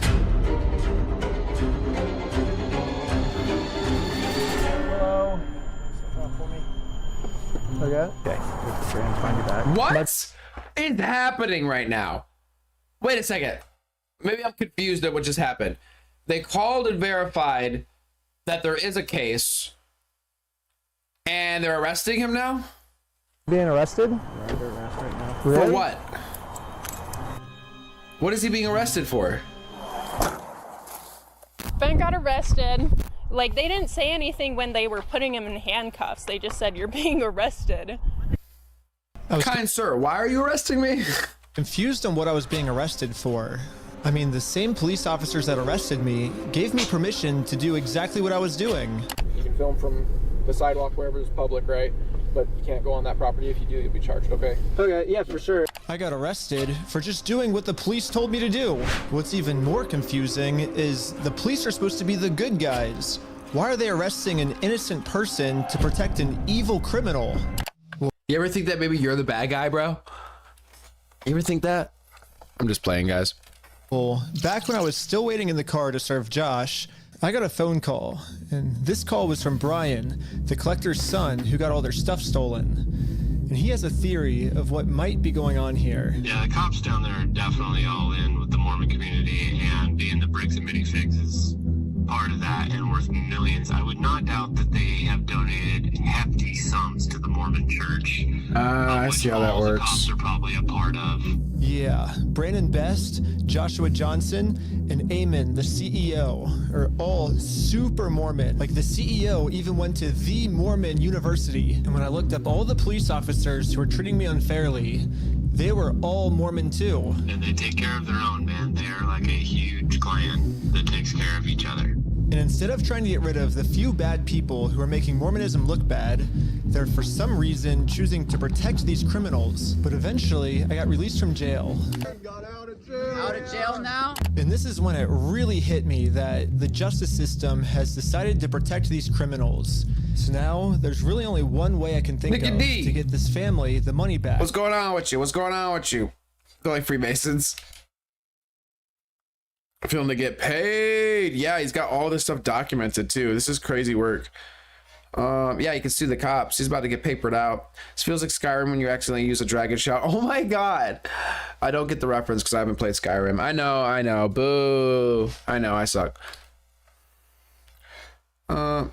Hello. Okay. What is happening right now? Wait a second. Maybe I'm confused at what just happened. They called and verified that there is a case, and they're arresting him now? Being arrested? For what? What is he being arrested for? Ben got arrested. Like, they didn't say anything when they were putting him in handcuffs. They just said, you're being arrested. Kind sir, why are you arresting me? Confused on what I was being arrested for. I mean, the same police officers that arrested me gave me permission to do exactly what I was doing. You can film from the sidewalk wherever it's public, right? But you can't go on that property. If you do, you'll be charged, okay? Okay, yeah, for sure. I got arrested for just doing what the police told me to do. What's even more confusing is the police are supposed to be the good guys. Why are they arresting an innocent person to protect an evil criminal? You ever think that maybe you're the bad guy, bro? You ever think that? I'm just playing, guys. Well, back when I was still waiting in the car to serve Josh, I got a phone call, and this call was from Brian, the collector's son who got all their stuff stolen. And he has a theory of what might be going on here. Yeah, the cops down there are definitely all in with the Mormon community, and being the Bricks and MiniFigs is part of that and worth millions. I would not doubt that they have donated hefty sums to the Mormon church. I see how that works. The cops are probably a part of. Yeah, Brandon Best, Joshua Johnson, and Eamon, the CEO, are all super Mormon. Like, the CEO even went to the Mormon University. And when I looked up all the police officers who were treating me unfairly, they were all Mormon too. And they take care of their own, man. They are like a huge clan that takes care of each other. And instead of trying to get rid of the few bad people who are making Mormonism look bad, they're for some reason choosing to protect these criminals. But eventually, I got released from jail. Out of jail now? And this is when it really hit me that the justice system has decided to protect these criminals. So now, there's really only one way I can think of to get this family the money back. What's going on with you? What's going on with you? They're like Freemasons. Film to get paid. Yeah, he's got all this stuff documented too. This is crazy work. Yeah, you can sue the cops. He's about to get papered out. This feels like Skyrim when you accidentally use a dragon shout. Oh my god. I don't get the reference because I haven't played Skyrim. I know. Boo. I know, I suck. I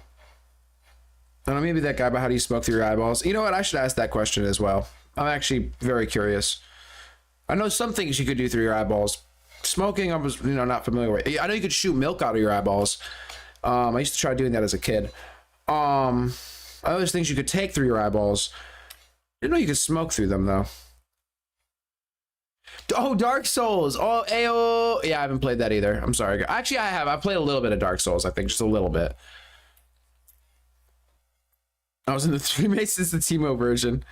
don't know, maybe that guy about how do you smoke through your eyeballs. You know what? I should ask that question as well. I'm actually very curious. I know some things you could do through your eyeballs. Smoking, I was, not familiar with. I know you could shoot milk out of your eyeballs. I used to try doing that as a kid. Other things you could take through your eyeballs. Didn't know you could smoke through them though. Oh, Dark Souls. Oh, AO. Yeah, I haven't played that either. I'm sorry. Actually, I have. I played a little bit of Dark Souls. I think just a little bit. I was in the Freemasons, the Teemo version.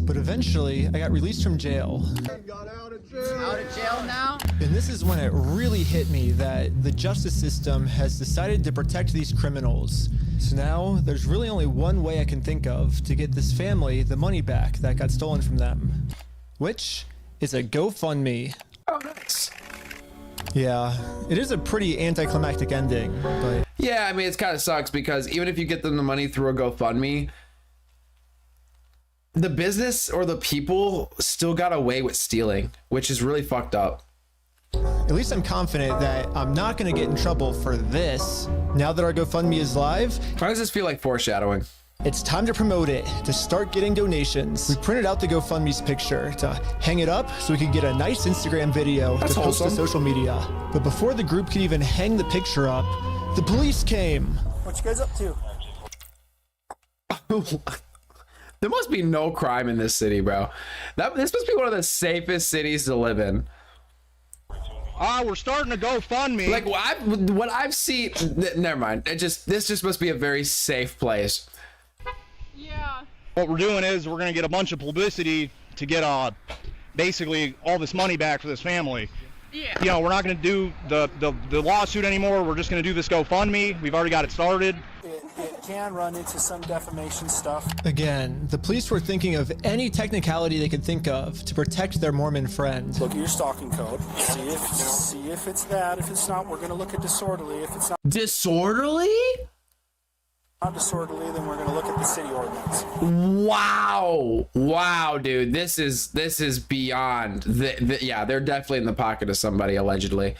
But eventually, I got released from jail. Out of jail now? And this is when it really hit me that the justice system has decided to protect these criminals. So now, there's really only one way I can think of to get this family the money back that got stolen from them. Which is a GoFundMe. Oh, nice. Yeah, it is a pretty anticlimactic ending, but... Yeah, I mean, it kind of sucks because even if you get them the money through a GoFundMe, the business or the people still got away with stealing, which is really fucked up. At least I'm confident that I'm not going to get in trouble for this. Now that our GoFundMe is live, why does this feel like foreshadowing? It's time to promote it, to start getting donations. We printed out the GoFundMe's picture to hang it up so we could get a nice Instagram video to post to social media. But before the group could even hang the picture up, the police came. What you guys up to? There must be no crime in this city, bro. This must be one of the safest cities to live in. We're starting to GoFundMe. Like what I've seen. Never mind. This just must be a very safe place. Yeah. What we're doing is we're gonna get a bunch of publicity to get basically all this money back for this family. Yeah. You know, we're not gonna do the lawsuit anymore. We're just gonna do this GoFundMe. We've already got it started. It can run into some defamation stuff. Again, the police were thinking of any technicality they could think of to protect their Mormon friend. Look at your stalking code. See if it's that. If it's not, we're going to look at disorderly. If it's not disorderly, then we're going to look at the city ordinance. Wow, dude, this is beyond. Yeah, they're definitely in the pocket of somebody allegedly.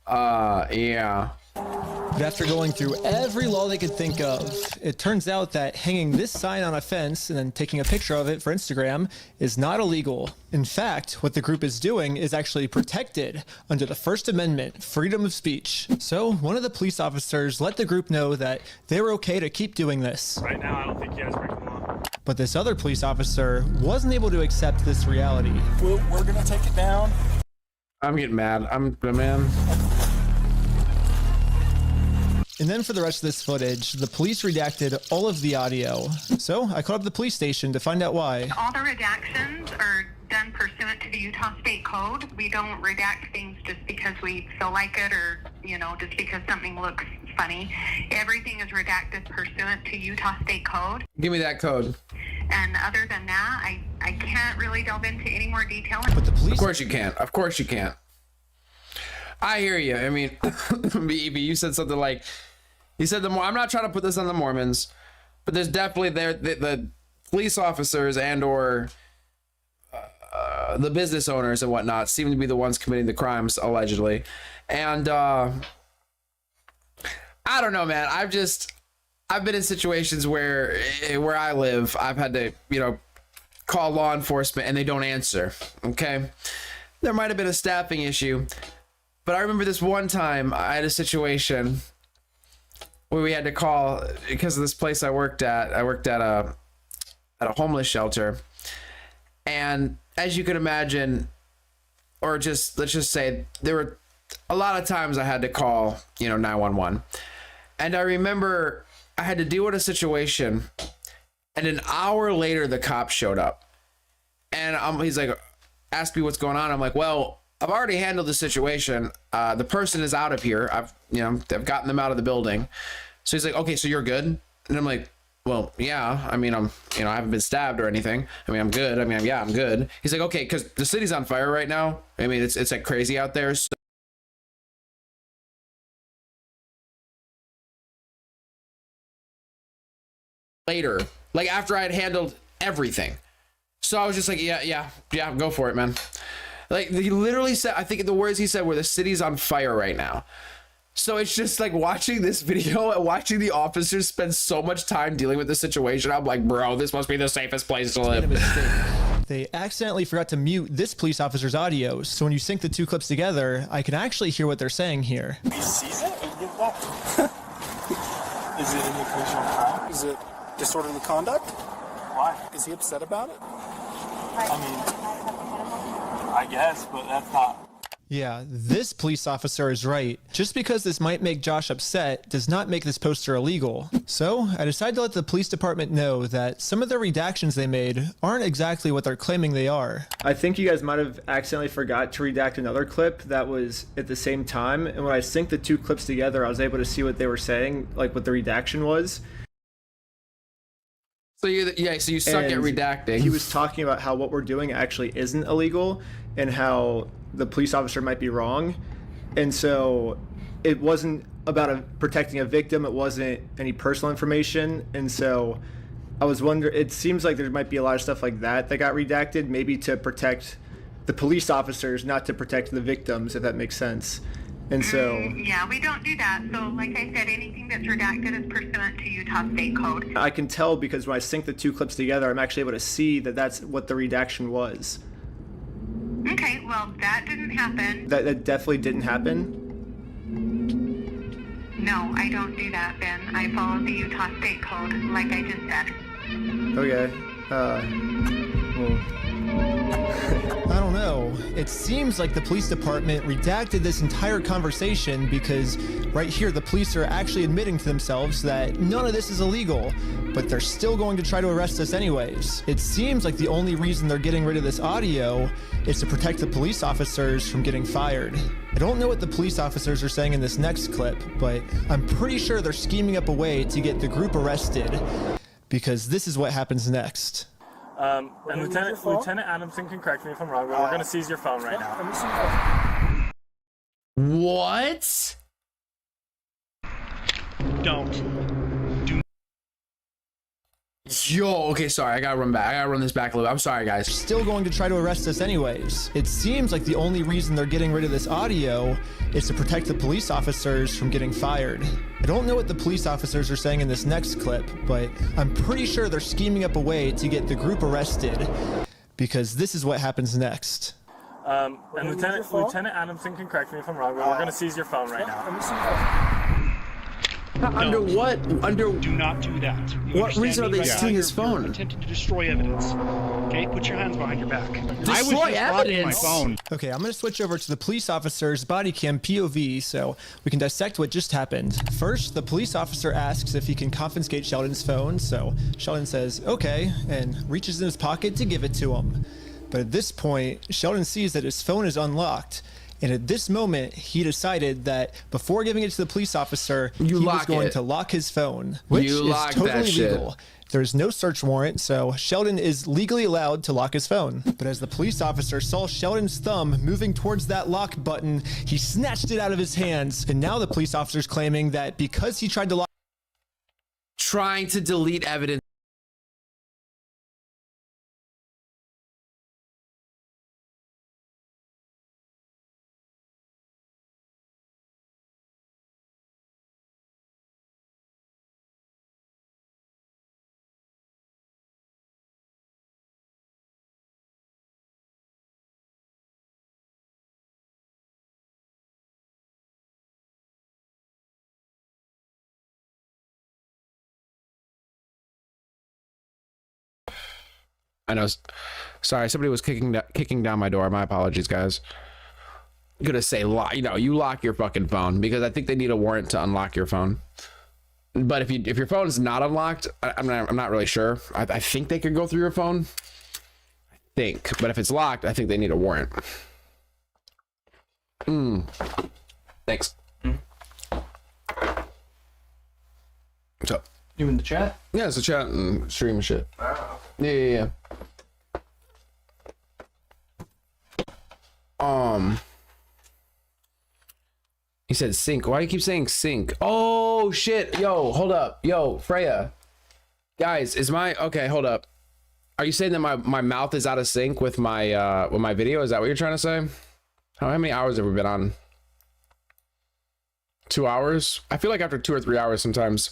Yeah. But after going through every law they could think of, it turns out that hanging this sign on a fence and then taking a picture of it for Instagram is not illegal. In fact, what the group is doing is actually protected under the First Amendment, freedom of speech. So one of the police officers let the group know that they were okay to keep doing this. Right now, I don't think you guys are breaking the law. But this other police officer wasn't able to accept this reality. We're going to take it down. I'm getting mad. Man. And then for the rest of this footage, the police redacted all of the audio. So I called up the police station to find out why. All the redactions are done pursuant to the Utah State Code. We don't redact things just because we feel like it or, just because something looks funny. Everything is redacted pursuant to Utah State Code. Give me that code. And other than that, I can't really delve into any more detail. But the police... Of course you can't. I hear you. I mean, you said something like, he said I'm not trying to put this on the Mormons, but there's definitely the police officers and or the business owners and whatnot seem to be the ones committing the crimes allegedly. And I don't know, man. I've been in situations where I live, I've had to, call law enforcement and they don't answer. Okay. There might've been a staffing issue, but I remember this one time I had a situation where we had to call because of this place I worked at. I worked at a homeless shelter, and as you can imagine, or let's just say there were a lot of times I had to call 911, and I remember I had to deal with a situation, and an hour later the cop showed up, and he's like, asked me what's going on. I'm like, well, I've already handled the situation. The person is out of here. I've gotten them out of the building. So he's like, okay, so you're good? And I'm like, well, yeah. I mean, I haven't been stabbed or anything. I mean, I'm good. Yeah, I'm good. He's like, okay, because the city's on fire right now. I mean, it's like crazy out there. So later, like after I had handled everything. So I was just like, yeah, go for it, man. Like he literally said, I think the words he said were the city's on fire right now. So it's just like watching this video and watching the officers spend so much time dealing with the situation. I'm like, bro, this must be the safest place to live. They accidentally forgot to mute this police officer's audio. So when you sync the two clips together, I can actually hear what they're saying here. He sees it and give back. Is it an occasional crime? Is it disorderly conduct? Why? Is he upset about it? I guess, but that's not. Yeah, this police officer is right. Just because this might make Josh upset does not make this poster illegal. So I decided to let the police department know that some of the redactions they made aren't exactly what they're claiming they are. I think you guys might have accidentally forgot to redact another clip that was at the same time. And when I synced the two clips together, I was able to see what they were saying, like what the redaction was. So you suck at redacting. He was talking about how what we're doing actually isn't illegal and how the police officer might be wrong. And so it wasn't about protecting a victim. It wasn't any personal information. And so I was wondering, it seems like there might be a lot of stuff like that got redacted, maybe to protect the police officers, not to protect the victims, if that makes sense. And so yeah, we don't do that. So like I said, anything that's redacted is pursuant to Utah State Code. I can tell because when I sync the two clips together, I'm actually able to see that that's what the redaction was. Okay, well, that didn't happen. That definitely didn't happen. No, I don't do that, Ben. I follow the Utah State Code, like I just said. Okay. Well. I don't know. It seems like the police department redacted this entire conversation because right here the police are actually admitting to themselves that none of this is illegal, but they're still going to try to arrest us anyways. It seems like the only reason they're getting rid of this audio is to protect the police officers from getting fired. I don't know what the police officers are saying in this next clip, but I'm pretty sure they're scheming up a way to get the group arrested because this is what happens next. And Lieutenant Adamson can correct me if I'm wrong, but we're going to seize your phone right now. What? Don't. Yo, okay, sorry, I gotta run back. I gotta run this back a little bit. I'm sorry, guys. Still going to try to arrest us anyways. It seems like the only reason they're getting rid of this audio is to protect the police officers from getting fired. I don't know what the police officers are saying in this next clip, but I'm pretty sure they're scheming up a way to get the group arrested because this is what happens next. And Lieutenant Adamson can correct me if I'm wrong, but we're going to seize your phone right now. Under what? Do not do that. What reason are they stealing his phone? You're attempting to destroy evidence. Okay, put your hands behind your back. Destroy evidence. My phone. Okay, I'm going to switch over to the police officer's body cam POV so we can dissect what just happened. First, the police officer asks if he can confiscate Sheldon's phone, so Sheldon says, okay, and reaches in his pocket to give it to him. But at this point, Sheldon sees that his phone is unlocked. And at this moment, he decided that before giving it to the police officer, he was going to lock his phone, which is totally legal. There's no search warrant, so Sheldon is legally allowed to lock his phone. But as the police officer saw Sheldon's thumb moving towards that lock button, he snatched it out of his hands. And now the police officer's claiming that because he tried to lock... Trying to delete evidence. I know. Sorry, somebody was kicking down my door. My apologies, guys. I'm gonna say lock. You know, you lock your fucking phone because I think they need a warrant to unlock your phone. But if your phone is not unlocked, I'm not really sure. I think they could go through your phone. I think, but if it's locked, I think they need a warrant. Thanks. What's up? You in the chat? Yeah, it's a chat and stream and shit. Wow. Yeah. He said sync. Why do you keep saying sync? Oh shit. Yo, hold up. Yo, Freya. Guys, is my okay, hold up. Are you saying that my mouth is out of sync with my video? Is that what you're trying to say? How many hours have we been on? 2 hours? I feel like after 2 or 3 hours sometimes.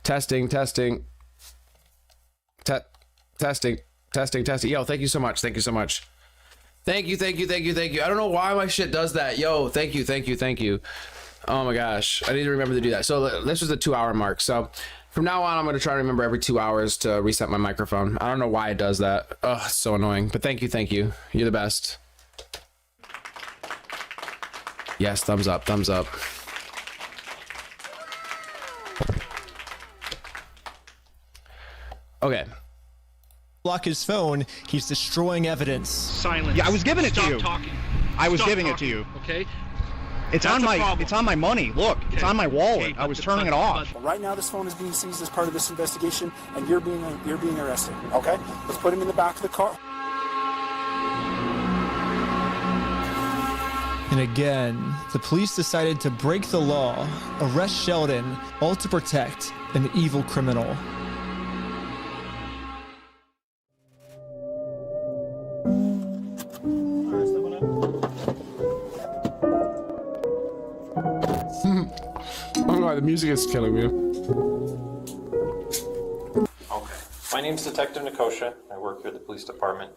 Testing. Testing. Yo, thank you so much. Thank you so much. Thank you. I don't know why my shit does that. Yo, thank you. Oh my gosh. I need to remember to do that. So this was the 2 hour mark. So from now on, I'm going to try to remember every 2 hours to reset my microphone. I don't know why it does that. Oh, it's so annoying. But thank you. You're the best. Yes, thumbs up. Okay. Block his phone, he's destroying evidence. Silence. Yeah, I was giving it to you. Talking. I was giving it to you. Okay. It's on my money. Look, it's on my wallet. I was turning it off. Right now, this phone is being seized as part of this investigation, and you're being arrested. Okay, let's put him in the back of the car. And again, the police decided to break the law, arrest Sheldon, all to protect an evil criminal. Oh, the music is killing me. Okay. My name's Detective Nikosha. I work here at the police department.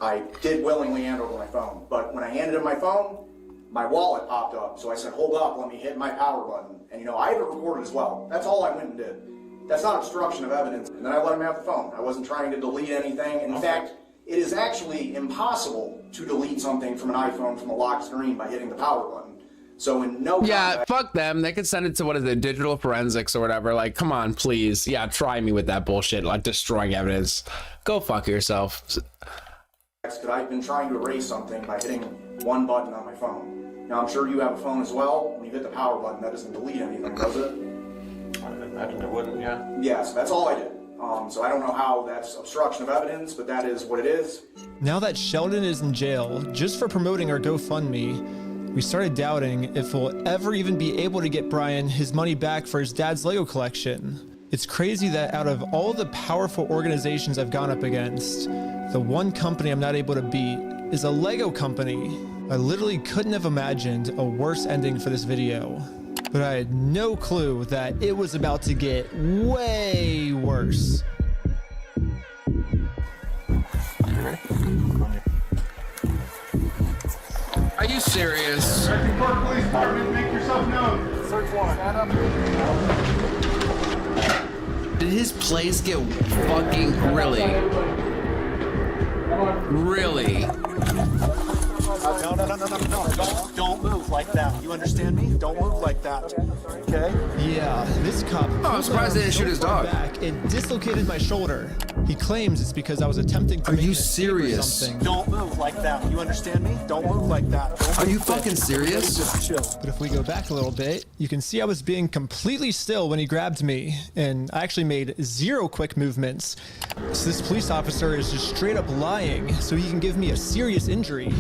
I did willingly hand over my phone, but when I handed him my phone, my wallet popped up. So I said, hold up, let me hit my power button. And you know, I have it recorded as well. That's all I went and did. That's not obstruction of evidence. And then I let him have the phone. I wasn't trying to delete anything. In fact, it is actually impossible to delete something from an iPhone from a locked screen by hitting the power button. So in no fuck them. They could send it to what is it, digital forensics or whatever. Like, come on, please. Yeah, try me with that bullshit, like destroying evidence. Go fuck yourself. That I've been trying to erase something by hitting one button on my phone. Now I'm sure you have a phone as well. When you hit the power button, that doesn't delete anything, does it? I imagine it wouldn't, yeah. Yeah, so that's all I did. So I don't know how that's obstruction of evidence, but that is what it is. Now that Sheldon is in jail, just for promoting our GoFundMe, we started doubting if we'll ever even be able to get Brian his money back for his dad's Lego collection. It's crazy that out of all the powerful organizations I've gone up against, the one company I'm not able to beat is a Lego company. I literally couldn't have imagined a worse ending for this video, but I had no clue that it was about to get way worse. Are you serious? Park Police Department, make yourself known. Search warrant. Did his place get fucking really? Really? No. Don't move like that. You understand me? Don't move like that. Okay? Yeah, this cop. Oh, I'm surprised they didn't shoot his dog. Back and dislocated my shoulder. He claims it's because I was attempting to. Are you serious? Don't move like that. You understand me? Don't move like that. Are you fucking serious? Just chill. But if we go back a little bit, you can see I was being completely still when he grabbed me, and I actually made 0 quick movements. So this police officer is just straight up lying so he can give me a serious injury.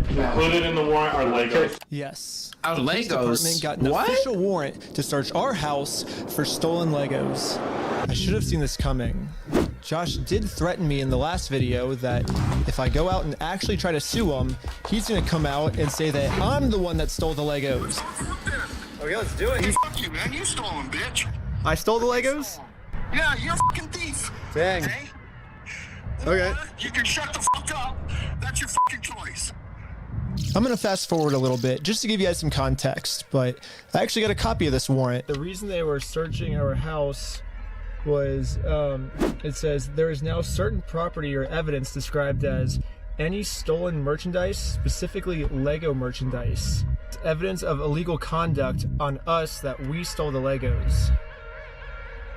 Included in the warrant are Legos. Yes. Our Police Legos? department got an What? official warrant to search our house for stolen Legos. I should have seen this coming. Josh did threaten me in the last video that if I go out and actually try to sue him, he's gonna come out and say that I'm the one that stole the Legos. Okay, let's do it. Fuck you, man. You stole them, bitch. I stole the Legos? Yeah, you're a fucking thief. Dang. Okay? Okay. You can shut the fuck up. That's your fucking choice. I'm gonna fast forward a little bit just to give you guys some context, but I actually got a copy of this warrant. The reason they were searching our house was, it says, there is now certain property or evidence described as any stolen merchandise, specifically Lego merchandise. It's evidence of illegal conduct on us that we stole the Legos.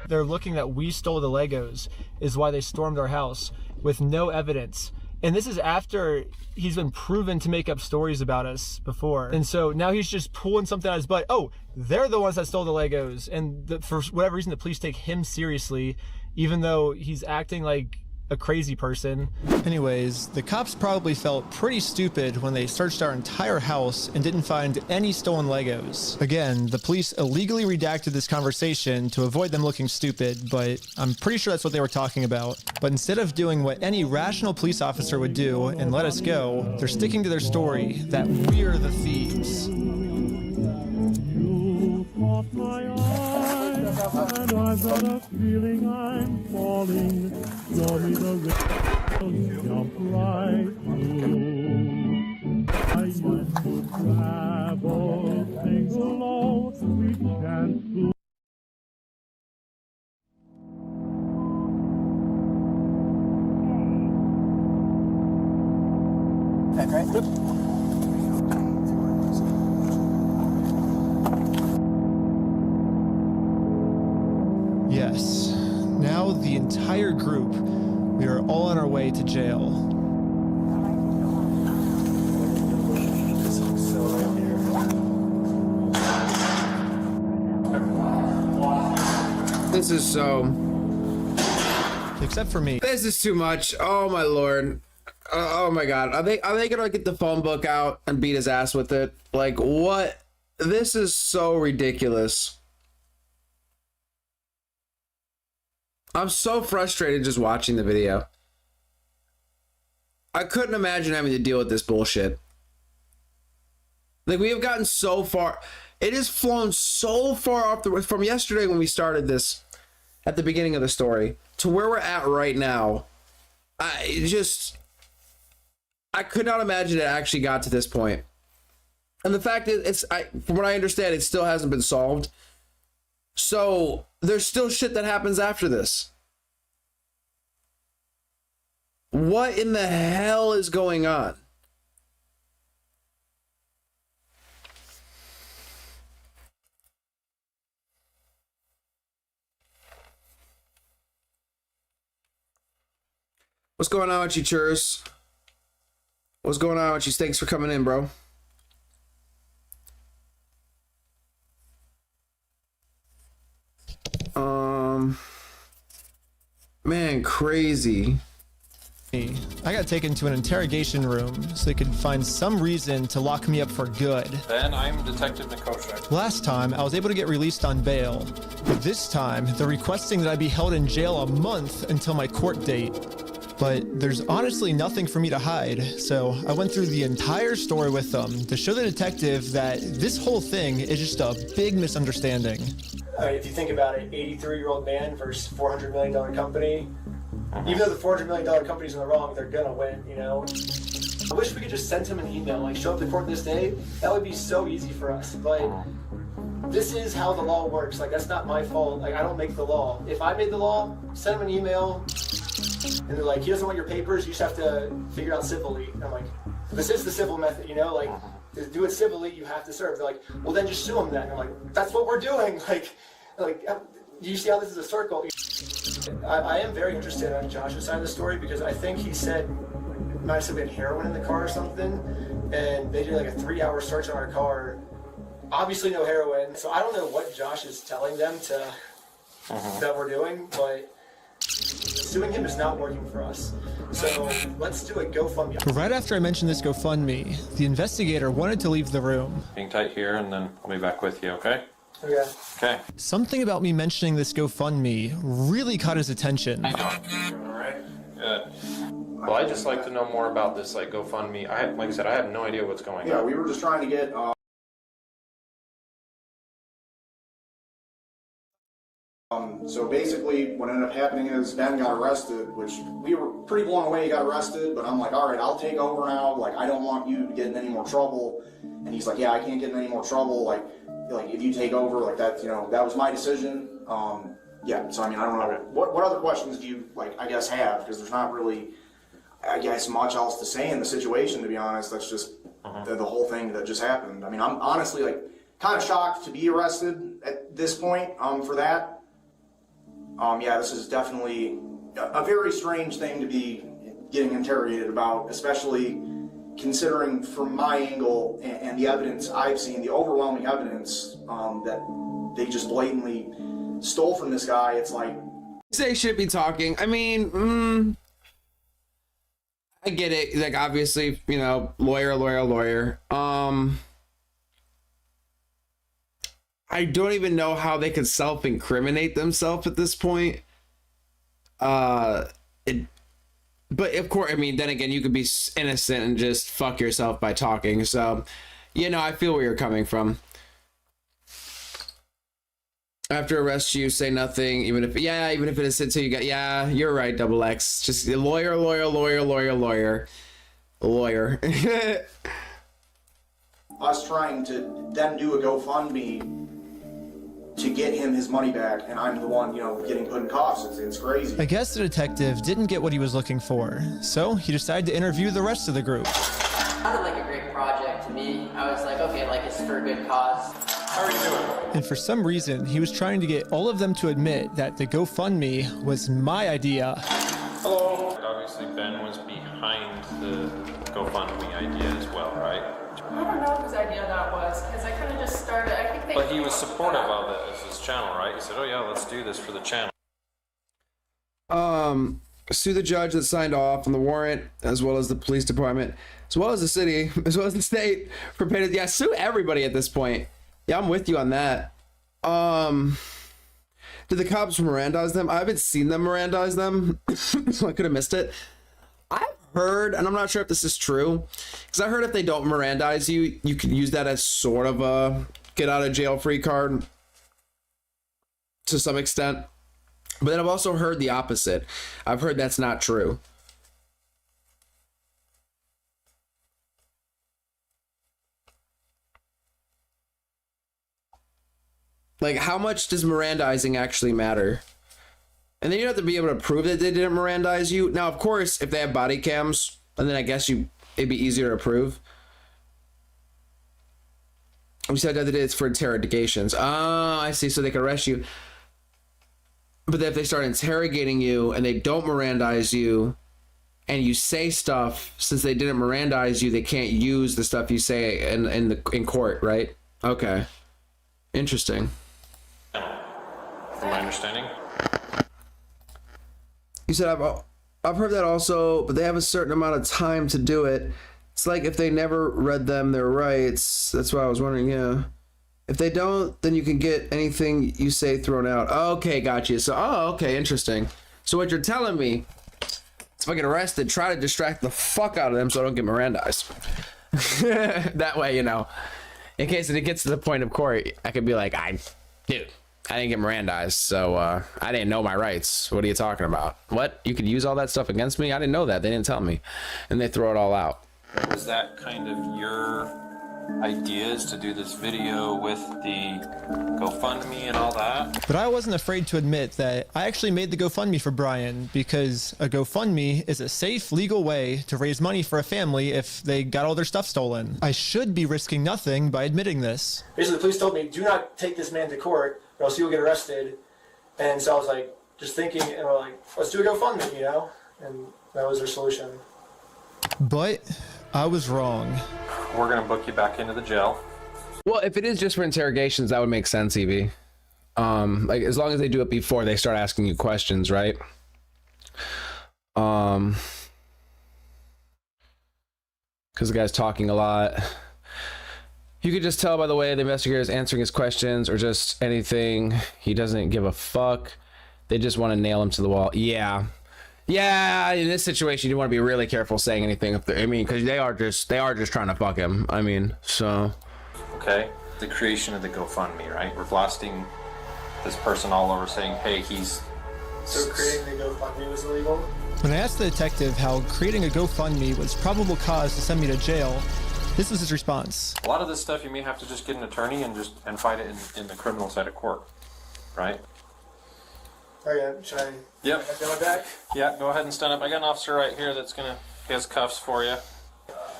They're looking that we stole the Legos is why they stormed our house with no evidence. And this is after he's been proven to make up stories about us before. And so now he's just pulling something out of his butt. Oh, they're the ones that stole the Legos. And for whatever reason, the police take him seriously, even though he's acting like a crazy person. Anyways, the cops probably felt pretty stupid when they searched our entire house and didn't find any stolen Legos. Again, the police illegally redacted this conversation to avoid them looking stupid, but I'm pretty sure that's what they were talking about. But instead of doing what any rational police officer would do and let us go, they're sticking to their story that we're the thieves. And I've got a feeling I'm falling. Show me the rail, jump right through. I used to travel, sing low, sweet chant to. Yes. Now the entire group, we are all on our way to jail. This is so... Except for me. This is too much. Oh my lord. Oh my god. Are they gonna get the phone book out and beat his ass with it? Like, what? This is so ridiculous. I'm so frustrated just watching the video. I couldn't imagine having to deal with this bullshit. Like, we have gotten so far. It has flown so far off the from yesterday when we started this at the beginning of the story to where we're at right now. I could not imagine it actually got to this point. And the fact is, from what I understand, it still hasn't been solved. So there's still shit that happens after this. What in the hell is going on? What's going on with you, Churs? What's going on with you? Thanks for coming in, bro. Man, crazy. I got taken to an interrogation room so they could find some reason to lock me up for good. Ben, I'm Detective Nikosha. Last time, I was able to get released on bail. But this time, they're requesting that I be held in jail a month until my court date. But there's honestly nothing for me to hide, so I went through the entire story with them to show the detective that this whole thing is just a big misunderstanding. If you think about it, 83-year-old man versus $400 million company. Even though the $400 million company's in the wrong, they're gonna win, you know? I wish we could just send him an email, like show up to court this day. That would be so easy for us, but this is how the law works. Like, that's not my fault. Like, I don't make the law. If I made the law, send him an email, and they're like, he doesn't want your papers, you just have to figure it out civilly. And I'm like, this is the civil method, you know? Like, to do it civilly, you have to serve. They're like, well, then just sue him then. And I'm like, that's what we're doing. Like, do you see how this is a circle? I am very interested on Josh's side of the story because I think he said it might have been heroin in the car or something, and they did like a 3-hour search on our car. Obviously no heroin, so I don't know what Josh is telling them that we're doing, but suing him is not working for us. So let's do a GoFundMe. Right after I mentioned this GoFundMe, the investigator wanted to leave the room. Hang tight here, and then I'll be back with you, okay? Okay. Okay. Something about me mentioning this GoFundMe really caught his attention. All right. Good. Well, I'd just like to know more about this, like, GoFundMe. Like I said, I have no idea what's going on. Yeah, we were just trying to get... So basically, what ended up happening is Ben got arrested, which we were pretty blown away he got arrested, but I'm like, all right, I'll take over now. Like, I don't want you to get in any more trouble. And he's like, yeah, I can't get in any more trouble. Like if you take over, like that, you know, that was my decision. Yeah, so I mean, I don't know. What other questions do you, like, I guess, have? Because there's not really, I guess, much else to say in the situation, to be honest. That's just the whole thing that just happened. I mean, I'm honestly, like, kind of shocked to be arrested at this point for that. Yeah, this is definitely a very strange thing to be getting interrogated about, especially considering from my angle and the evidence I've seen, the overwhelming evidence that they just blatantly stole from this guy. It's like, they should be talking. I mean, I get it. Like, obviously, you know, lawyer. I don't even know how they could self-incriminate themselves at this point. But of course, I mean, then again, you could be innocent and just fuck yourself by talking. So, you know, I feel where you're coming from. After arrest you, say nothing, even if it is until you got, yeah, you're right, Double X. Just lawyer. Us trying to then do a GoFundMe to get him his money back, and I'm the one, you know, getting put in cuffs. It's crazy. I guess the detective didn't get what he was looking for, so he decided to interview the rest of the group. It sounded like a great project to me. I was like, okay, like, it's for a good cause. How are you doing? And for some reason, he was trying to get all of them to admit that the GoFundMe was my idea. Hello. Obviously, Ben was behind the GoFundMe idea as well, right? I don't know whose idea that was, because I kind of just started, I think they... But he was supportive of it as his channel, right? He said, oh yeah, let's do this for the channel. Sue the judge that signed off on the warrant, as well as the police department, as well as the city, as well as the state for paying. Yeah, sue everybody at this point. Yeah, I'm with you on that. Did the cops Mirandize them? I haven't seen them Mirandize them, so I could have missed it. I've heard, and I'm not sure if this is true, because I heard if they don't Mirandize you, you can use that as sort of a get out of jail free card to some extent. But then I've also heard the opposite. I've heard that's not true. Like, how much does Mirandizing actually matter? And then you have to be able to prove that they didn't Mirandize you. Now, of course, if they have body cams, and then I guess it'd be easier to prove. We said the other day it's for interrogations. Oh, I see. So they can arrest you. But then if they start interrogating you and they don't Mirandize you, and you say stuff, since they didn't Mirandize you, they can't use the stuff you say in court, right? Okay. Interesting. From my understanding. You said I've heard that also, but they have a certain amount of time to do it. It's like if they never read them their rights. That's why I was wondering, yeah. If they don't, then you can get anything you say thrown out. Okay, gotcha. So, okay, interesting. So what you're telling me, if I get arrested, try to distract the fuck out of them so I don't get Mirandized. That way, you know, in case it gets to the point of court, I could be like, dude, I didn't get Mirandized, so I didn't know my rights. What are you talking about? What? You could use all that stuff against me? I didn't know that. They didn't tell me. And they throw it all out. Was that kind of your ideas to do this video with the GoFundMe and all that? But I wasn't afraid to admit that I actually made the GoFundMe for Brian because a GoFundMe is a safe, legal way to raise money for a family if they got all their stuff stolen. I should be risking nothing by admitting this. Basically, the police told me, do not take this man to court or else you'll get arrested. And so I was like, just thinking, and we're like, let's do a GoFundMe, you know? And that was their solution. But I was wrong. We're gonna book you back into the jail. Well, if it is just for interrogations, that would make sense, Evie. Like, as long as they do it before they start asking you questions, right? Because the guy's talking a lot. You could just tell by the way the investigator is answering his questions or just anything. He doesn't give a fuck. They just want to nail him to the wall. Yeah. Yeah, in this situation, you want to be really careful saying anything. Because they are just trying to fuck him. I mean, so. Okay. The creation of the GoFundMe, right? We're blasting this person all over, saying, "Hey, he's." So creating the GoFundMe was illegal? When I asked the detective how creating a GoFundMe was probable cause to send me to jail, this was his response. A lot of this stuff you may have to just get an attorney and fight it in the criminal side of court, right? Oh yeah, should I? Yep. Get my back? Yeah, go ahead and stand up. I got an officer right here that's he has cuffs for you.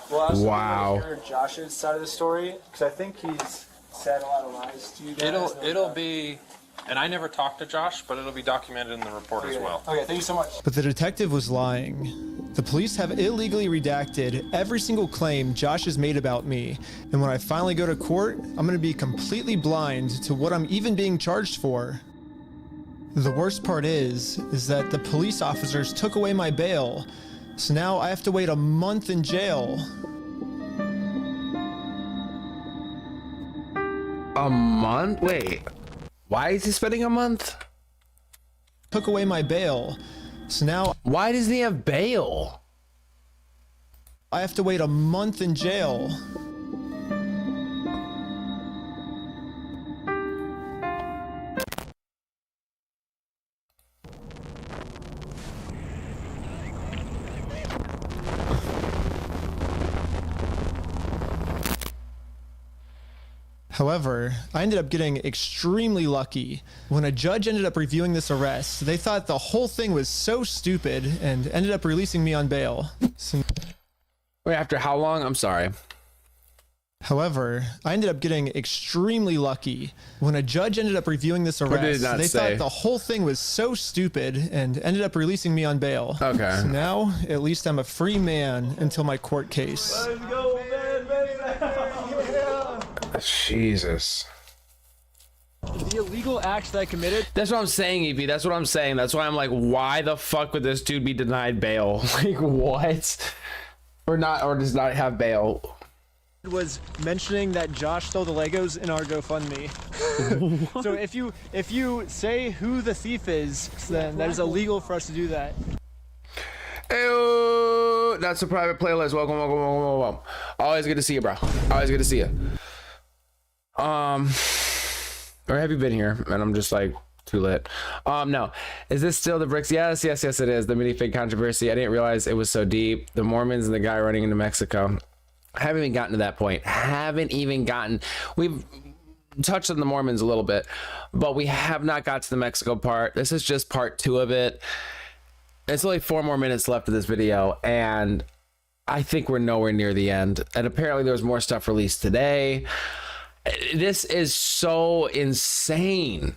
Well, I was wow. going to hear Josh's side of the story because I think he's said a lot of lies to you guys. It'll be, and I never talked to Josh, but it'll be documented in the report as well. Okay, thank you so much. But the detective was lying. The police have illegally redacted every single claim Josh has made about me. And when I finally go to court, I'm going to be completely blind to what I'm even being charged for. The worst part is that the police officers took away my bail. So now I have to wait a month in jail. A month? Wait. Why is he spending a month? Took away my bail. So now... Why doesn't he have bail? I have to wait a month in jail. However, I ended up getting extremely lucky. When a judge ended up reviewing this arrest, they thought the whole thing was so stupid and ended up releasing me on bail. Wait, after how long? I'm sorry. However, I ended up getting extremely lucky. When a judge ended up reviewing this arrest, they thought the whole thing was so stupid and ended up releasing me on bail. Okay. So now, at least I'm a free man until my court case. Let's go, man, Jesus. The illegal acts that I committed. That's what I'm saying, Evie. That's what I'm saying. That's why I'm like, why the fuck would this dude be denied bail? Like, what? Or does not have bail? Was mentioning that Josh stole the Legos in our GoFundMe. So if you say who the thief is, then that is illegal for us to do that. Ew, that's a private playlist. Welcome, welcome, welcome, welcome. Always good to see you, bro. Always good to see you. Or have you been here? And I'm just like too lit. No. Is this still the Bricks? Yes, it is. The minifig controversy. I didn't realize it was so deep. The Mormons and the guy running into Mexico. I haven't even gotten to that point. We've touched on the Mormons a little bit, but we have not got to the Mexico part. This is just part 2 of it. It's only 4 more minutes left of this video, and I think we're nowhere near the end. And apparently there was more stuff released today. This is so insane.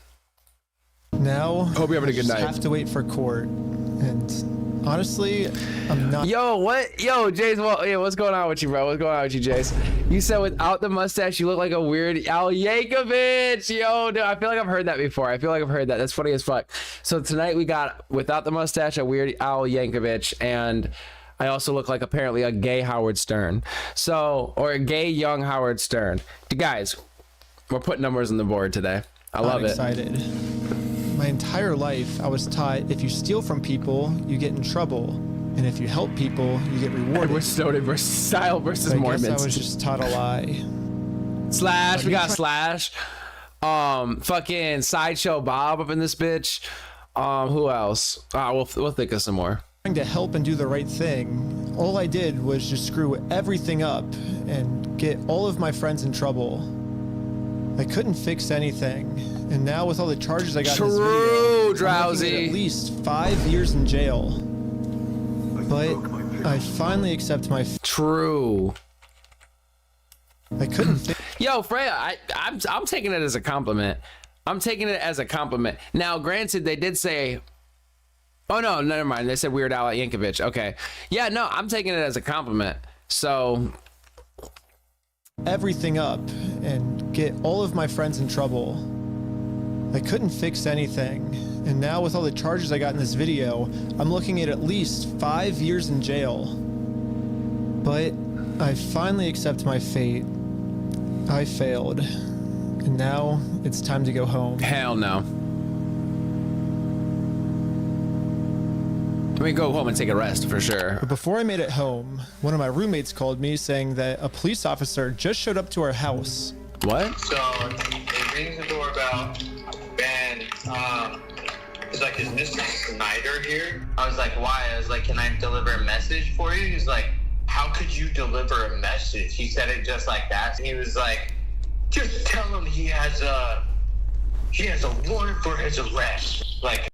Now, hope you're having a good night. I have to wait for court, and honestly, I'm not. Yo, what? Yo, Jace, what's going on with you, bro? What's going on with you, Jace? You said without the mustache, you look like a weird Al Yankovic. Yo, dude, I feel like I've heard that before. I feel like I've heard that. That's funny as fuck. So tonight we got without the mustache, a weird Al Yankovic, and I also look like apparently a gay Howard Stern. So, or a gay young Howard Stern. Guys, we're putting numbers on the board today. I love it. Excited. My entire life, I was taught if you steal from people, you get in trouble, and if you help people, you get rewarded. We're Snowden versus Style versus Mormons. I guess I was just taught a lie. Slash, we got Slash. Fucking Sideshow Bob up in this bitch. Who else? We'll think of some more. Trying to help and do the right thing, all I did was just screw everything up and get all of my friends in trouble. I couldn't fix anything, and now with all the charges I got in this video, Drowsy. I'm looking at least 5 years in jail. But I finally accept my True. I couldn't fix. Yo, Freya, I'm taking it as a compliment. I'm taking it as a compliment. Now, granted, they did say, oh no, never mind. They said Weird Al Yankovic. Okay, yeah, no, I'm taking it as a compliment. So everything up and get all of my friends in trouble. I couldn't fix anything, and now with all the charges I got in this video, I'm looking at least 5 years in jail. But I finally accept my fate. I failed, and now it's time to go home. Hell no. Let me go home and take a rest for sure. But before I made it home, one of my roommates called me saying that a police officer just showed up to our house. What? So it rings the doorbell, and it's like, is Mr. Snyder here? I was like, why? I was like, can I deliver a message for you? He's like, how could you deliver a message? He said it just like that. He was like, just tell him he has a warrant for his arrest. Like,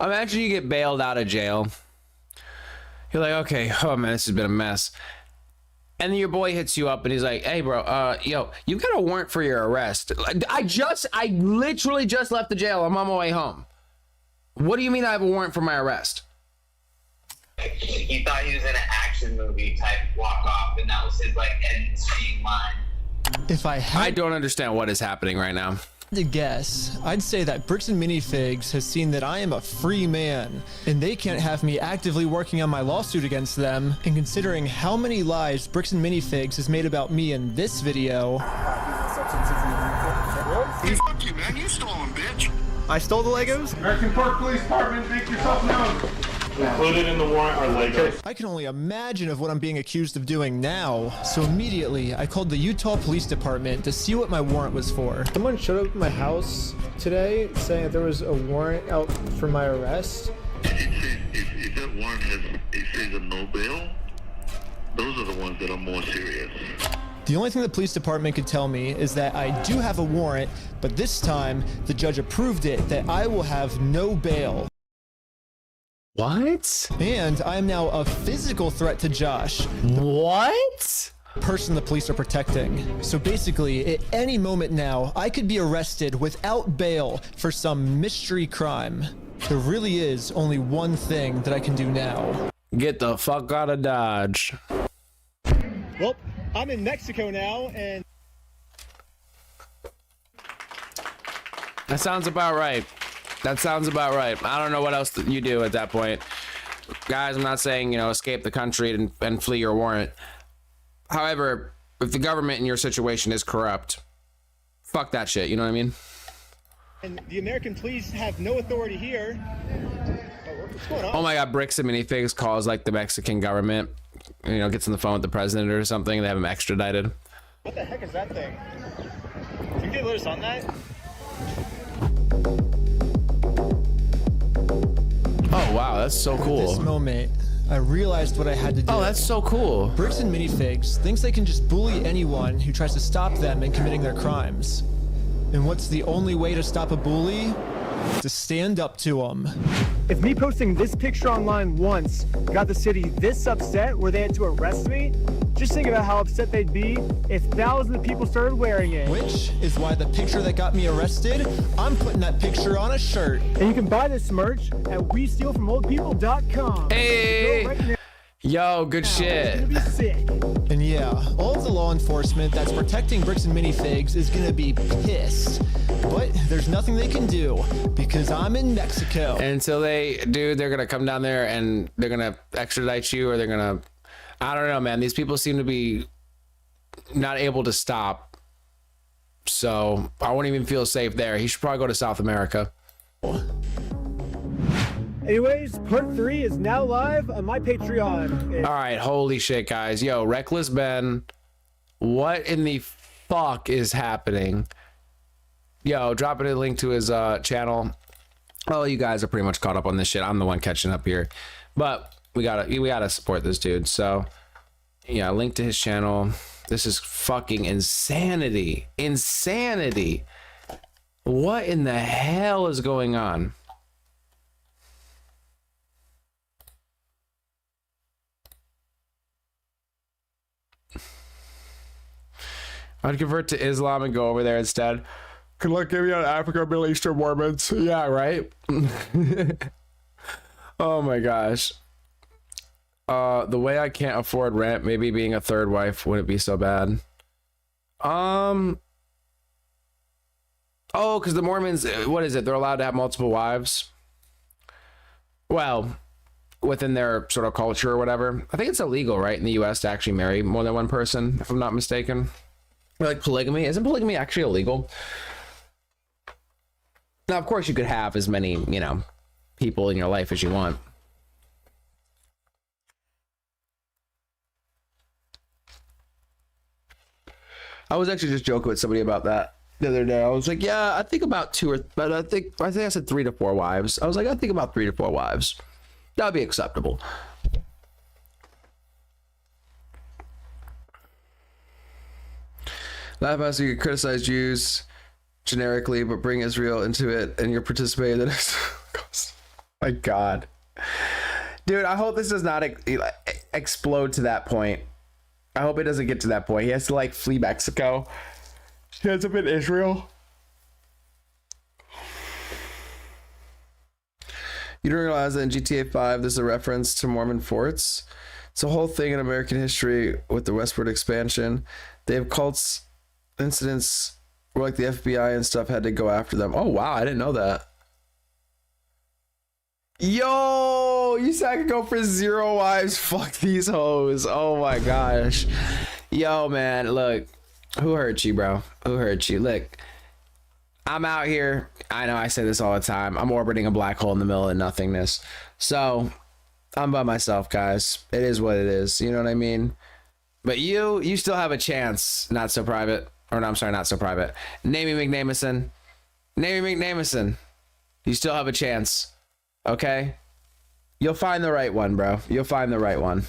imagine you get bailed out of jail. You're like, okay, oh man, this has been a mess. And then your boy hits you up and he's like, hey bro, yo, you got a warrant for your arrest. I literally just left the jail. I'm on my way home. What do you mean I have a warrant for my arrest? he thought he was in an action movie type walk off, and that was his like end scene line. If I don't understand what is happening right now. To guess, I'd say that Bricks and MiniFigs has seen that I am a free man, and they can't have me actively working on my lawsuit against them. And considering how many lies Bricks and MiniFigs has made about me in this video, Fuck you, man! You stolen, bitch! I stole the Legos? American Park Police Department, make yourself known. Included in the warrant are Legos. I can only imagine of what I'm being accused of doing now. So immediately, I called the Utah Police Department to see what my warrant was for. Someone showed up at my house today saying that there was a warrant out for my arrest. If that warrant says a no bail, those are the ones that are more serious. The only thing the police department could tell me is that I do have a warrant, but this time the judge approved it that I will have no bail. What? And I am now a physical threat to Josh. What? Person the police are protecting. So basically, at any moment now, I could be arrested without bail for some mystery crime. There really is only one thing that I can do now. Get the fuck out of Dodge. Well, I'm in Mexico now, and that sounds about right. That sounds about right. I don't know what else you do at that point. Guys, I'm not saying, escape the country and flee your warrant. However, if the government in your situation is corrupt, fuck that shit, you know what I mean? And the American police have no authority here. What's going on? Oh my god, Bricks and MiniFigs calls like the Mexican government, gets on the phone with the president or something, they have him extradited. What the heck is that thing? Can you get notice on that? Oh wow, that's so cool. At this moment, I realized what I had to do. Oh, that's so cool. Bricks and MiniFigs thinks they can just bully anyone who tries to stop them in committing their crimes. And what's the only way to stop a bully? To stand up to them. If me posting this picture online once got the city this upset where they had to arrest me, just think about how upset they'd be if thousands of people started wearing it. Which is why the picture that got me arrested, I'm putting that picture on a shirt. And you can buy this merch at WeStealFromOldPeople.com. Hey! Yo, good shit. It's gonna be sick. And yeah, all of the law enforcement that's protecting Bricks and MiniFigs is gonna be pissed. But there's nothing they can do because I'm in Mexico. And until they do, they're gonna come down there and they're gonna extradite you, or they're gonna, I don't know, man. These people seem to be not able to stop. So I won't even feel safe there. He should probably go to South America. Anyways, part 3 is now live on my Patreon. All right, holy shit, guys. Yo, Reckless Ben, what in the fuck is happening? Yo, dropping a link to his channel. Oh, you guys are pretty much caught up on this shit. I'm the one catching up here, but we gotta support this dude. So yeah, link to his channel. This is fucking insanity. What in the hell is going on? I'd convert to Islam and go over there instead. Could look give me on Africa, Middle Eastern Mormons. Yeah, right. Oh my gosh. The way I can't afford rent, maybe being a third wife wouldn't be so bad. Oh, because the Mormons, what is it? They're allowed to have multiple wives. Well, within their sort of culture or whatever. I think it's illegal, right, in the US to actually marry more than one person, if I'm not mistaken. Like polygamy. Isn't polygamy actually illegal? Now, of course, you could have as many, you know, people in your life as you want. I was actually just joking with somebody about that the other day. I was like, yeah, I think about but I think I said 3 to 4 wives. I was like, I think about 3 to 4 wives. That'd be acceptable. Laugh as you criticize Jews generically, but bring Israel into it, and you're participating in the my God, dude, I hope this does not explode to that point. I hope it doesn't get to that point. He has to like flee Mexico. He ends up in Israel. You don't realize that in GTA 5 there's a reference to Mormon forts? It's a whole thing in American history with the westward expansion. They have cults incidents where like the FBI and stuff had to go after them. Oh wow, I didn't know that. Yo, you said I could go for 0 wives. Fuck these hoes. Oh my gosh. Yo, man, look. Who hurt you, bro? Who hurt you? Look, I'm out here. I know I say this all the time. I'm orbiting a black hole in the middle of nothingness. So I'm by myself, guys. It is what it is. You know what I mean? But you still have a chance. Not so private. Or no, I'm sorry, not so private. Namey McNamison. Namey McNamison. You still have a chance. Okay? You'll find the right one, bro. You'll find the right one.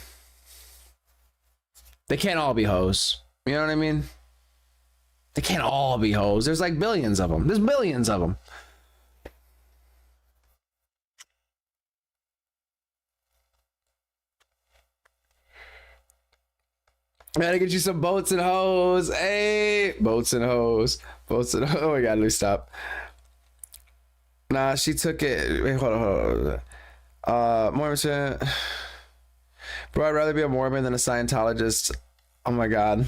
They can't all be hoes. You know what I mean? They can't all be hoes. There's like billions of them. There's billions of them. I gotta get you some boats and hoes. Hey, boats and hoes. Boats and hoes. Oh my God, let me stop. Nah, she took it. Wait, hold on. Mormon. Bro, I'd rather be a Mormon than a Scientologist. Oh my God.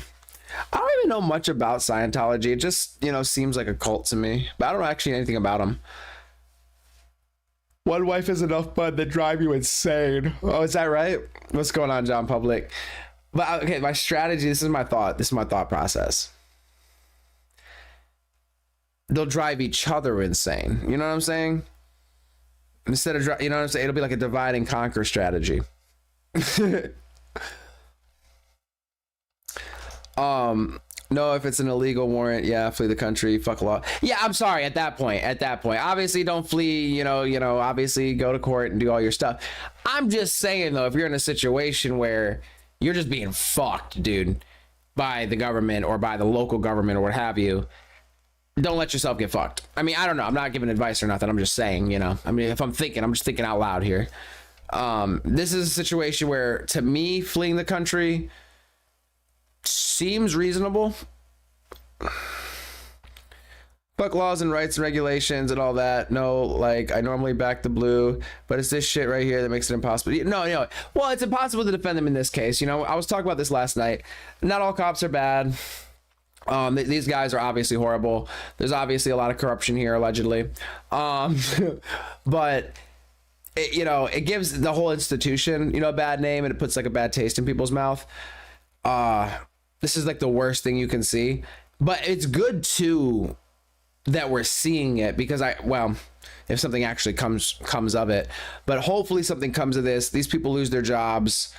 I don't even know much about Scientology. It just, you know, seems like a cult to me. But I don't know actually anything about them. One wife is enough, bud, that drive you insane. Oh, is that right? What's going on, John Public? But okay, my strategy, this is my thought process. They'll drive each other insane. You know what I'm saying? Instead of, you know what I'm saying? It'll be like a divide and conquer strategy. No, if it's an illegal warrant, yeah, flee the country, fuck law. Yeah, I'm sorry. At that point, obviously don't flee. Obviously go to court and do all your stuff. I'm just saying though, if you're in a situation where you're just being fucked, dude, by the government or by the local government or what have you, don't let yourself get fucked. I mean, I don't know. I'm not giving advice or nothing. I'm just saying, I mean, if I'm just thinking out loud here. This is a situation where, to me, fleeing the country seems reasonable. Fuck laws and rights and regulations and all that. No, like, I normally back the blue, but it's this shit right here that makes it impossible. No. Well, it's impossible to defend them in this case. I was talking about this last night. Not all cops are bad. These guys are obviously horrible. There's obviously a lot of corruption here, allegedly. But it gives the whole institution, a bad name, and it puts like a bad taste in people's mouth. This is like the worst thing you can see, but it's good too that we're seeing it, because if something actually comes of it, but hopefully something comes of this. These people lose their jobs,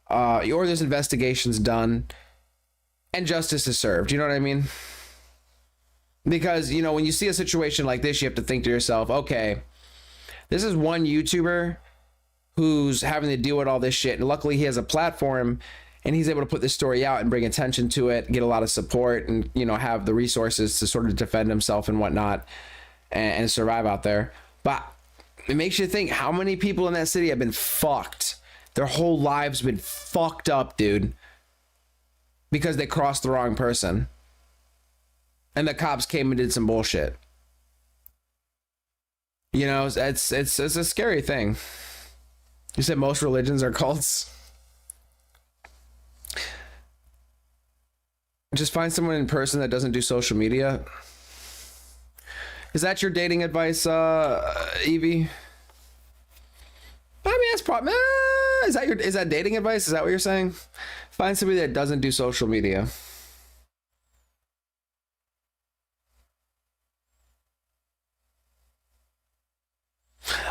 or there's investigations done and justice is served. You know what I mean? Because, when you see a situation like this, you have to think to yourself, okay, this is one YouTuber who's having to deal with all this shit. And luckily he has a platform and he's able to put this story out and bring attention to it, get a lot of support, and, have the resources to sort of defend himself and whatnot and survive out there. But it makes you think, how many people in that city have been fucked? Their whole lives been fucked up, dude, because they crossed the wrong person. And the cops came and did some bullshit. It's a scary thing. You said most religions are cults. Just find someone in person that doesn't do social media. Is that your dating advice, Evie? I mean, that's probably. Is that dating advice? Is that what you're saying? Find somebody that doesn't do social media.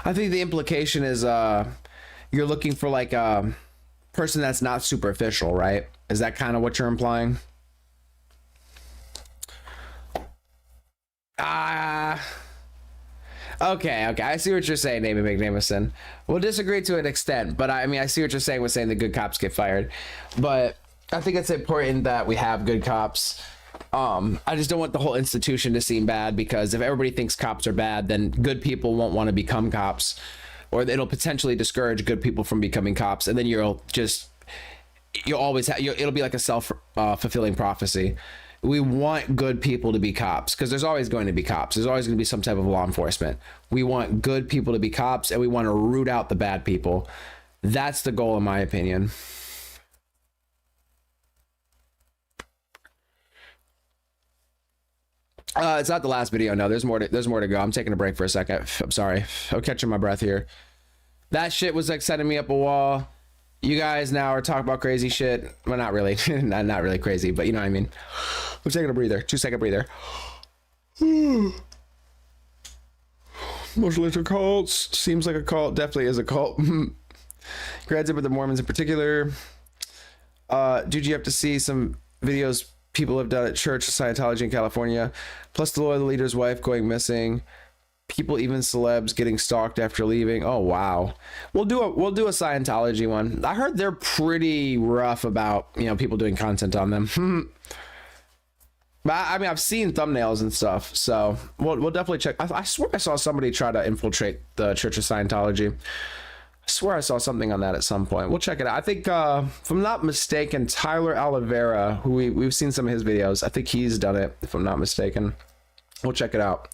I think the implication is you're looking for like a person that's not superficial, right? Is that kind of what you're implying? Okay. I see what you're saying, David McNamison. We'll disagree to an extent, but I see what you're saying with saying the good cops get fired. But I think it's important that we have good cops. I just don't want the whole institution to seem bad, because if everybody thinks cops are bad, then good people won't want to become cops, or it'll potentially discourage good people from becoming cops, and then you'll always have, it'll be like a self-fulfilling prophecy. We want good people to be cops, because there's always going to be cops. There's always going to be some type of law enforcement. We want good people to be cops, and we want to root out the bad people. That's the goal, in my opinion. It's not the last video. No, there's more to go. I'm taking a break for a second. I'm sorry. I'm catching my breath here. That shit was like setting me up a wall. You guys now are talking about crazy shit. Well, not really. not really crazy, but you know what I mean. I'm taking a breather. 2-second breather. Most religious cults. Seems like a cult. Definitely is a cult. Grads with the Mormons in particular. Dude, you have to see some videos people have done at church, Scientology in California, plus the loyal leader's wife going missing, people, even celebs, getting stalked after leaving. Oh wow. We'll do a Scientology one. I heard they're pretty rough about people doing content on them. But I mean, I've seen thumbnails and stuff, so we'll definitely check. I swear I saw somebody try to infiltrate the Church of Scientology. I swear I saw something on that at some point. We'll check it out. I think, if I'm not mistaken, Tyler Oliveira, who we've seen some of his videos, I think he's done it, if I'm not mistaken. We'll check it out.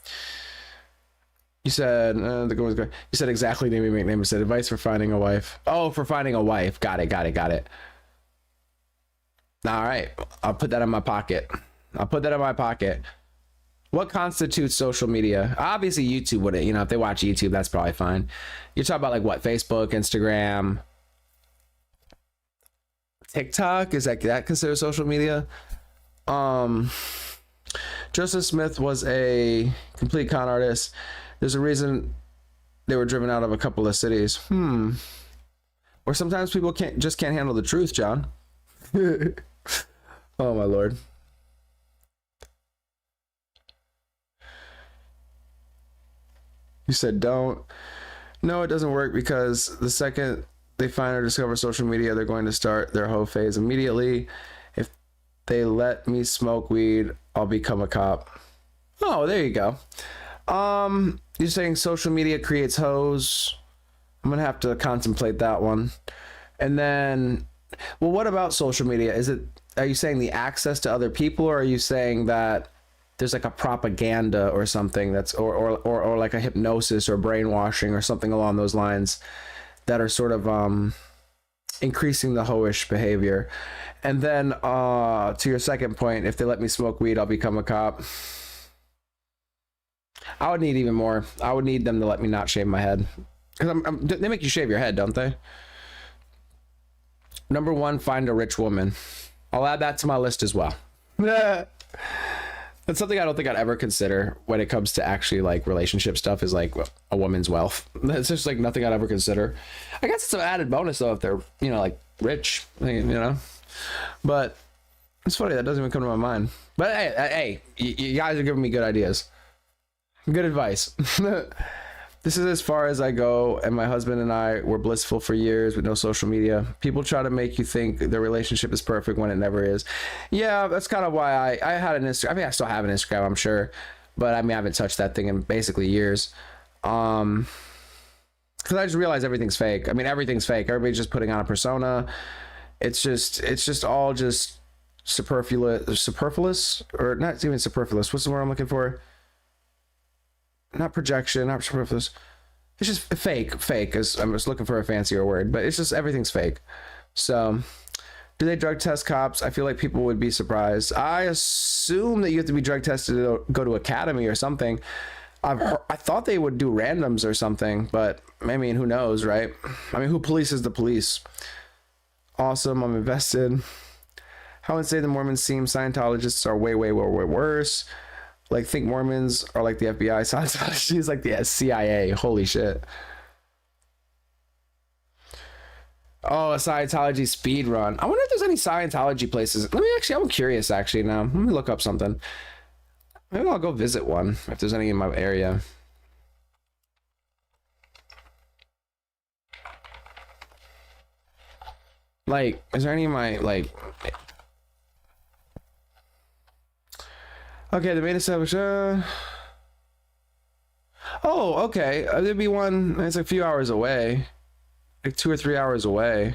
You said, you said exactly, Namey McNamee said, advice for finding a wife. Oh, for finding a wife. Got it. All right. I'll put that in my pocket. What constitutes social media? Obviously YouTube wouldn't, if they watch YouTube, that's probably fine. You're talking about like what? Facebook, Instagram, TikTok? Is that considered social media? Joseph Smith was a complete con artist. There's a reason they were driven out of a couple of cities. Or sometimes people can't handle the truth, John. Oh my Lord. You said don't. No, it doesn't work because the second they find or discover social media, they're going to start their hoe phase immediately. If they let me smoke weed, I'll become a cop. Oh, there you go. You're saying social media creates hoes. I'm gonna have to contemplate that one. And then, well, what about social media? Are you saying the access to other people, or are you saying that there's like a propaganda or something that's or like a hypnosis or brainwashing or something along those lines that are sort of increasing the hoish behavior? And then to your second point, if they let me smoke weed, I'll become a cop. I would need even more. I would need them to let me not shave my head. Because they make you shave your head, don't they? Number 1, find a rich woman. I'll add that to my list as well. That's something I don't think I'd ever consider when it comes to actually like relationship stuff, is like a woman's wealth. That's just like nothing I'd ever consider. I guess it's an added bonus though if they're, you know, like rich, you know. But it's funny, that doesn't even come to my mind. But hey, you guys are giving me good ideas. Good advice. This is as far as I go, and my husband and I were blissful for years with no social media. People try to make you think their relationship is perfect when it never is. Yeah, that's kind of why I had an Instagram. I mean, I still have an Instagram, I'm sure. But I mean, I haven't touched that thing in basically years. Because I just realized everything's fake. I mean, everything's fake. Everybody's just putting on a persona. It's just all just superfluous, or not even superfluous. What's the word I'm looking for? Not projection, not superfluous. It's just fake. I'm just looking for a fancier word, but it's just everything's fake. So, do they drug test cops? I feel like people would be surprised. I assume that you have to be drug tested to go to academy or something. I thought they would do randoms or something, but I mean, who knows, right? I mean, who polices the police? Awesome, I'm invested. How insane the Mormons seem. Scientologists are way worse. Like, think Mormons are like the FBI. Scientology is like the CIA. Holy shit. Oh, a Scientology speed run. I wonder if there's any Scientology places. I'm curious actually now. Let me look up something. Maybe I'll go visit one if there's any in my area. Like, is there any in my, like... Okay, the main establishment. Oh, okay. There'd be one. It's a few hours away, like 2 or 3 hours away.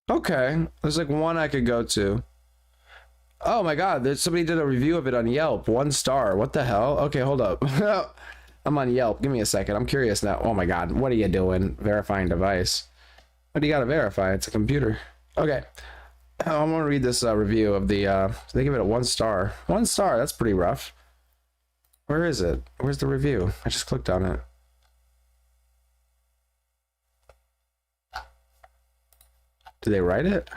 Okay, there's like one I could go to. Oh my God, somebody did a review of it on Yelp. 1 star. What the hell? Okay, hold up. I'm on Yelp. Give me a second. I'm curious now. Oh my God. What are you doing? Verifying device. What do you got to verify? It's a computer. Okay. I'm going to read this review of the, they give it a 1 star. 1 star. That's pretty rough. Where is it? Where's the review? I just clicked on it. Did they write it?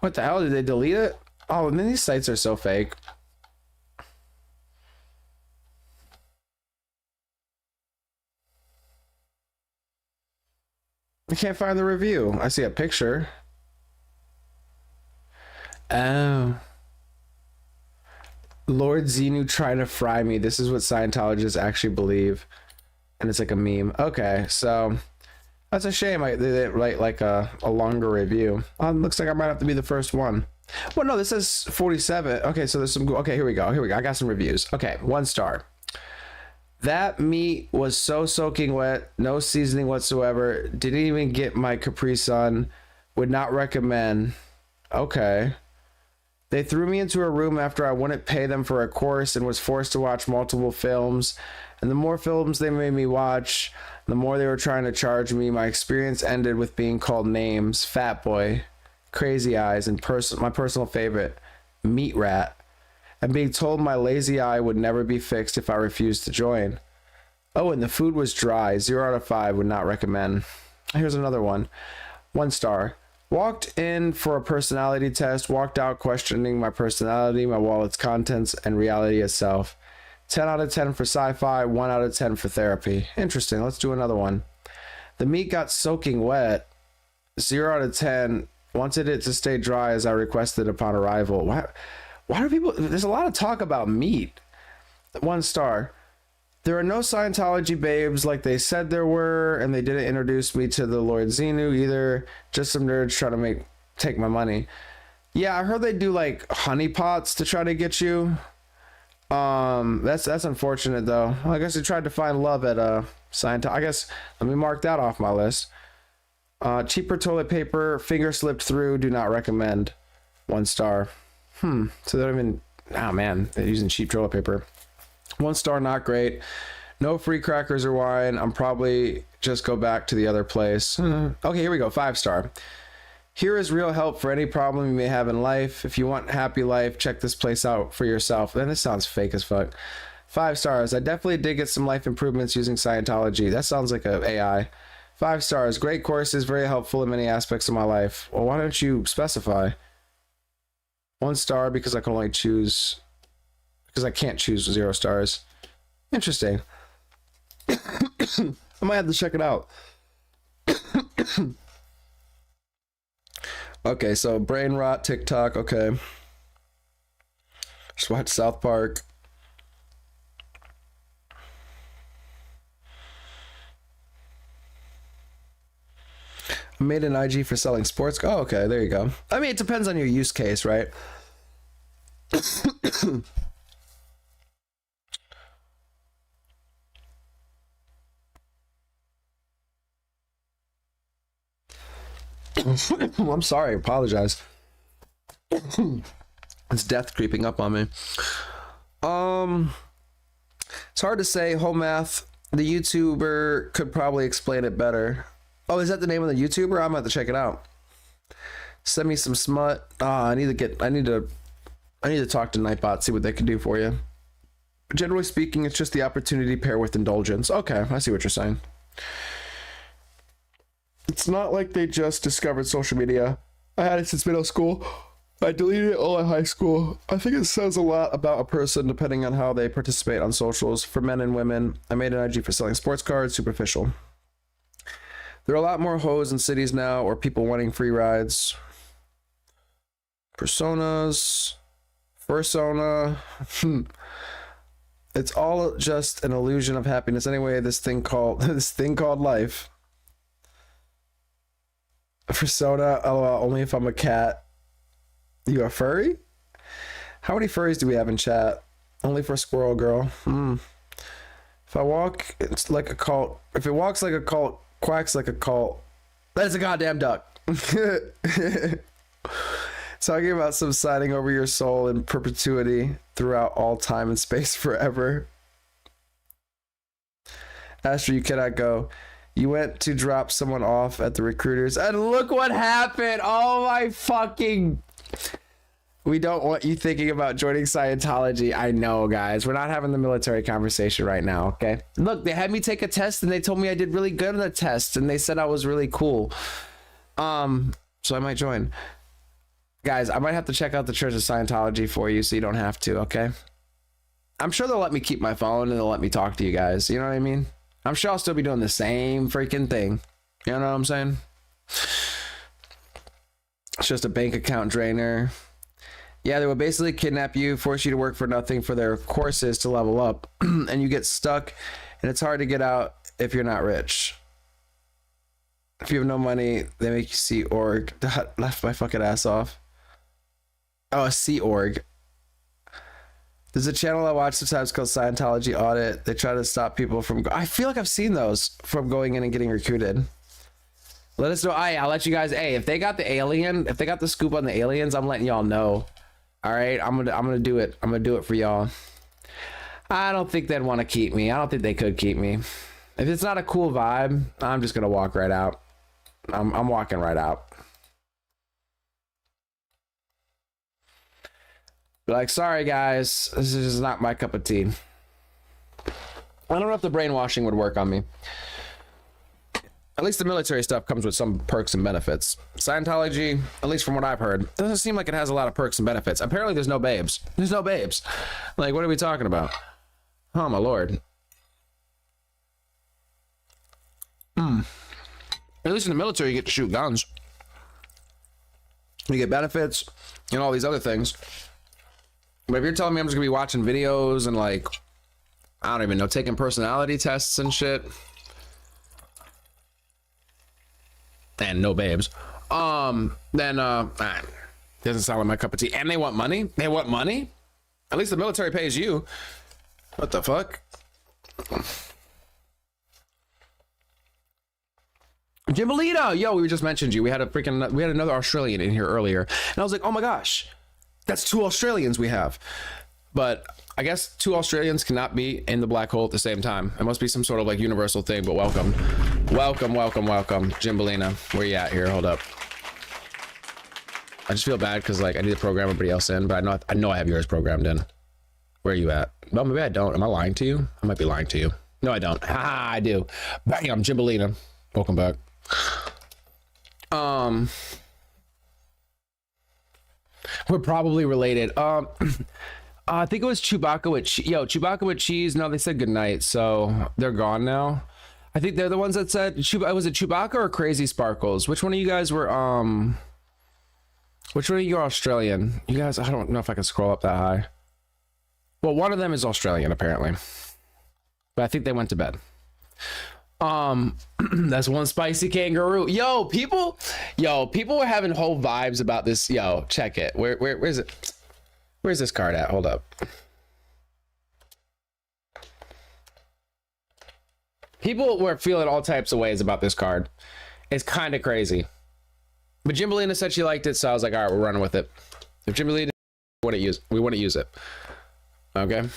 What the hell? Did they delete it? Oh, and then these sites are so fake. I can't find the review. I see a picture. Oh. Lord Xenu trying to fry me. This is what Scientologists actually believe. And it's like a meme. Okay, so that's a shame. They write like a longer review. Looks like I might have to be the first one. Well, no, this says 47. Okay, so there's some. Okay, here we go. I got some reviews. Okay, 1 star. That meat was so soaking wet, no seasoning whatsoever. Didn't even get my Capri Sun. Would not recommend. Okay. They threw me into a room after I wouldn't pay them for a course and was forced to watch multiple films. And the more films they made me watch, the more they were trying to charge me. My experience ended with being called names: Fat Boy, Crazy Eyes, and my personal favorite, Meat Rat, and being told my lazy eye would never be fixed if I refused to join. Oh, and the food was dry. 0 out of 5, would not recommend. Here's another one. 1 star. Walked in for a personality test, walked out questioning my personality, my wallet's contents, and reality itself. 10 out of 10 for sci-fi, 1 out of 10 for therapy. Interesting. Let's do another one. The meat got soaking wet. 0 out of 10. Wanted it to stay dry as I requested upon arrival. Why do people... There's a lot of talk about meat. 1 star. There are no Scientology babes like they said there were, and they didn't introduce me to the Lord Xenu either. Just some nerds trying to take my money. Yeah, I heard they do like honeypots to try to get you. That's unfortunate though. I guess they tried to find love at Scientology. I guess let me mark that off my list. Cheaper toilet paper, finger slipped through, do not recommend. 1 star. So they don't even... Oh man, they're using cheap toilet paper. 1 star, not great. No free crackers or wine. I'm probably just go back to the other place. Okay, here we go. 5 star. Here is real help for any problem you may have in life. If you want happy life, check this place out for yourself. Man, this sounds fake as fuck. 5 stars. I definitely did get some life improvements using Scientology. That sounds like a AI. 5 stars. Great courses, very helpful in many aspects of my life. Well, why don't you specify? 1 star because I can only choose... Because I can't choose 0 stars. Interesting. I might have to check it out. Okay, so brain rot, TikTok, okay. Just watch South Park. I made an IG for selling sports. Oh, okay, there you go. I mean, it depends on your use case, right? I'm sorry, I apologize. It's death creeping up on me. It's hard to say. Home math. The YouTuber could probably explain it better. Oh, is that the name of the YouTuber? I'm gonna have to check it out. Send me some smut. I need to talk to Nightbot, see what they can do for you. But generally speaking, it's just the opportunity paired with indulgence. Okay, I see what you're saying. It's not like they just discovered social media. I had it since middle school. I deleted it all in high school. I think it says a lot about a person depending on how they participate on socials. For men and women, I made an IG for selling sports cards, superficial. There are a lot more hoes in cities now, or people wanting free rides. Personas. Fursona. It's all just an illusion of happiness. Anyway, this thing called life. Persona, lol, only if I'm a cat. You a furry? How many furries do we have in chat? Only for Squirrel Girl. If I walk, it's like a cult. If it walks like a cult, quacks like a cult. That's a goddamn duck. Talking about subsiding over your soul in perpetuity throughout all time and space forever. Astro, you cannot go. You went to drop someone off at the recruiters, and look what happened. Oh my fucking... We don't want you thinking about joining Scientology. I know, guys. We're not having the military conversation right now, okay? Look, they had me take a test, and they told me I did really good on the test, and they said I was really cool. So I might join. Guys, I might have to check out the Church of Scientology for you so you don't have to, okay? I'm sure they'll let me keep my phone, and they'll let me talk to you guys. You know what I mean? I'm sure I'll still be doing the same freaking thing. You know what I'm saying? It's just a bank account drainer. Yeah, they will basically kidnap you, force you to work for nothing for their courses to level up, and you get stuck, and it's hard to get out if you're not rich. If you have no money, they make you see org. Left my fucking ass off. Oh, a Sea Org. There's a channel I watch sometimes called Scientology Audit. They try to stop people from... I feel like I've seen those from going in and getting recruited. Let us know. I'll let you guys... Hey, if they got the alien, if they got the scoop on the aliens, I'm letting y'all know. All right? I'm gonna do it. I'm gonna do it for y'all. I don't think they'd want to keep me. I don't think they could keep me. If it's not a cool vibe, I'm just gonna walk right out. I'm walking right out. Like, sorry guys, this is not my cup of tea. I don't know if the brainwashing would work on me. At least the military stuff comes with some perks and benefits. Scientology, at least from what I've heard, doesn't seem like it has a lot of perks and benefits. Apparently there's no babes. There's no babes. Like, what are we talking about? Oh my lord. At least in the military, you get to shoot guns. You get benefits and all these other things. But if you're telling me I'm just gonna be watching videos and like, I don't even know, taking personality tests and shit, and no babes, then doesn't sound like my cup of tea. And they want money. They want money. At least the military pays you. What the fuck? Jimbolita, yo, we just mentioned you. We had another Australian in here earlier, and I was like, oh my gosh, that's 2 Australians we have. But I guess 2 Australians cannot be in the black hole at the same time. It must be some sort of like universal thing. But welcome, Jimbolina. Where you at here? Hold up. I just feel bad because like I need to program everybody else in, but I know I have yours programmed in. Where are you at? Well, maybe I don't. Am I lying to you? I might be lying to you. No, I don't. Ha, I do. Bam, Jimbolina. Welcome back. We're probably related. I think it was Chewbacca with Chewbacca with cheese. No, they said goodnight, so they're gone now. I think they're the ones that said was it Chewbacca or Crazy Sparkles? Which one of you guys were which one of you are Australian? You guys, I don't know if I can scroll up that high. Well, one of them is Australian apparently, but I think they went to bed. That's one spicy kangaroo. Yo, people were having whole vibes about this. Yo, check it. Where's it? Where's this card at? Hold up. People were feeling all types of ways about this card. It's kind of crazy. But Jimbolina said she liked it, so I was like, all right, we're running with it. If Jimbolina we want to use it. Okay.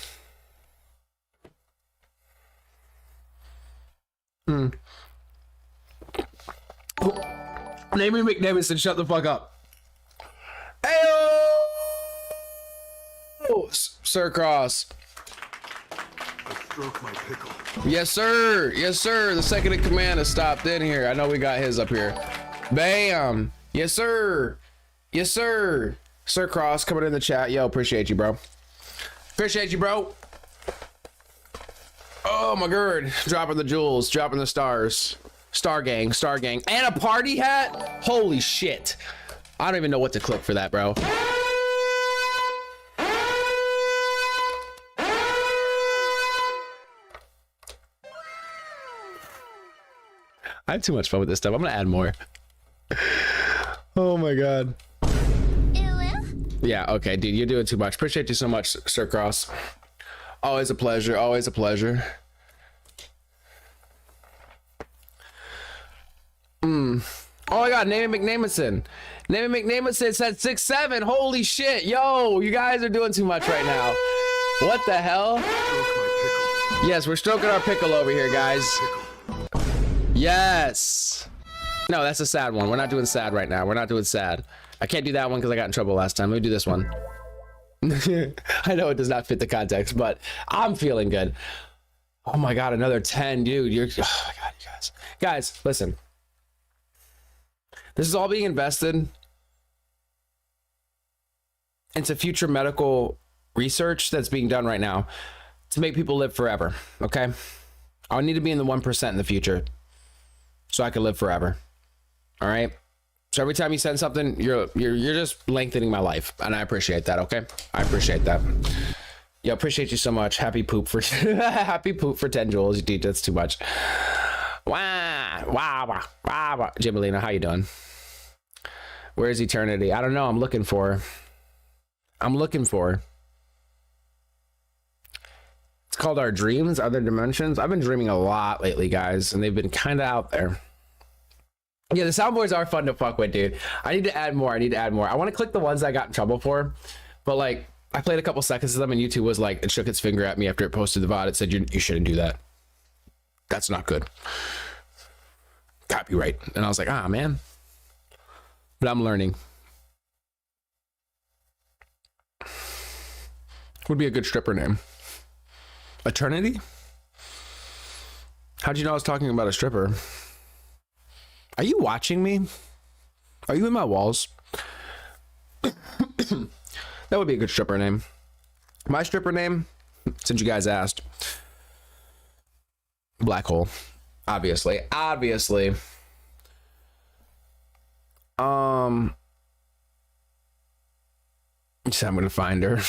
Naming McNamison, shut the fuck up. Ayo! Sir Cross. Stroke my pickle. Yes, sir. Yes, sir. The second in command has stopped in here. I know we got his up here. Bam. Yes, sir. Yes, sir. Sir Cross coming in the chat. Yo, appreciate you, bro. Appreciate you, bro. Oh my god. Dropping the jewels, dropping the stars. Star gang, and a party hat. Holy shit. I don't even know what to click for that, bro. I have too much fun with this stuff. I'm gonna add more. Oh my god. Yeah, okay, dude, you're doing too much. Appreciate you so much, Sir Cross. Always a pleasure, always a pleasure. Oh my god, Naming McNamison. Naming McNamison said 6'7". Holy shit. Yo, you guys are doing too much right now. What the hell? Yes, we're stroking our pickle over here, guys. Yes. No, that's a sad one. We're not doing sad right now. We're not doing sad. I can't do that one because I got in trouble last time. Let me do this one. I know it does not fit the context, but I'm feeling good. Oh my god, another 10, dude. Oh my god, you guys. Guys, listen. This is all being invested into future medical research that's being done right now to make people live forever, okay? I need to be in the 1% in the future so I can live forever. All right? So every time you send something, you're just lengthening my life, and I appreciate that, okay? I appreciate that. Yeah, appreciate you so much. Happy poop for happy poop for 10 joules, dude. That's too much. Wow. Jimbolina, how you doing? Where's eternity? I don't know. I'm looking for. It's called Our Dreams, Other Dimensions. I've been dreaming a lot lately, guys, and they've been kind of out there. Yeah, the soundboards are fun to fuck with, dude. I need to add more. I want to click the ones I got in trouble for, but like I played a couple seconds of them, and YouTube was like, it shook its finger at me after it posted the VOD. It said you shouldn't do that. That's not good. Copyright. And I was like, ah, man. But I'm learning. Would be a good stripper name. Eternity? How'd you know I was talking about a stripper? Are you watching me? Are you in my walls? That would be a good stripper name. My stripper name since you guys asked. Black hole, obviously. Just I'm gonna find her.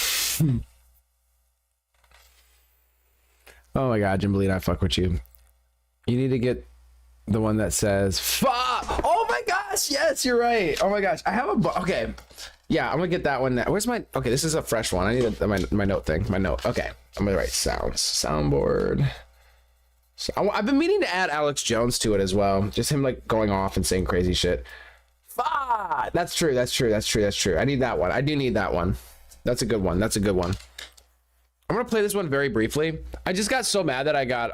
Oh my god, Jimbolina, I fuck with you. You need to get the one that says fuck. Oh my gosh, yes, you're right. Oh my gosh, I have a okay. Yeah, I'm gonna get that one now. Where's my okay? This is a fresh one. I need my note thing. My note. Okay, I'm gonna write soundboard. So I've been meaning to add Alex Jones to it as well. Just him like going off and saying crazy shit. Fuck. That's true. I need that one. I do need that one. That's a good one. I'm gonna play this one very briefly. I just got so mad that I got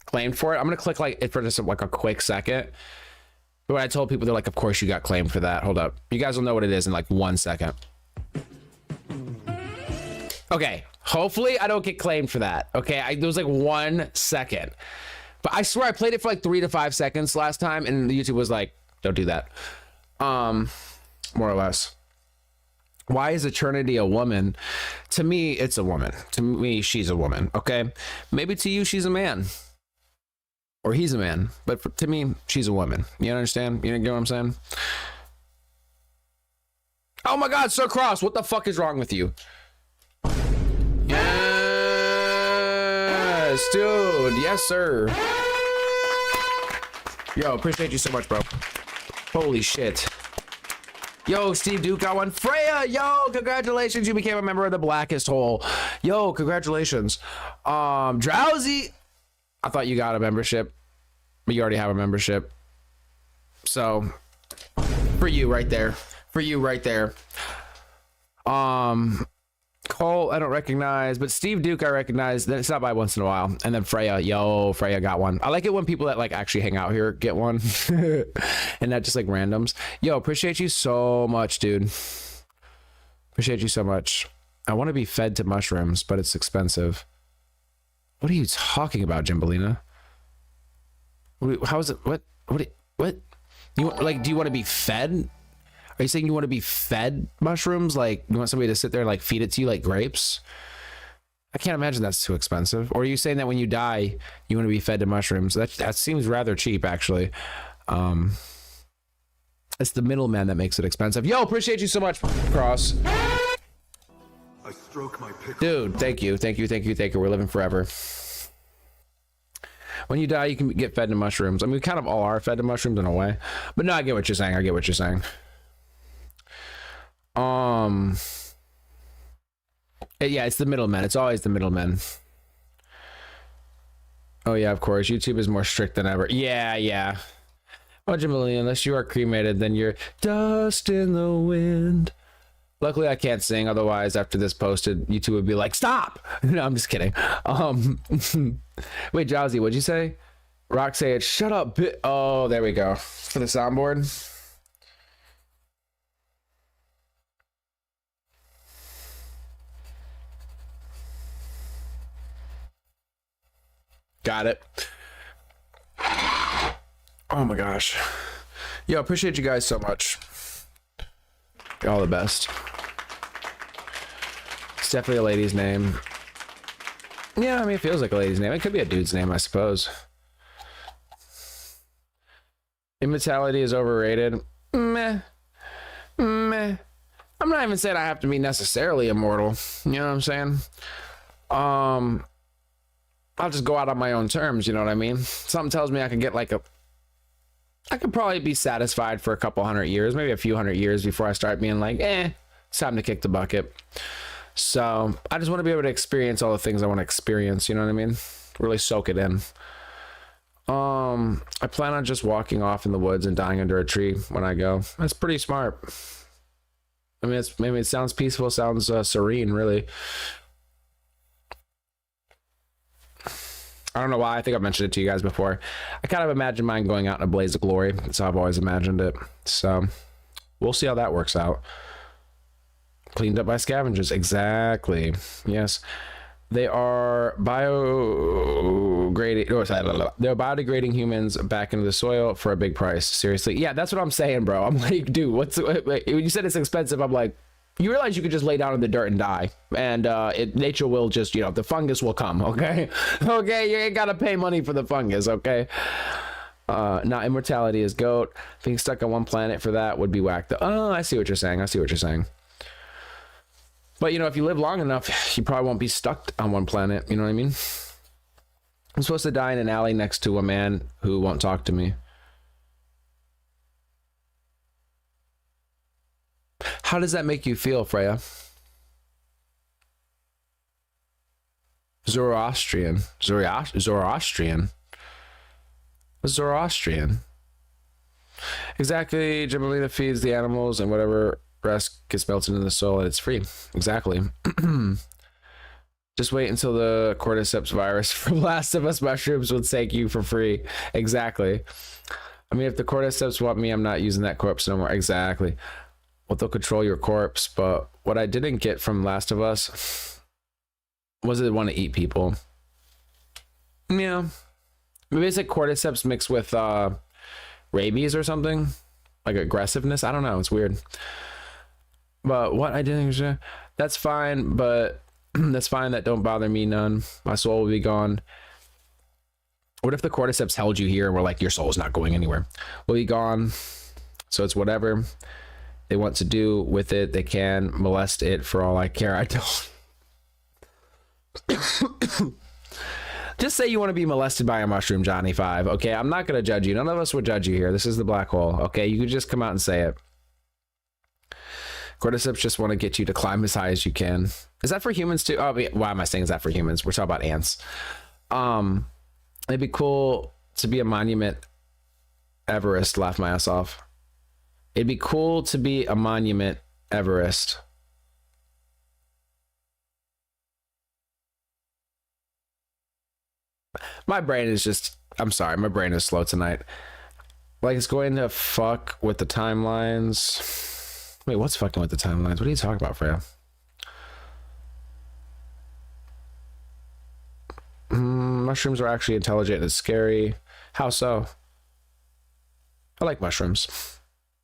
claimed for it. I'm gonna click like it for just like a quick second. But when I told people, they're like, of course you got claimed for that. Hold up. You guys will know what it is in like 1 second. Okay. Hopefully I don't get claimed for that. Okay. There was like 1 second. But I swear I played it for like 3 to 5 seconds last time. And YouTube was like, don't do that. More or less. Why is Eternity a woman? To me, it's a woman. To me, she's a woman. Okay. Maybe to you, she's a man. Or he's a man, but to me, she's a woman. You understand? You get what I'm saying? Oh my God, Sir Cross, what the fuck is wrong with you? Yes, dude. Yes, sir. Yo, appreciate you so much, bro. Holy shit. Yo, Steve Duke got one. Freya, yo, congratulations. You became a member of the Blackest Hole. Yo, congratulations. Drowsy. I thought you got a membership, but you already have a membership. So, for you right there. Cole, I don't recognize, but Steve Duke, I recognize. Then it's not by once in a while. And then Freya, yo, Freya got one. I like it when people that like actually hang out here get one, and not just like randoms. Yo, appreciate you so much, dude. Appreciate you so much. I want to be fed to mushrooms, but it's expensive. What are you talking about, Jimbolina? How is it? What? You like? Do you want to be fed? Are you saying you want to be fed mushrooms? Like you want somebody to sit there and like feed it to you like grapes? I can't imagine that's too expensive. Or are you saying that when you die, you want to be fed to mushrooms? That seems rather cheap, actually. It's the middleman that makes it expensive. Yo, appreciate you so much, Cross. I stroke my pickle. Dude, thank you. We're living forever. When you die, you can get fed to mushrooms. I mean, we kind of all are fed to mushrooms in a way. But no, I get what you're saying. Yeah, it's the middlemen. It's always the middlemen. Oh yeah, of course. YouTube is more strict than ever. Yeah. Oh, Jimmy, unless you are cremated, then you're dust in the wind. Luckily, I can't sing. Otherwise, after this posted, YouTube would be like, stop. No, I'm just kidding. Wait, Jowsy, what'd you say? Rock say it. Shut up. Oh, there we go. For the soundboard. Got it. Oh my gosh. Yo, appreciate you guys so much. All the best. It's definitely a lady's name. Yeah, I mean, it feels like a lady's name. It could be a dude's name, I suppose. Immortality is overrated. Meh. I'm not even saying I have to be necessarily immortal. You know what I'm saying? I'll just go out on my own terms, you know what I mean? Something tells me I can get like I could probably be satisfied for a couple hundred years, maybe a few hundred years before I start being like, it's time to kick the bucket. So I just want to be able to experience all the things I want to experience, you know what I mean? Really soak it in. I plan on just walking off in the woods and dying under a tree when I go. That's pretty smart. I mean, maybe it sounds peaceful, sounds serene, really. I don't know why. I think I've mentioned it to you guys before. I kind of imagine mine going out in a blaze of glory. That's how I've always imagined it. So we'll see how that works out. Cleaned up by scavengers. Exactly. Yes. They are biodegrading humans back into the soil for a big price. Seriously. Yeah, that's what I'm saying, bro. I'm like, dude, when you said it's expensive, I'm like, you realize you could just lay down in the dirt and die, and nature will just, the fungus will come. Okay, okay, you ain't gotta pay money for the fungus. Okay. Not immortality is goat. Being stuck on one planet for that would be whack. Oh, I see what you're saying. I see what you're saying. But if you live long enough, you probably won't be stuck on one planet. You know what I mean? I'm supposed to die in an alley next to a man who won't talk to me. How does that make you feel, Freya? Zoroastrian. Zoroastrian. Zoroastrian. Exactly. Jamalina feeds the animals and whatever rest gets melted into the soul and it's free. Exactly. Just wait until the cordyceps virus from Last of Us mushrooms would take you for free. Exactly. I mean, if the cordyceps want me, I'm not using that corpse no more. Exactly. Well, they'll control your corpse, but what I didn't get from Last of Us was it want to eat people. Yeah. Maybe it's like cordyceps mixed with rabies or something. Like aggressiveness. I don't know. It's weird. But what I didn't... That's fine, but... That's fine. That don't bother me none. My soul will be gone. What if the cordyceps held you here and we're like, your soul's not going anywhere? Will be gone. So it's whatever they want to do with it. They can molest it for all I care. I don't. Just say you want to be molested by a mushroom, Johnny 5. Okay, I'm not going to judge you. None of us would judge you here. This is the black hole. Okay, you could just come out and say it. Cordyceps just want to get you to climb as high as you can. Is that for humans too? Oh, why am I saying is that for humans? We're talking about ants. It'd be cool to be a monument. Everest, laugh my ass off. It'd be cool to be a monument. Everest. My brain is just, I'm sorry, my brain is slow tonight. Like it's going to fuck with the timelines. Wait, what's fucking with the timelines? What are you talking about, Freya? Mushrooms are actually intelligent and scary. How so? I like mushrooms.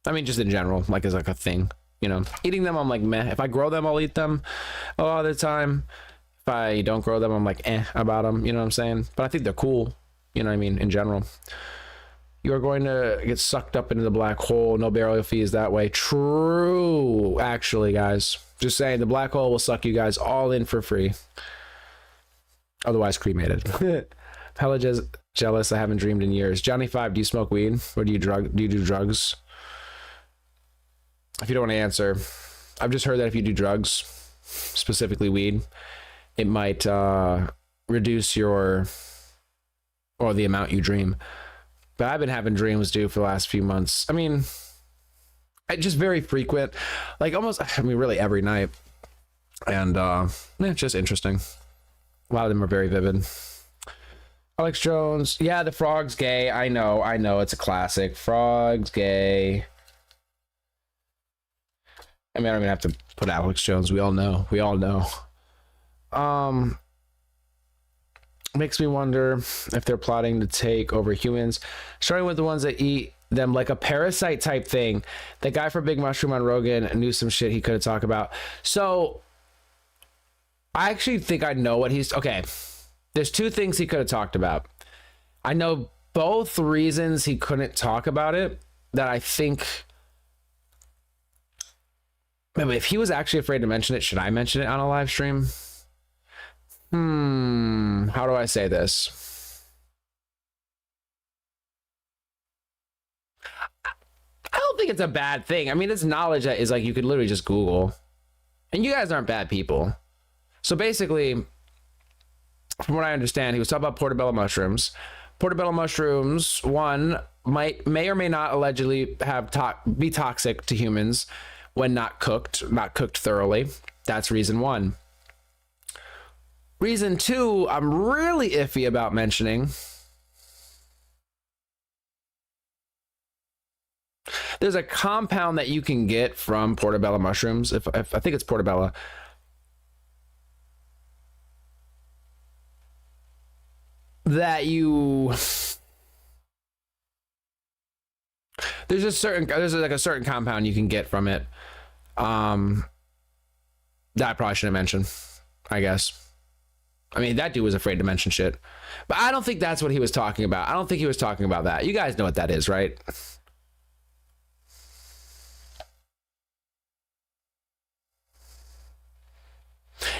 I mean, just in general, like as like a thing, Eating them, I'm like, meh. If I grow them, I'll eat them a lot of the time. If I don't grow them, I'm like, about them. You know what I'm saying? But I think they're cool. You know what I mean? In general. You are going to get sucked up into the black hole. No burial fees that way. True. Actually, guys. Just saying, the black hole will suck you guys all in for free. Otherwise cremated. Hella jealous. I haven't dreamed in years. Johnny 5, do you smoke weed? Or do you do drugs? If you don't want to answer, I've just heard that if you do drugs, specifically weed, it might reduce the amount you dream. But I've been having dreams, dude, for the last few months. I mean, just very frequent, like almost, really every night. And it's just interesting. A lot of them are very vivid. Alex Jones, yeah, the frog's gay. I know, it's a classic. Frog's gay. I mean, I don't even have to put Alex Jones. We all know. Makes me wonder if they're plotting to take over humans, starting with the ones that eat them like a parasite type thing. The guy for Big Mushroom on Rogan knew some shit he could have talked about. So I actually think I know what he's... Okay, there's two things he could have talked about. I know both reasons he couldn't talk about it that I think... Maybe if he was actually afraid to mention it, should I mention it on a live stream? How do I say this? I don't think it's a bad thing. I mean, it's knowledge that is like you could literally just Google. And you guys aren't bad people. So basically, from what I understand, he was talking about portobello mushrooms. Portobello mushrooms, one, may or may not allegedly have be toxic to humans when not cooked thoroughly. That's reason one. Reason two, I'm really iffy about mentioning. There's a compound that you can get from portobello mushrooms. If I think it's portobello. That you... There's like a certain compound you can get from it. That I probably shouldn't mention, I guess. I mean, that dude was afraid to mention shit. But I don't think that's what he was talking about. I don't think he was talking about that. You guys know what that is, right?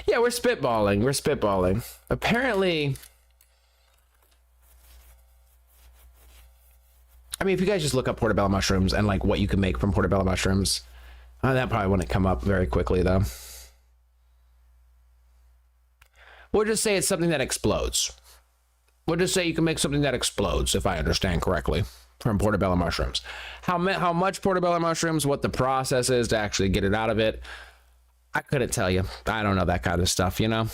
Yeah, we're spitballing. We're spitballing. Apparently, I mean, if you guys just look up portobello mushrooms and like what you can make from portobello mushrooms, that probably wouldn't come up very quickly, though. We'll just say it's something that explodes. We'll just say you can make something that explodes, if I understand correctly, from portobello mushrooms. How much portobello mushrooms, what the process is to actually get it out of it, I couldn't tell you. I don't know that kind of stuff, you know?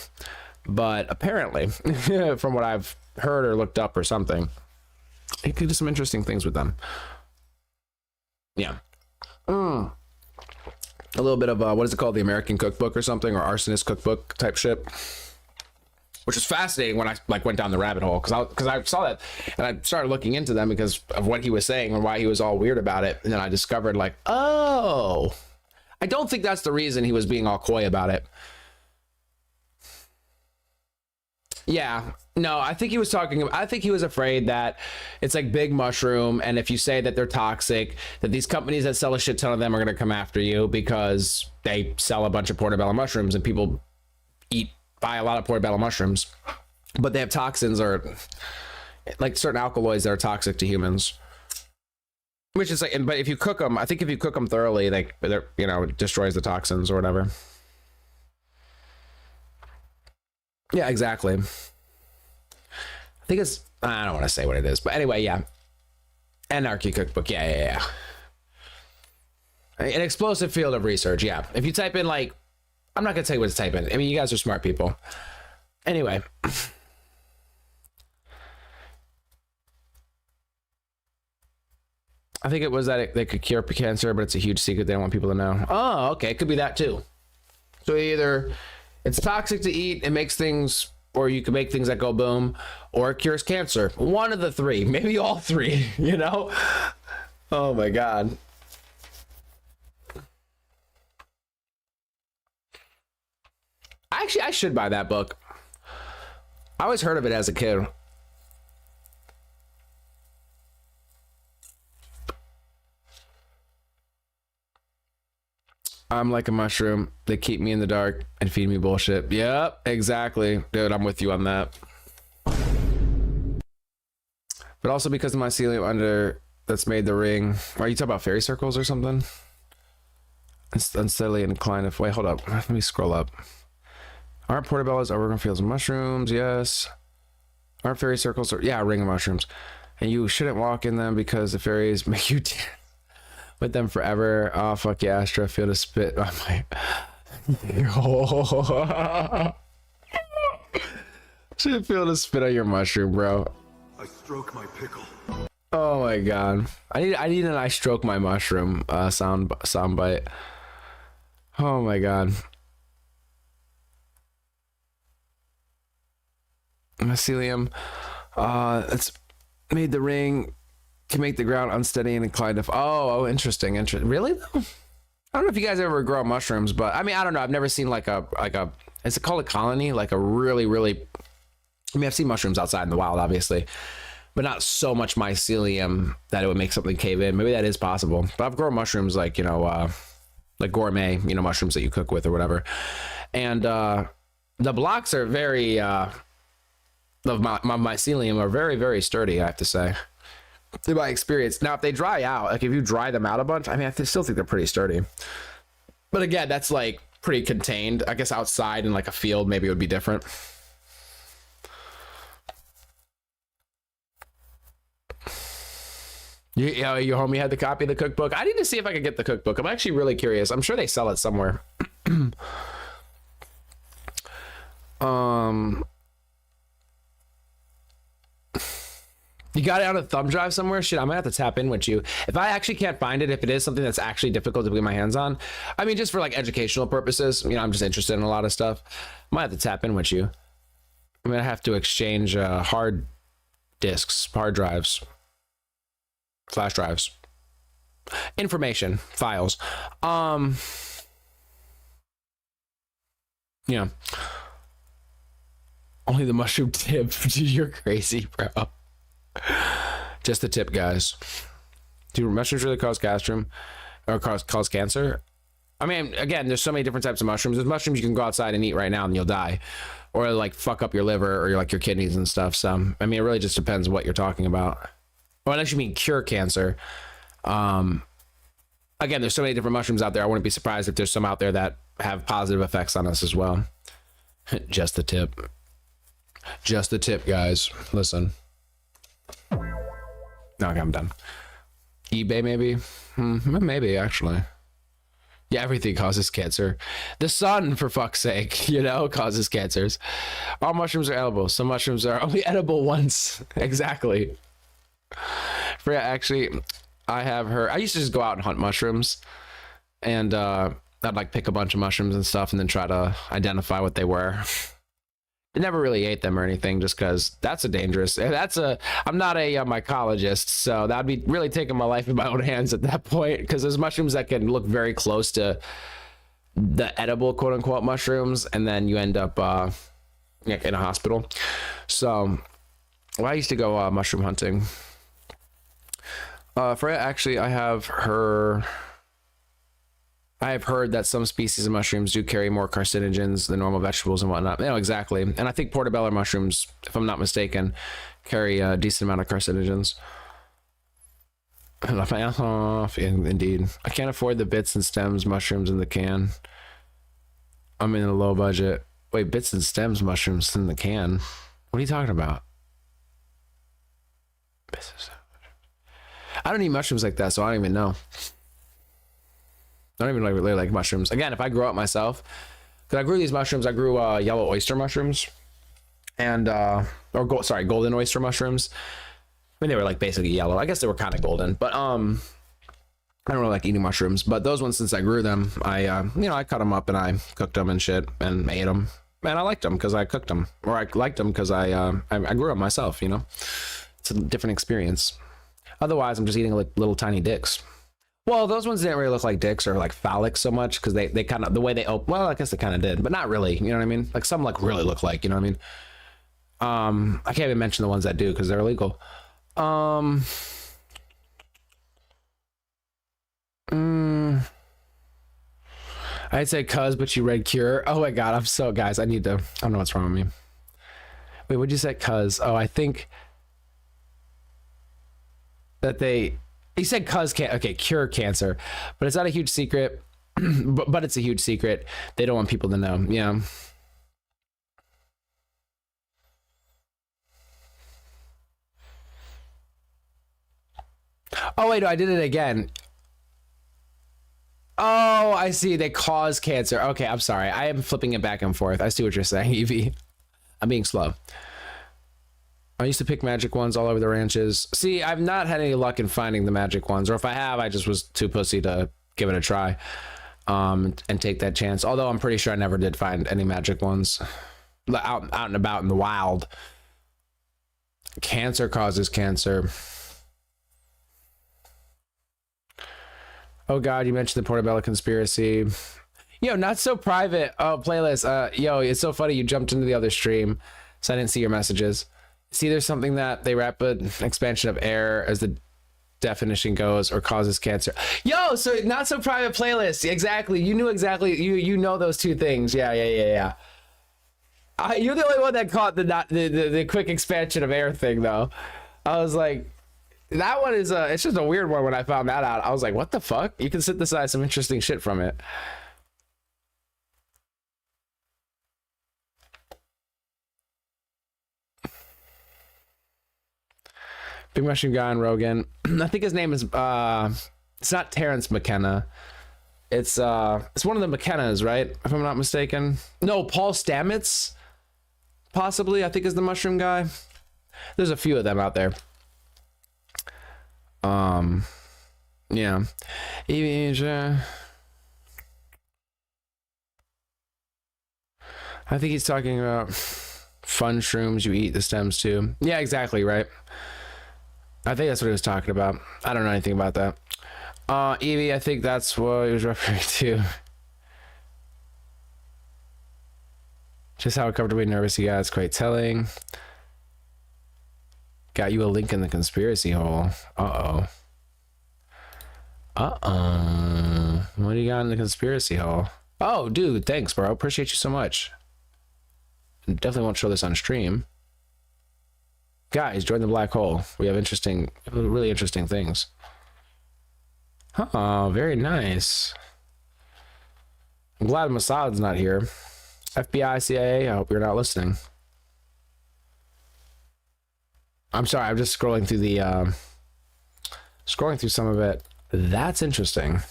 But apparently, from what I've heard or looked up or something, you could do some interesting things with them. Yeah. A little bit of, what is it called? The American Cookbook or something, or Arsonist Cookbook type shit. Which was fascinating when I like went down the rabbit hole, because I saw that and I started looking into them because of what he was saying and why he was all weird about it. And then I discovered like, oh, I don't think that's the reason he was being all coy about it. Yeah, no, I think he was afraid that it's like big mushroom, and if you say that they're toxic, that these companies that sell a shit ton of them are going to come after you because they sell a bunch of portobello mushrooms and people buy a lot of portobello mushrooms, but they have toxins or like certain alkaloids that are toxic to humans, which is like, but if you cook them, I think if you cook them thoroughly, like they're, you know, it destroys the toxins or whatever. Yeah, exactly. I think it's, I don't want to say what it is, but anyway, yeah. Anarchy Cookbook. Yeah. An explosive field of research. Yeah. If you type in like, I'm not going to tell you what to type in. I mean, you guys are smart people. Anyway. I think it was that they could cure cancer, but it's a huge secret they don't want people to know. Oh, okay. It could be that too. So either it's toxic to eat, it makes things, or you can make things that go boom, or it cures cancer. One of the three. Maybe all three, you know? Oh my God. Actually, I should buy that book. I always heard of it as a kid. I'm like a mushroom. They keep me in the dark and feed me bullshit. Yep, exactly. Dude, I'm with you on that. But also because of my mycelium under that's made the ring. Are you talking about fairy circles or something? It's unsteadily inclined. Wait, hold up. Let me scroll up. Aren't portobellos overgrown fields of mushrooms? Yes. Aren't fairy circles? Yeah, a ring of mushrooms. And you shouldn't walk in them because the fairies make you dance with them forever. Oh, fuck yeah, Astra. Feel to spit on my... Should feel to spit on your mushroom, bro. I stroke my pickle. Oh my God. I need an I stroke my mushroom sound bite. Oh my God. Mycelium, it's made the ring, can make the ground unsteady and inclined to. Oh, interesting. Really? I don't know if you guys ever grow mushrooms, but I mean, I don't know. I've never seen like a is it called a colony? Like a really. I mean, I've seen mushrooms outside in the wild, obviously, but not so much mycelium that it would make something cave in. Maybe that is possible. But I've grown mushrooms like, you know, like gourmet, you know, mushrooms that you cook with or whatever, and the blocks are very. Of my mycelium are very, very sturdy, I have to say. In my experience. Now, if they dry out, like if you dry them out a bunch, I mean, I still think they're pretty sturdy. But again, that's like pretty contained. I guess outside in like a field, maybe it would be different. Your homie had the copy of the cookbook. I need to see if I can get the cookbook. I'm actually really curious. I'm sure they sell it somewhere. You got it on a thumb drive somewhere? Shit, I'm gonna have to tap in with you. If I actually can't find it, if it is something that's actually difficult to get my hands on, I mean, just for like educational purposes, you know, I'm just interested in a lot of stuff. I might have to tap in with you. I'm gonna have to exchange hard disks, hard drives, flash drives, information, files. Yeah. Only the mushroom tip. Dude, you're crazy, bro. Just the tip, guys. Do mushrooms really cause gastrum or cause cancer? I mean, again, there's so many different types of mushrooms. There's mushrooms you can go outside and eat right now and you'll die, or like fuck up your liver or like your kidneys and stuff. So, I mean, it really just depends what you're talking about. Well, unless you mean cure cancer. Again, there's so many different mushrooms out there. I wouldn't be surprised if there's some out there that have positive effects on us as well. Just the tip. Just the tip, guys. Listen. No, okay, I'm done. eBay, maybe? Maybe, actually. Yeah, everything causes cancer. The sun, for fuck's sake, you know, causes cancers. All mushrooms are edible. Some mushrooms are only edible once. Exactly. Yeah, actually, I have heard... I used to just go out and hunt mushrooms. And I'd like pick a bunch of mushrooms and stuff and then try to identify what they were. I never really ate them or anything just because that's a dangerous... I'm not a mycologist, so that'd be really taking my life in my own hands at that point, because there's mushrooms that can look very close to the edible quote-unquote mushrooms, and then you end up in a hospital. So I used to go mushroom hunting. Freya, actually, I have heard that some species of mushrooms do carry more carcinogens than normal vegetables and whatnot. You know, exactly. And I think portobello mushrooms, if I'm not mistaken, carry a decent amount of carcinogens. Indeed. I can't afford the bits and stems mushrooms in the can. I'm in a low budget. Wait, bits and stems mushrooms in the can? What are you talking about? I don't eat mushrooms like that, so I don't even know. I don't even really like mushrooms. Again, if I grow up myself, because I grew these mushrooms, I grew yellow oyster mushrooms and golden oyster mushrooms. I mean, they were like basically yellow. I guess they were kind of golden, but I don't really like eating mushrooms. But those ones, since I grew them, I cut them up and I cooked them and shit and ate them. And I liked them because I cooked them, or I liked them because I grew them myself. You know, it's a different experience. Otherwise, I'm just eating like little tiny dicks. Well, those ones didn't really look like dicks or like phallic so much because they kind of, the way they open, well, I guess they kind of did, but not really, you know what I mean? Like some like really look like, you know what I mean? I can't even mention the ones that do because they're illegal. I'd say cuz, but you read cure. Oh my God, I'm so, guys, I don't know what's wrong with me. Wait, what'd you say, cuz? Oh, I think that he said cure cancer, but it's not a huge secret. but it's a huge secret. They don't want people to know. Yeah. Oh wait, no, I did it again. Oh, I see. They cause cancer. Okay, I'm sorry. I am flipping it back and forth. I see what you're saying, Evie. I'm being slow. I used to pick magic ones all over the ranches. See, I've not had any luck in finding the magic ones, or if I have, I just was too pussy to give it a try and take that chance. Although I'm pretty sure I never did find any magic ones out and about in the wild. Cancer causes cancer. Oh God, you mentioned the Portobello conspiracy. Yo, not so private. Oh, playlist. Yo, it's so funny you jumped into the other stream, so I didn't see your messages. See, there's something that they rapid expansion of air, as the definition goes, or causes cancer. Yo, so not so private playlist. Exactly. You knew exactly. You know those two things. Yeah. You're the only one that caught the quick expansion of air thing, though. I was like, that one is it's just a weird one. When I found that out, I was like, what the fuck? You can synthesize some interesting shit from it. Big Mushroom Guy and Rogan. I think his name is it's not Terrence McKenna. It's one of the McKennas, right? If I'm not mistaken. No, Paul Stamets, possibly, I think is the Mushroom Guy. There's a few of them out there. Yeah. I think he's talking about fun shrooms you eat the stems too. Yeah, exactly, right. I think that's what he was talking about. I don't know anything about that. Evie, I think that's what he was referring to. Just how comfortably nervous you got is quite telling. Got you a link in the conspiracy hole. Uh-oh. Uh-oh. What do you got in the conspiracy hole? Oh, dude, thanks, bro. Appreciate you so much. Definitely won't show this on stream. Guys, join the black hole. We have really interesting things. Oh, very nice. I'm glad Mossad's not here. FBI, CIA, I hope you're not listening. I'm sorry, I'm just scrolling through the scrolling through some of it. That's interesting.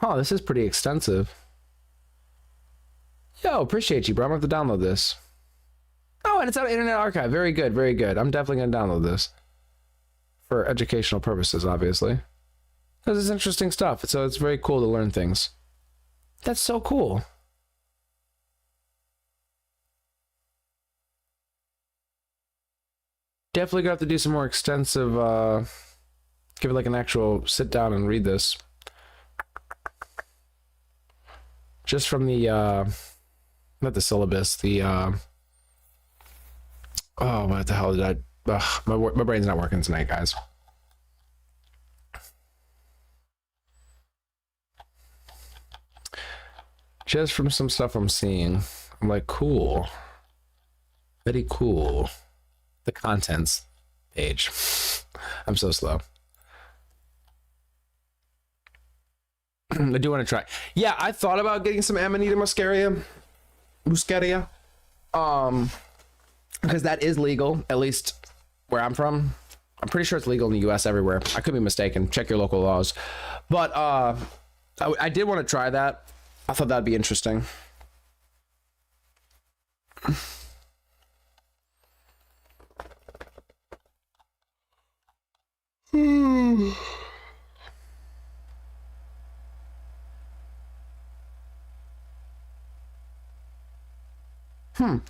Oh, this is pretty extensive. Yo, appreciate you, bro. I'm gonna have to download this. Oh, and it's on Internet Archive. Very good, very good. I'm definitely gonna download this for educational purposes, obviously, because it's interesting stuff. So it's very cool to learn things. That's so cool. Definitely gonna have to do some more extensive, give it like an actual sit down and read this. Just from the, not the syllabus, the, oh, what the hell did my brain's not working tonight, guys. Just from some stuff I'm seeing, I'm like, cool. Very cool. The contents page. I'm so slow. I do want to try. Yeah, I thought about getting some Amanita muscaria. Because that is legal, at least where I'm from. I'm pretty sure it's legal in the US everywhere. I could be mistaken. Check your local laws. But I did want to try that. I thought that'd be interesting.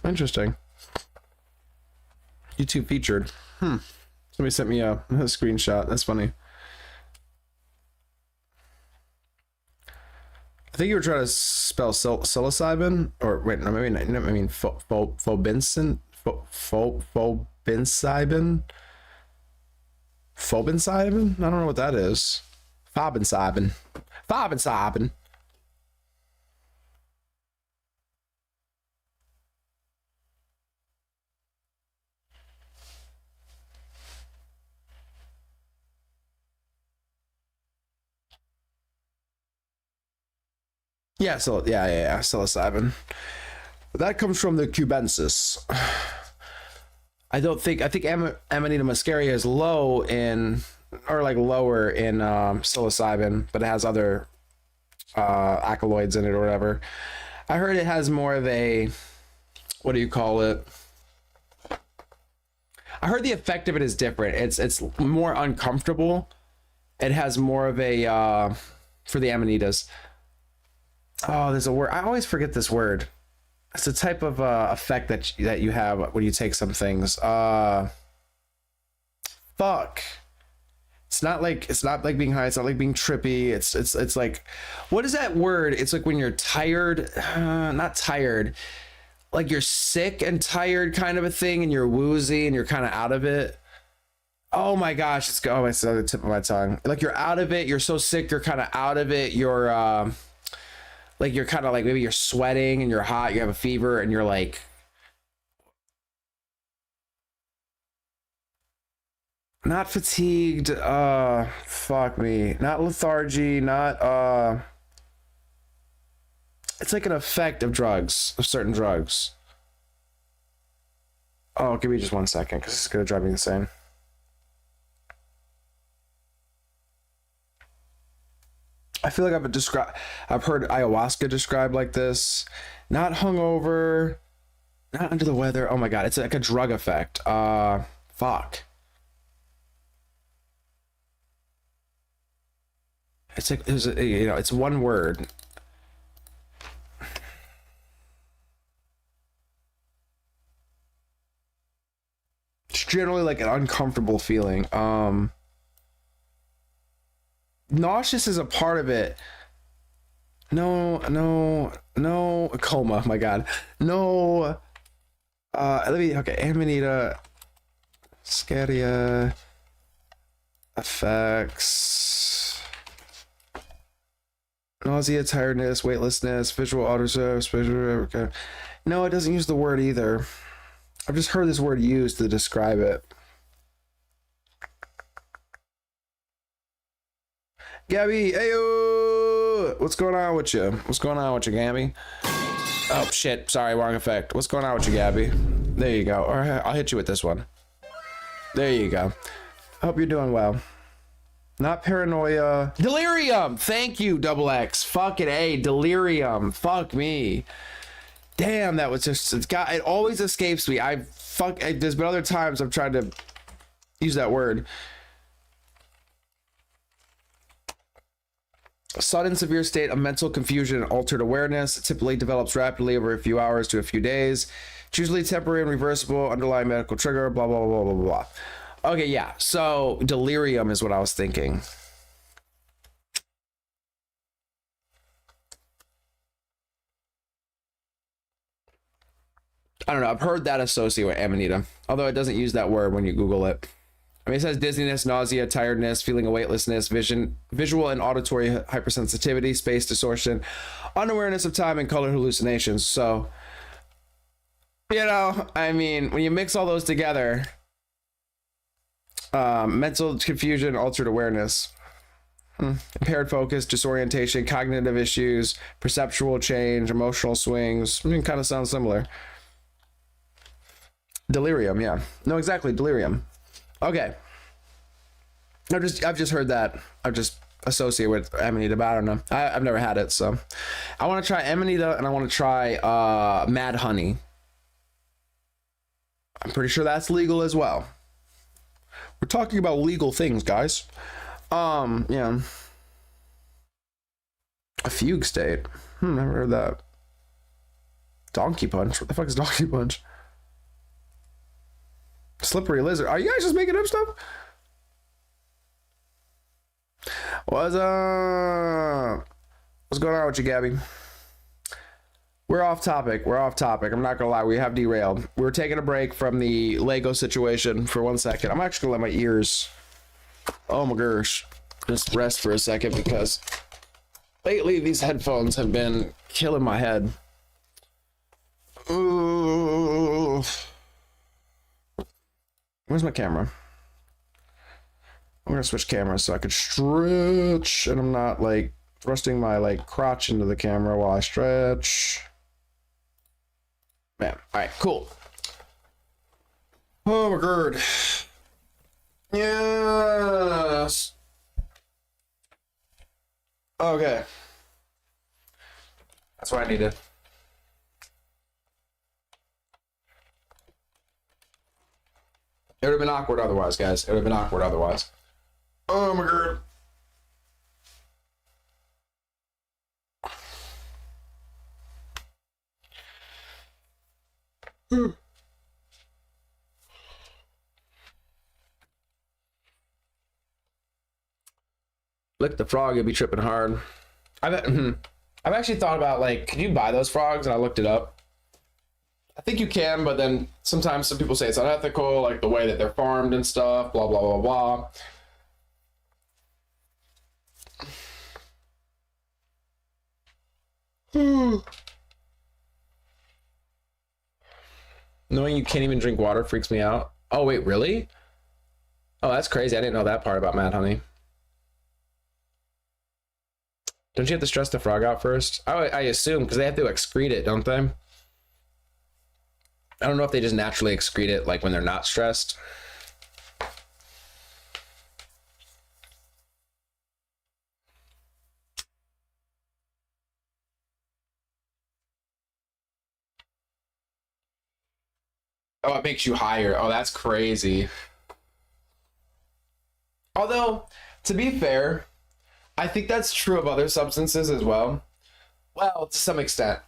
Interesting. YouTube featured. Somebody sent me a screenshot. That's funny. I think you were trying to spell psilocybin, or wait, no, maybe not. I mean, phobinsin, phobinsin. I don't know what that is. Phobinsin. Yeah, psilocybin. That comes from the cubensis. I think Amanita muscaria is low in, or like lower in psilocybin, but it has other alkaloids in it or whatever. I heard it has more of a, what do you call it? I heard the effect of it is different. It's more uncomfortable. It has more of a for the amanitas. Oh, there's a word. I always forget this word. It's a type of effect that you have when you take some things. Fuck. It's not like being high. It's not like being trippy. It's like, what is that word? It's like when you're tired, not tired, like you're sick and tired kind of a thing, and you're woozy and you're kind of out of it. Oh my gosh, it's on the tip of my tongue. Like you're out of it. You're so sick. You're kind of out of it. You're like you're kind of like, maybe you're sweating and you're hot, you have a fever, and you're like, not fatigued, fuck me, not lethargy, not it's like an effect of drugs, of certain drugs. Oh, give me just 1 second, because it's gonna drive me insane. I feel like I've heard ayahuasca described like this. Not hungover, not under the weather. Oh my god, it's like a drug effect. Fuck. It's like it's one word. It's generally like an uncomfortable feeling. Nauseous is a part of it. No, coma, my God. No, okay, Amanita, Scadia, effects, nausea, tiredness, weightlessness, visual autoserve, visual, no, it doesn't use the word either. I've just heard this word used to describe it. Gabby, ayo! What's going on with you? What's going on with you, Gabby? Oh, shit. Sorry, wrong effect. What's going on with you, Gabby? There you go. All right, I'll hit you with this one. There you go. Hope you're doing well. Not paranoia. Delirium! Thank you, Double X. Fucking A. Delirium. Fuck me. Damn, that was just... it always escapes me. There's been other times I've tried to use that word. A sudden severe state of mental confusion and altered awareness. It typically develops rapidly over a few hours to a few days. It's usually temporary and reversible, underlying medical trigger, blah, blah, blah, blah, blah, blah. Okay, yeah. So delirium is what I was thinking. I don't know. I've heard that associated with Amanita, although it doesn't use that word when you Google it. I mean, it says dizziness, nausea, tiredness, feeling of weightlessness, visual and auditory hypersensitivity, space distortion, unawareness of time, and color hallucinations. So, you know, I mean, when you mix all those together, mental confusion, altered awareness, impaired focus, disorientation, cognitive issues, perceptual change, emotional swings, kind of sounds similar. Delirium, yeah. No, exactly, delirium. Okay. I've just heard that. I've just associated with Amanita, but I don't know. I've never had it, so. I want to try Amanita and I want to try Mad Honey. I'm pretty sure that's legal as well. We're talking about legal things, guys. Yeah. A fugue state. Never heard that. Donkey punch. What the fuck is donkey punch? Slippery lizard. Are you guys just making up stuff? What's up? What's going on with you, Gabby? We're off topic. I'm not gonna lie. We have derailed. We were taking a break from the Lego situation for 1 second. I'm actually gonna let my ears, oh my gosh, just rest for a second because lately these headphones have been killing my head. Ooh. Where's my camera? I'm gonna switch cameras so I could stretch and I'm not like thrusting my like crotch into the camera while I stretch. Man, all right, cool. Oh my god. Yes. Okay. That's what I needed. It would have been awkward otherwise, guys. It would have been awkward otherwise. Oh my god. Lick the frog, you'll be tripping hard. I've actually thought about, like, can you buy those frogs? And I looked it up. I think you can, but then sometimes some people say it's unethical, like the way that they're farmed and stuff, blah, blah, blah, blah. Knowing you can't even drink water freaks me out. Oh, wait, really? Oh, that's crazy. I didn't know that part about Mad Honey. Don't you have to stress the frog out first? I assume, because they have to excrete it, don't they? I don't know if they just naturally excrete it, like when they're not stressed. Oh, it makes you higher. Oh, that's crazy. Although, to be fair, I think that's true of other substances as well. Well, to some extent.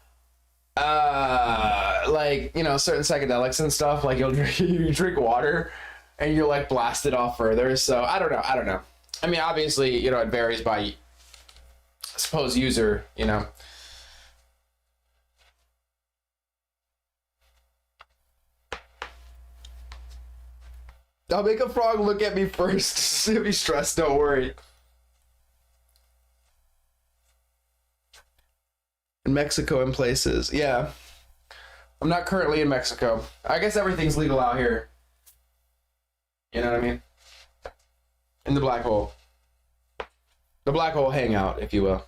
Like, you know, certain psychedelics and stuff, like you drink water and you're like blasted off further. So I don't know. I mean, obviously, you know, it varies by suppose, user, you know. I'll make a frog look at me first. See if he's stressed, don't worry. In Mexico and places, yeah. I'm not currently in Mexico. I guess everything's legal out here. You know what I mean? In the black hole. The black hole hangout, if you will.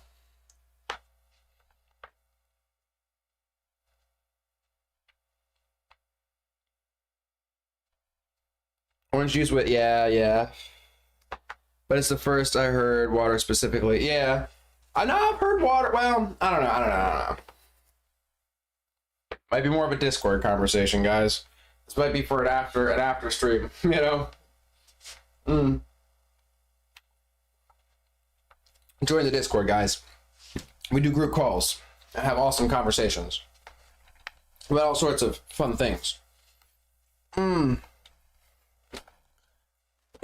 Orange juice with, yeah. But it's the first I heard water specifically. Yeah. I know I've heard water. Well, I don't know. Might be more of a Discord conversation, guys. This might be for an after stream, you know? Join the Discord, guys. We do group calls and have awesome conversations about all sorts of fun things. And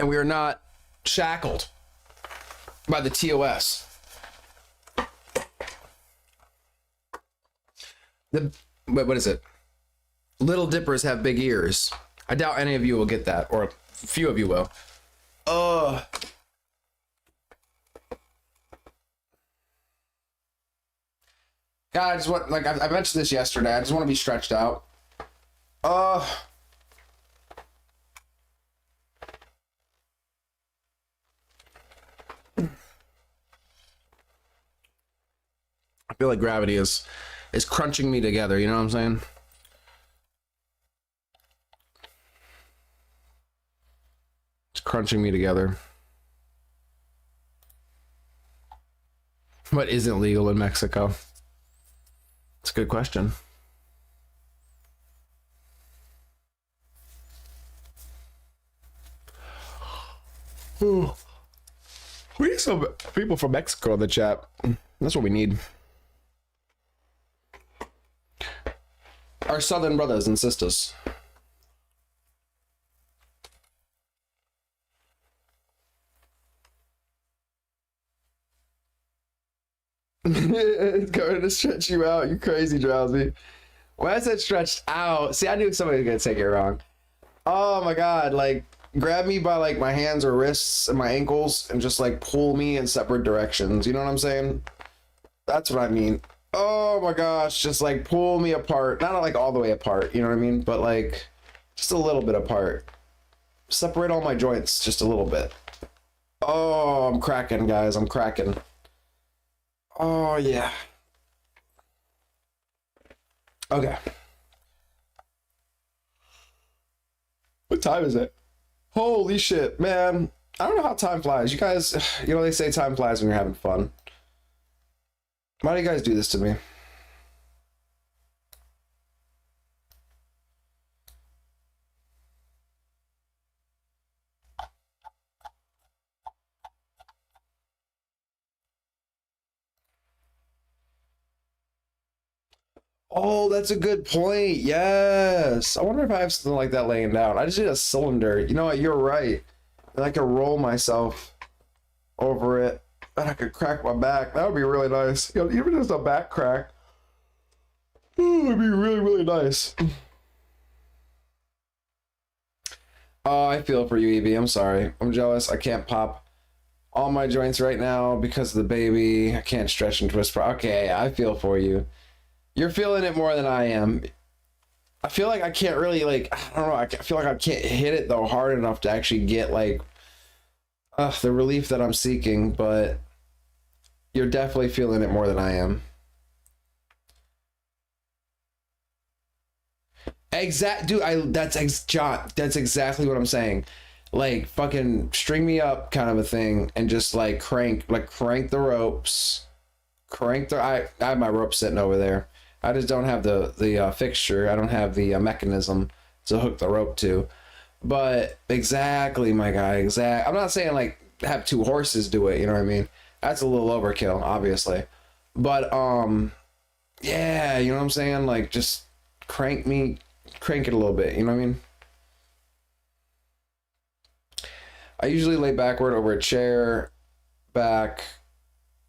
we are not shackled by the TOS. What is it? Little dippers have big ears. I doubt any of you will get that, or a few of you will. God, I just want, like I mentioned this yesterday, I just want to be stretched out. I feel like gravity is crunching me together, you know what I'm saying? It's crunching me together. What isn't legal in Mexico? It's a good question. We need some people from Mexico in the chat. That's what we need. Our southern brothers and sisters. It's going to stretch you out, you crazy drowsy. When I said stretched out, see, I knew somebody was going to take it wrong. Oh my God, like, grab me by like my hands or wrists and my ankles and just like pull me in separate directions. You know what I'm saying? That's what I mean. Oh my gosh, just like pull me apart. Not like all the way apart, you know what I mean? But like just a little bit apart. Separate all my joints just a little bit. Oh, I'm cracking, guys. I'm cracking. Oh, yeah. Okay. What time is it? Holy shit, man. I don't know how time flies. You guys, you know, they say time flies when you're having fun. Why do you guys do this to me? Oh, that's a good point. Yes. I wonder if I have something like that laying down. I just need a cylinder. You know what? You're right. And I could roll myself over it. And I could crack my back. That would be really nice. You know, even just a back crack. Ooh, it would be really, really nice. Oh, I feel for you, Evie. I'm sorry. I'm jealous. I can't pop all my joints right now because of the baby. I can't stretch and twist. Okay, I feel for you. You're feeling it more than I am. I feel like I can't really, like, I don't know. I feel like I can't hit it, though, hard enough to actually get, like, the relief that I'm seeking. But you're definitely feeling it more than I am. Dude, that's exactly what I'm saying. Like, fucking string me up kind of a thing and just, like, crank the ropes. I have my rope sitting over there. I just don't have the fixture. I don't have the mechanism to hook the rope to. But exactly, my guy, I'm not saying like have two horses do it, you know what I mean? That's a little overkill, obviously. But yeah, you know what I'm saying? Like just crank it a little bit, you know what I mean? I usually lay backward over a chair back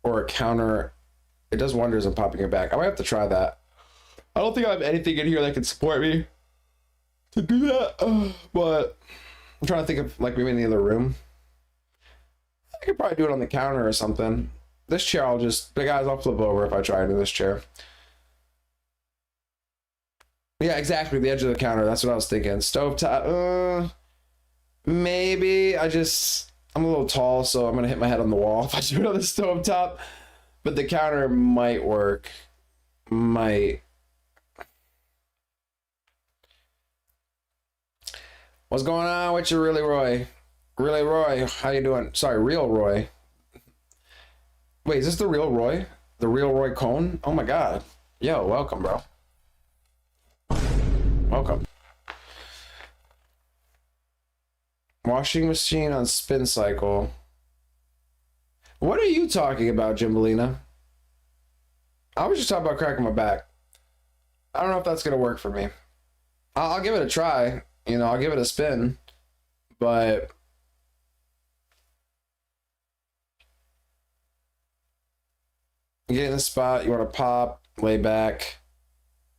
or a counter. It does wonders in popping it back. I might have to try that. I don't think I have anything in here that can support me to do that, but I'm trying to think of like maybe in the other room. I could probably do it on the counter or something. This chair, I'll flip over if I try it in this chair. Yeah, exactly, the edge of the counter. That's what I was thinking. Stovetop, maybe. I'm a little tall, so I'm gonna hit my head on the wall if I do it on the stovetop. But the counter might work. Might. What's going on with you, Really Roy? Really Roy, how you doing? Sorry, Real Roy. Wait, is this the Real Roy? The Real Roy Cone? Oh my god. Yo, welcome, bro. Welcome. Washing machine on spin cycle. What are you talking about, Jimbalina? I was just talking about cracking my back. I don't know if that's gonna work for me. I'll give it a try. You know, I'll give it a spin. But you get in the spot, you want to pop, lay back,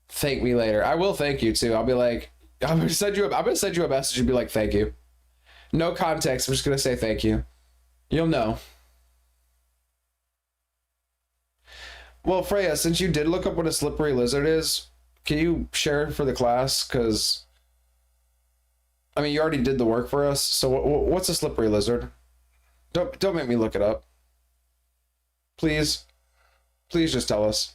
thank me later. I will thank you too. I'll be like, I'm gonna send you a message and be like, thank you. No context. I'm just gonna say thank you. You'll know. Well, Freya, since you did look up what a slippery lizard is, can you share it for the class? Because I mean, you already did the work for us. So what's a slippery lizard? Don't make me look it up. Please. Please just tell us.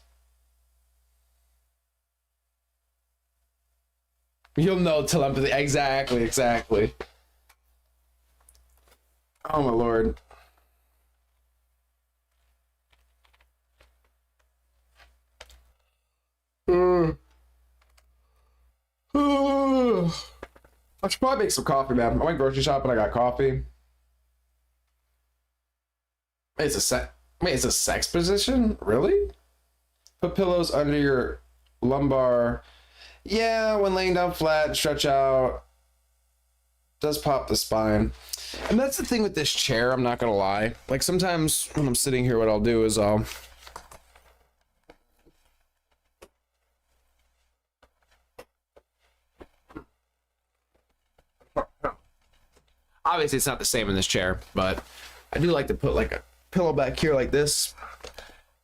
You'll know telepathy. Exactly. Oh my lord. I should probably make some coffee, man. I went grocery shopping. I got coffee. Wait, it's a sex position? Really? Put pillows under your lumbar. Yeah, when laying down flat, stretch out. Does pop the spine. And that's the thing with this chair, I'm not gonna lie. Like sometimes when I'm sitting here, what I'll do is obviously it's not the same in this chair, but I do like to put like a pillow back here like this.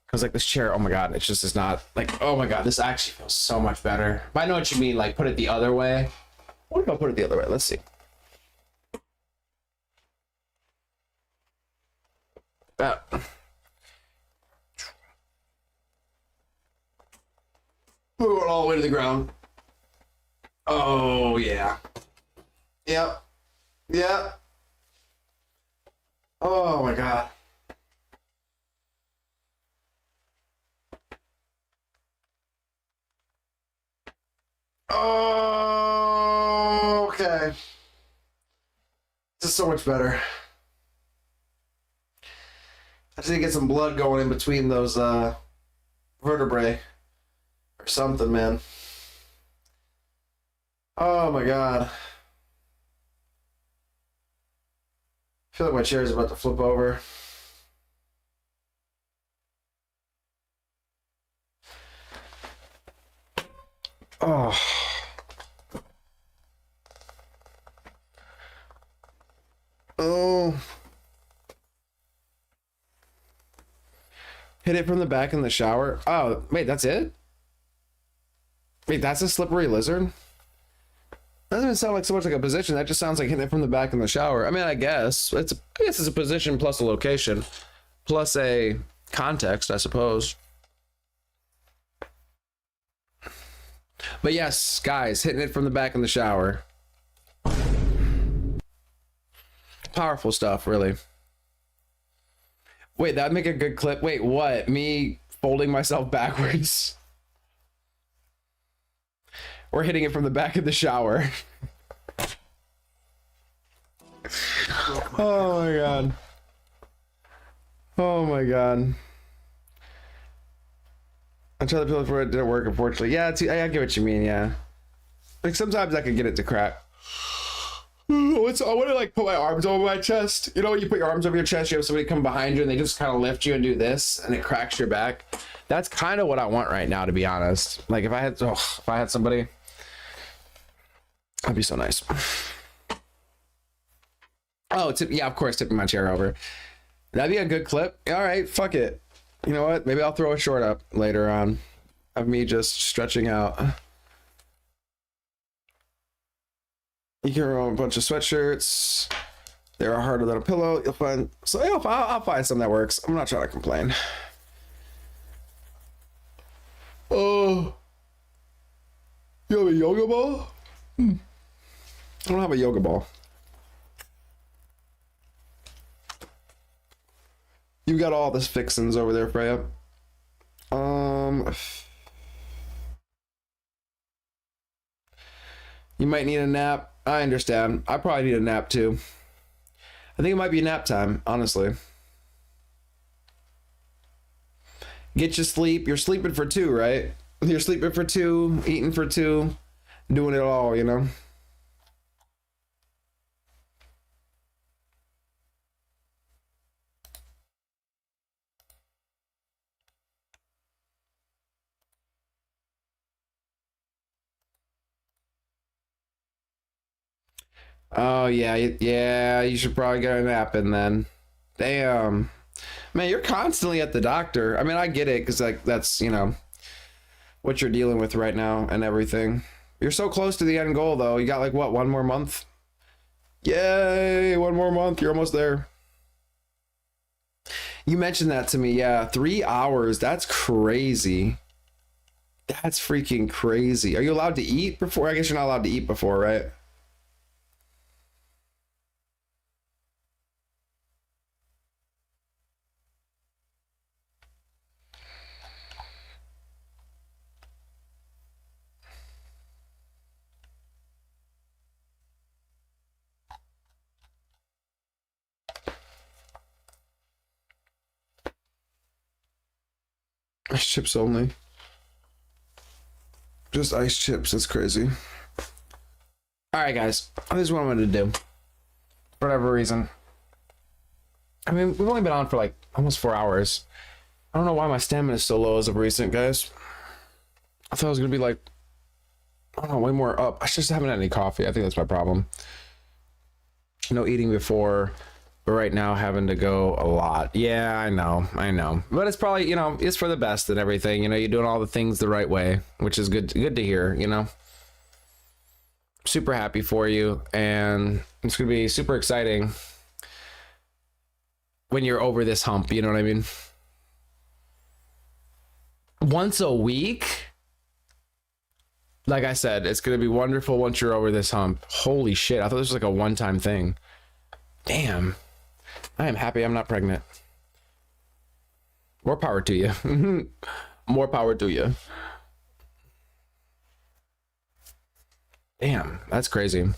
Because like this chair, oh my god, it just is not like, oh my god, this actually feels so much better. But I know what you mean, like put it the other way. What if I put it the other way? Let's see. That. Move it all the way to the ground. Oh yeah. Yep. Yep. Oh my god. Oh, okay. This is so much better. I just need to get some blood going in between those vertebrae or something, man. Oh my god. I feel like my chair is about to flip over. Oh. Oh. Hit it from the back in the shower. Oh, wait, that's it? Wait, that's a slippery lizard? That doesn't even sound like so much like a position. That just sounds like hitting it from the back in the shower. I mean, I guess it's a position plus a location plus a context, I suppose. But yes, guys, hitting it from the back in the shower. Powerful stuff, really. Wait, that'd make a good clip. Wait, what? Me folding myself backwards? Or hitting it from the back of the shower? Oh my god. Oh my god. I tried the pillow before, it didn't work, unfortunately. Yeah, I get what you mean, yeah. Like, sometimes I can get it to crack. What I want to like put my arms over my chest. You know, when you put your arms over your chest, you have somebody come behind you and they just kind of lift you and do this, and it cracks your back. That's kind of what I want right now, to be honest. Like if I had somebody, that'd be so nice. Oh, yeah, of course, tipping my chair over. That'd be a good clip. All right, fuck it. You know what? Maybe I'll throw a short up later on of me just stretching out. You can roll a bunch of sweatshirts. They are harder than a pillow. You'll find. So yeah, I'll find something that works. I'm not trying to complain. Oh, you have a yoga ball? I don't have a yoga ball. You got all this fixins over there, Freya. You might need a nap. I understand. I probably need a nap too. I think it might be nap time, honestly. Get your sleep. You're sleeping for 2, right? You're sleeping for 2, eating for 2, doing it all, you know? Oh yeah, yeah, you should probably get a nap in then. Damn. Man, you're constantly at the doctor. I mean, I get it, because like that's, you know, what you're dealing with right now and everything. You're so close to the end goal though. You got like what, 1 more month? Yay, 1 more month, you're almost there. You mentioned that to me, yeah. 3 hours, that's crazy. That's freaking crazy. Are you allowed to eat before? I guess you're not allowed to eat before, right? Ice chips only. Just ice chips. That's crazy. All right, guys. This is what I'm going to do. For whatever reason. I mean, we've only been on for like almost 4 hours. I don't know why my stamina is so low as of recent, guys. I thought I was going to be like, I don't know, way more up. I just haven't had any coffee. I think that's my problem. No eating before. But right now, having to go a lot. Yeah, I know. But it's probably, you know, it's for the best and everything. You know, you're doing all the things the right way, which is good to hear, you know. Super happy for you. And it's going to be super exciting when you're over this hump, you know what I mean? Once a week? Like I said, it's going to be wonderful once you're over this hump. Holy shit, I thought this was like a one-time thing. Damn. I am happy I'm not pregnant. More power to you. More power to you. Damn, that's crazy.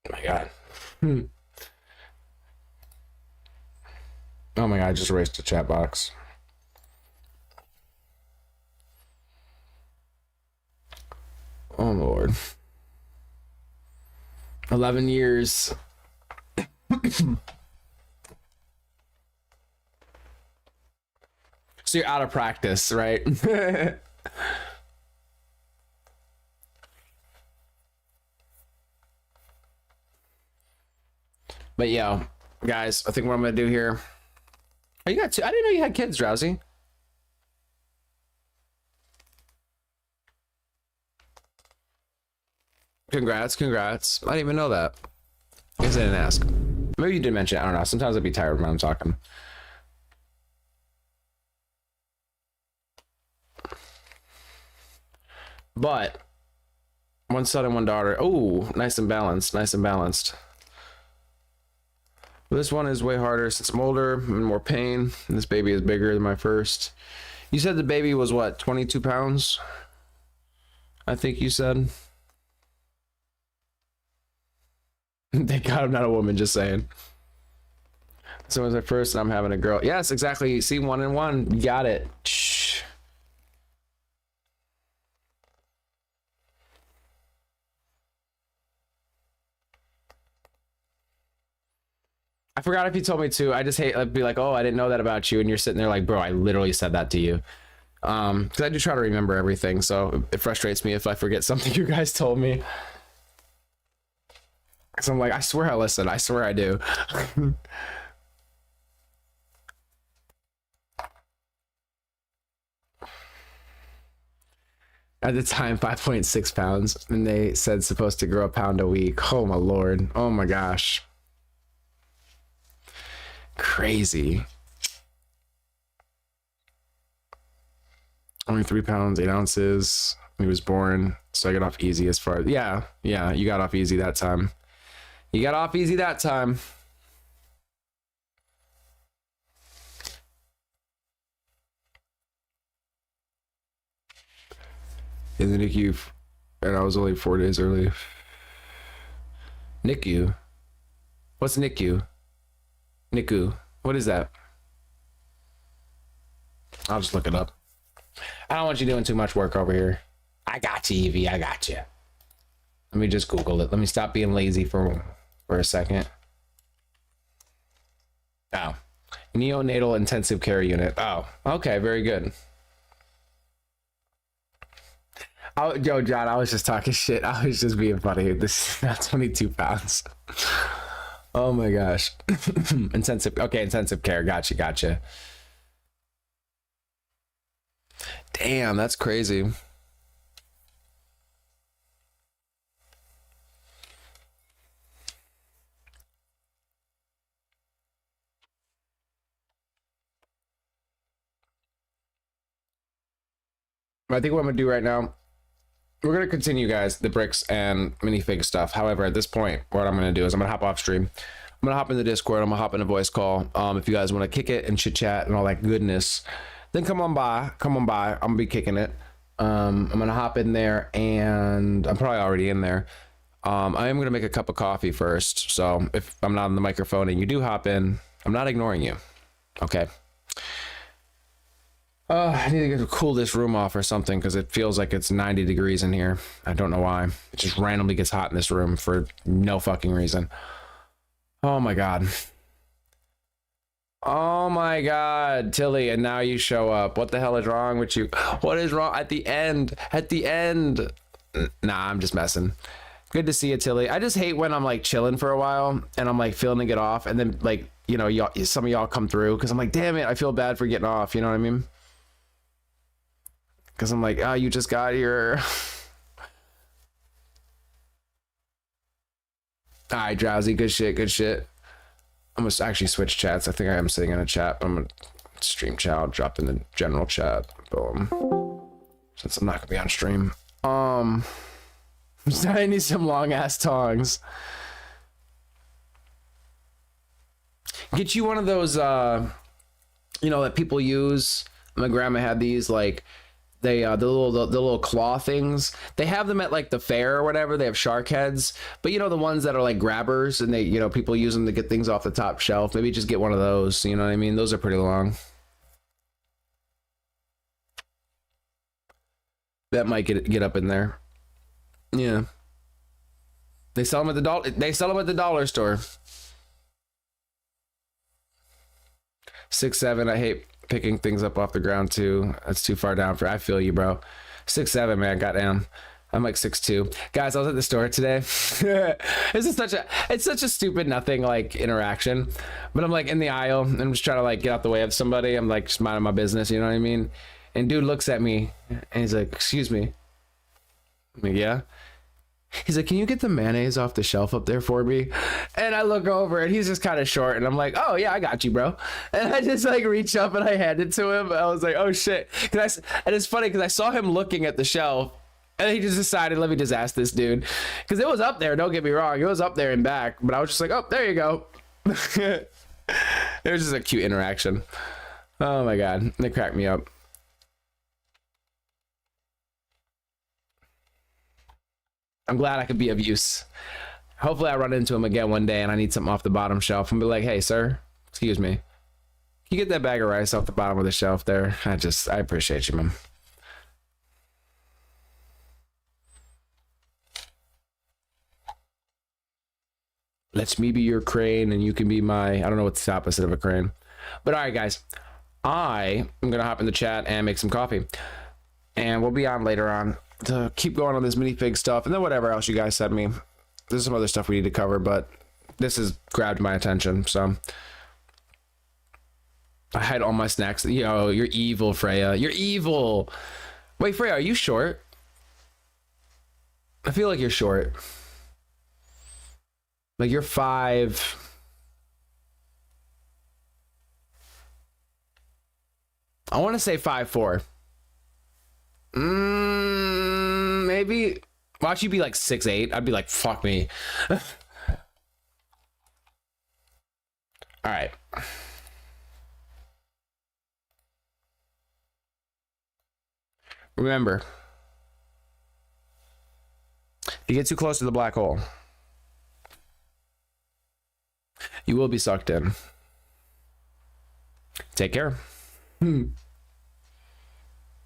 Oh my god. Oh my god, I just erased the chat box. Oh Lord. 11 years. So you're out of practice, right? But yeah, guys, I think what I'm gonna do here. Oh, you got 2. I didn't know you had kids, Drowsy. Congrats. I didn't even know that. I guess I didn't ask. Maybe you did mention it. I don't know. Sometimes I'd be tired when I'm talking. But 1 son and 1 daughter. Oh, nice and balanced. This one is way harder since I'm older and more pain. And this baby is bigger than my first. You said the baby was what, 22 pounds? I think you said. Thank God I'm not a woman, just saying. So was at first, I'm having a girl. Yes, exactly. See, 1 and 1. You got it. Shh. I forgot if you told me to. I just hate, I'd be like, oh, I didn't know that about you. And you're sitting there like, bro, I literally said that to you. Because I do try to remember everything. So it frustrates me if I forget something you guys told me. Because I'm like, I swear I listen. I swear I do. At the time, 5.6 pounds. And they said supposed to grow a pound a week. Oh, my Lord. Oh, my gosh. Crazy. Only 3 pounds, 8 ounces. He was born, so I got off easy as far as... Yeah, you got off easy that time. You got off easy that time. In the NICU, and I was only 4 days early. NICU? What's NICU? NICU. What is that? I'll just look it up. I don't want you doing too much work over here. I got you, Evie. I got you. Let me just Google it. Let me stop being lazy for a second. Oh. Neonatal intensive care unit. Oh, okay. Very good. Yo, John, I was just talking shit. I was just being funny. This is not 22 pounds. Oh my gosh. Intensive. Okay, intensive care. Gotcha. Damn, that's crazy. I think what I'm gonna do right now, we're gonna continue, guys, the Bricks and Minifig stuff. However, at this point, what I'm gonna do is I'm gonna hop off stream. I'm gonna hop in the Discord. I'm gonna hop in a voice call. If you guys want to kick it and chit chat and all that goodness, then come on by. I'm gonna be kicking it. I'm gonna hop in there, and I'm probably already in there. I am gonna make a cup of coffee first. So if I'm not on the microphone and you do hop in, I'm not ignoring you. Okay. I need to cool this room off or something because it feels like it's 90 degrees in here. I don't know why. It just randomly gets hot in this room for no fucking reason. Oh my god. Oh my god, Tilly, and now you show up. What the hell is wrong with you? What is wrong at the end? Nah, I'm just messing. Good to see you, Tilly. I just hate when I'm like chilling for a while and I'm like feeling to get off, and then like, you know, some of y'all come through because I'm like, damn it, I feel bad for getting off, you know what I mean? Because I'm like, oh, you just got here. All right, Drowsy, good shit. I'm gonna actually switch chats. I think I am sitting in a chat, but I'm gonna stream chat. I'll drop in the general chat. Boom. Since I'm not gonna be on stream. I need some long ass tongs. Get you one of those, you know, that people use. My grandma had these, like, they the little claw things. They have them at like the fair or whatever. They have shark heads, but you know, the ones that are like grabbers, and they, you know, people use them to get things off the top shelf. Maybe just get one of those, you know what I mean? Those are pretty long. That might get up in there. Yeah, they sell them at the dollar store. 6'7", I hate picking things up off the ground too. That's too far down for. I feel you, bro. 6'7", man. Goddamn. I'm like 6'2". Guys, I was at the store today. It's such a stupid nothing like interaction. But I'm like in the aisle and I'm just trying to like get out the way of somebody. I'm like just minding my business, you know what I mean? And dude looks at me and he's like, "Excuse me." I'm like, "Yeah." He's like, "Can you get the mayonnaise off the shelf up there for me?" And I look over and he's just kind of short, and I'm like, "Oh yeah, I got you, bro." And I just like reach up and I hand it to him. I was like, "Oh shit." And it's funny because I saw him looking at the shelf and he just decided, let me just ask this dude, because it was up there, don't get me wrong, it was up there and back, but I was just like, "Oh, there you go." It was just a cute interaction. Oh my god, they cracked me up. I'm glad I could be of use. Hopefully I run into him again one day and I need something off the bottom shelf and be like, "Hey, sir, Excuse me. Can you get that bag of rice off the bottom of the shelf there? I appreciate you, man. Let me be your crane and you can be my, I don't know what's the opposite of a crane. But all right, guys, I am going to hop in the chat and make some coffee. And we'll be on later on to keep going on this minifig stuff. And then whatever else you guys send me. There's some other stuff we need to cover, but this has grabbed my attention. So I had all my snacks. Yo, you're evil, Freya. You're evil. Wait, Freya, are you short? I feel like you're short. Like you're 5. I want to say 5'4". Maybe. Watch you be like 6'8". I'd be like, fuck me. All right. Remember, if you get too close to the black hole, you will be sucked in. Take care.